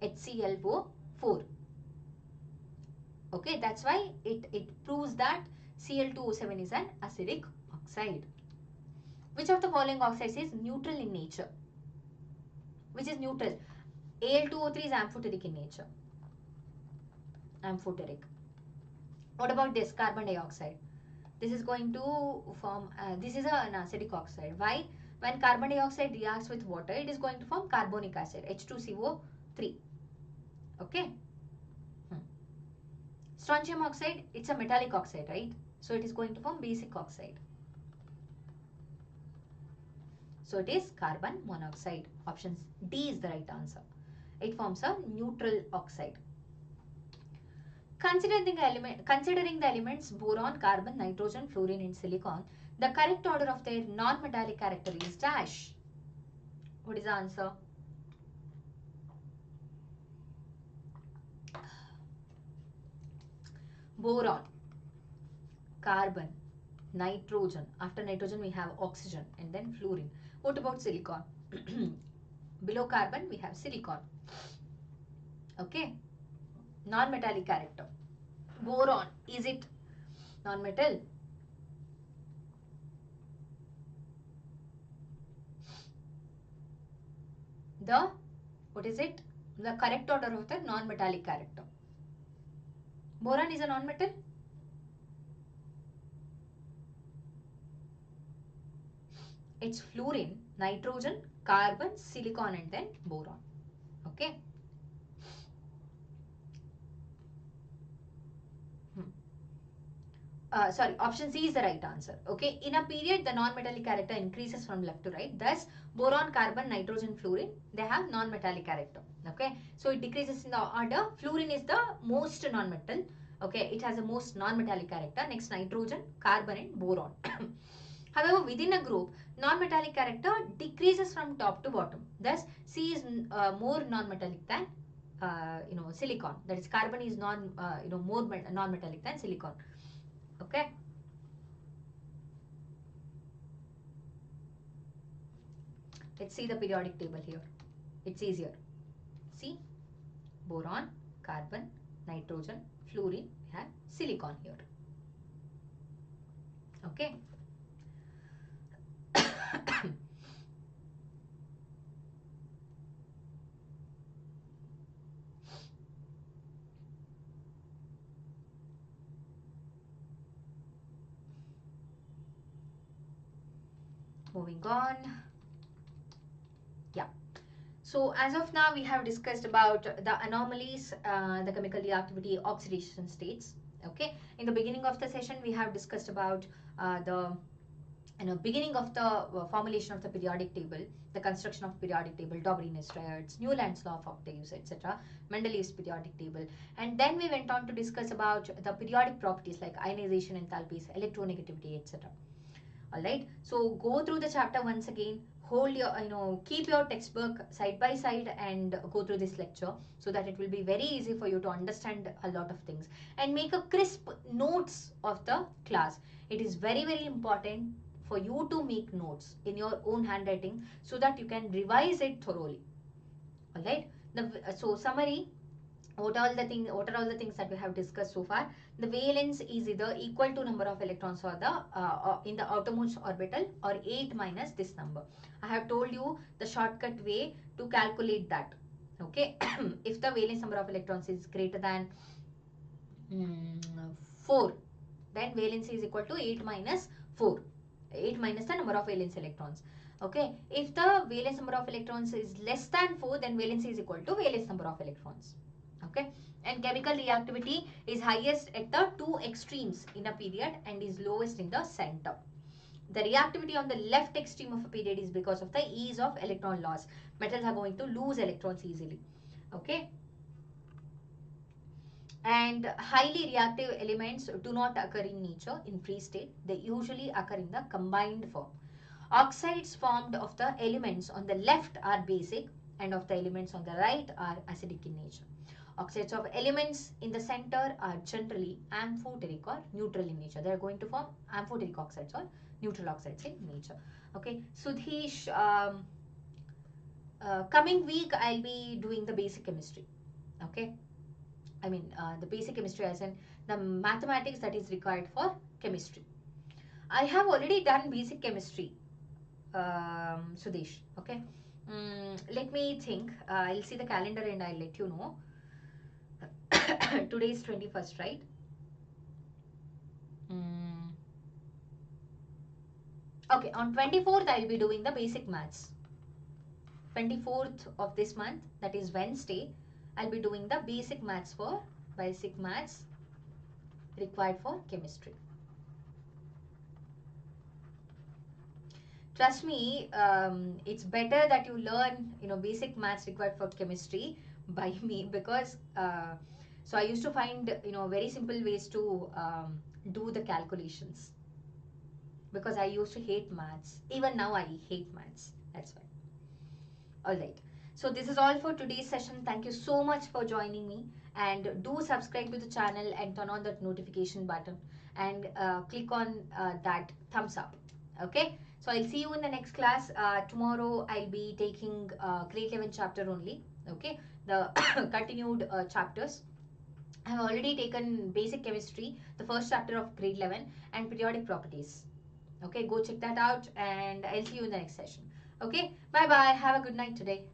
HClO4. Okay, that's why it proves that Cl2O7 is an acidic oxide. Which of the following oxides is neutral in nature? Which is neutral? Al2O3 is amphoteric in nature. Amphoteric. What about this? Carbon dioxide. This is going to form, this is an acidic oxide. Why? When carbon dioxide reacts with water, it is going to form carbonic acid, H2CO3. Okay. Strontium oxide, it's a metallic oxide, right? So it is going to form basic oxide. So it is carbon monoxide. Option D is the right answer. It forms a neutral oxide. Considering the elements boron, carbon, nitrogen, fluorine and silicon, the correct order of their non-metallic character is dash. What is the answer? Boron, carbon, nitrogen. After nitrogen we have oxygen and then fluorine. What about silicon? Below carbon we have silicon. Okay. Non-metallic character. Boron, is it non-metal? What is it? The correct order of the non-metallic character. Boron is a non-metal? It's fluorine, nitrogen, carbon, silicon and then boron. Okay. option C is the right answer. Okay, in a period, the non-metallic character increases from left to right. Thus, boron, carbon, nitrogen, fluorine, they have non-metallic character. Okay, so it decreases in the order. Fluorine is the most non-metal. Okay, it has the most non-metallic character. Next, nitrogen, carbon, and boron. However, within a group, non-metallic character decreases from top to bottom. Thus, C is more non-metallic than silicon. That is, carbon is more non-metallic than silicon. Okay. Let's see the periodic table here. It's easier. See, boron, carbon, nitrogen, fluorine, we have silicon here. Okay. Moving on. Yeah. So as of now, we have discussed about the anomalies, the chemical reactivity, oxidation states. Okay. In the beginning of the session, we have discussed about the beginning of the formulation of the periodic table, the construction of periodic table, Dobrynin's triads, Newland's law of octaves, etc., Mendeleev's periodic table, and then we went on to discuss about the periodic properties like ionization enthalpies, electronegativity, etc. All right, so go through the chapter once again, hold your keep your textbook side by side and go through this lecture so that it will be very easy for you to understand a lot of things, and make a crisp notes of the class. It is very, very important for you to make notes in your own handwriting so that you can revise it thoroughly. All right, so summary, what are all the things that we have discussed so far? The valence is either equal to number of electrons or the in the outermost orbital, or 8 minus this number. I have told you the shortcut way to calculate that. Okay. If the valence number of electrons is greater than 4, then valence is equal to 8 minus 4. 8 minus the number of valence electrons. Okay. If the valence number of electrons is less than 4, then valence is equal to valence number of electrons. Okay. And chemical reactivity is highest at the two extremes in a period and is lowest in the center. The reactivity on the left extreme of a period is because of the ease of electron loss. Metals are going to lose electrons easily. Okay. And highly reactive elements do not occur in nature in free state. They usually occur in the combined form. Oxides formed of the elements on the left are basic, and of the elements on the right are acidic in nature. Oxides of elements in the center are generally amphoteric or neutral in nature. They are going to form amphoteric oxides or neutral oxides in nature. Okay, Sudhesh, coming week I'll be doing the basic chemistry. Okay, I mean the basic chemistry as in the mathematics that is required for chemistry. I have already done basic chemistry, Sudesh. Okay, let me think. I'll see the calendar and I'll let you know. Today is 21st, right? Okay, on 24th I'll be doing the basic maths. 24th of this month, that is Wednesday, I'll be doing the basic maths required for chemistry. Trust me, it's better that you learn basic maths required for chemistry by me, because so I used to find very simple ways to do the calculations, because I used to hate maths. Even now I hate maths. That's why. Alright. So this is all for today's session. Thank you so much for joining me. And do subscribe to the channel and turn on that notification button. And click on that thumbs up. Okay. So I'll see you in the next class. Tomorrow I'll be taking grade 11 chapter only. Okay. The continued chapters. I have already taken basic chemistry, the first chapter of grade 11, and periodic properties. Okay, go check that out and I'll see you in the next session. Okay, bye bye. Have a good night today.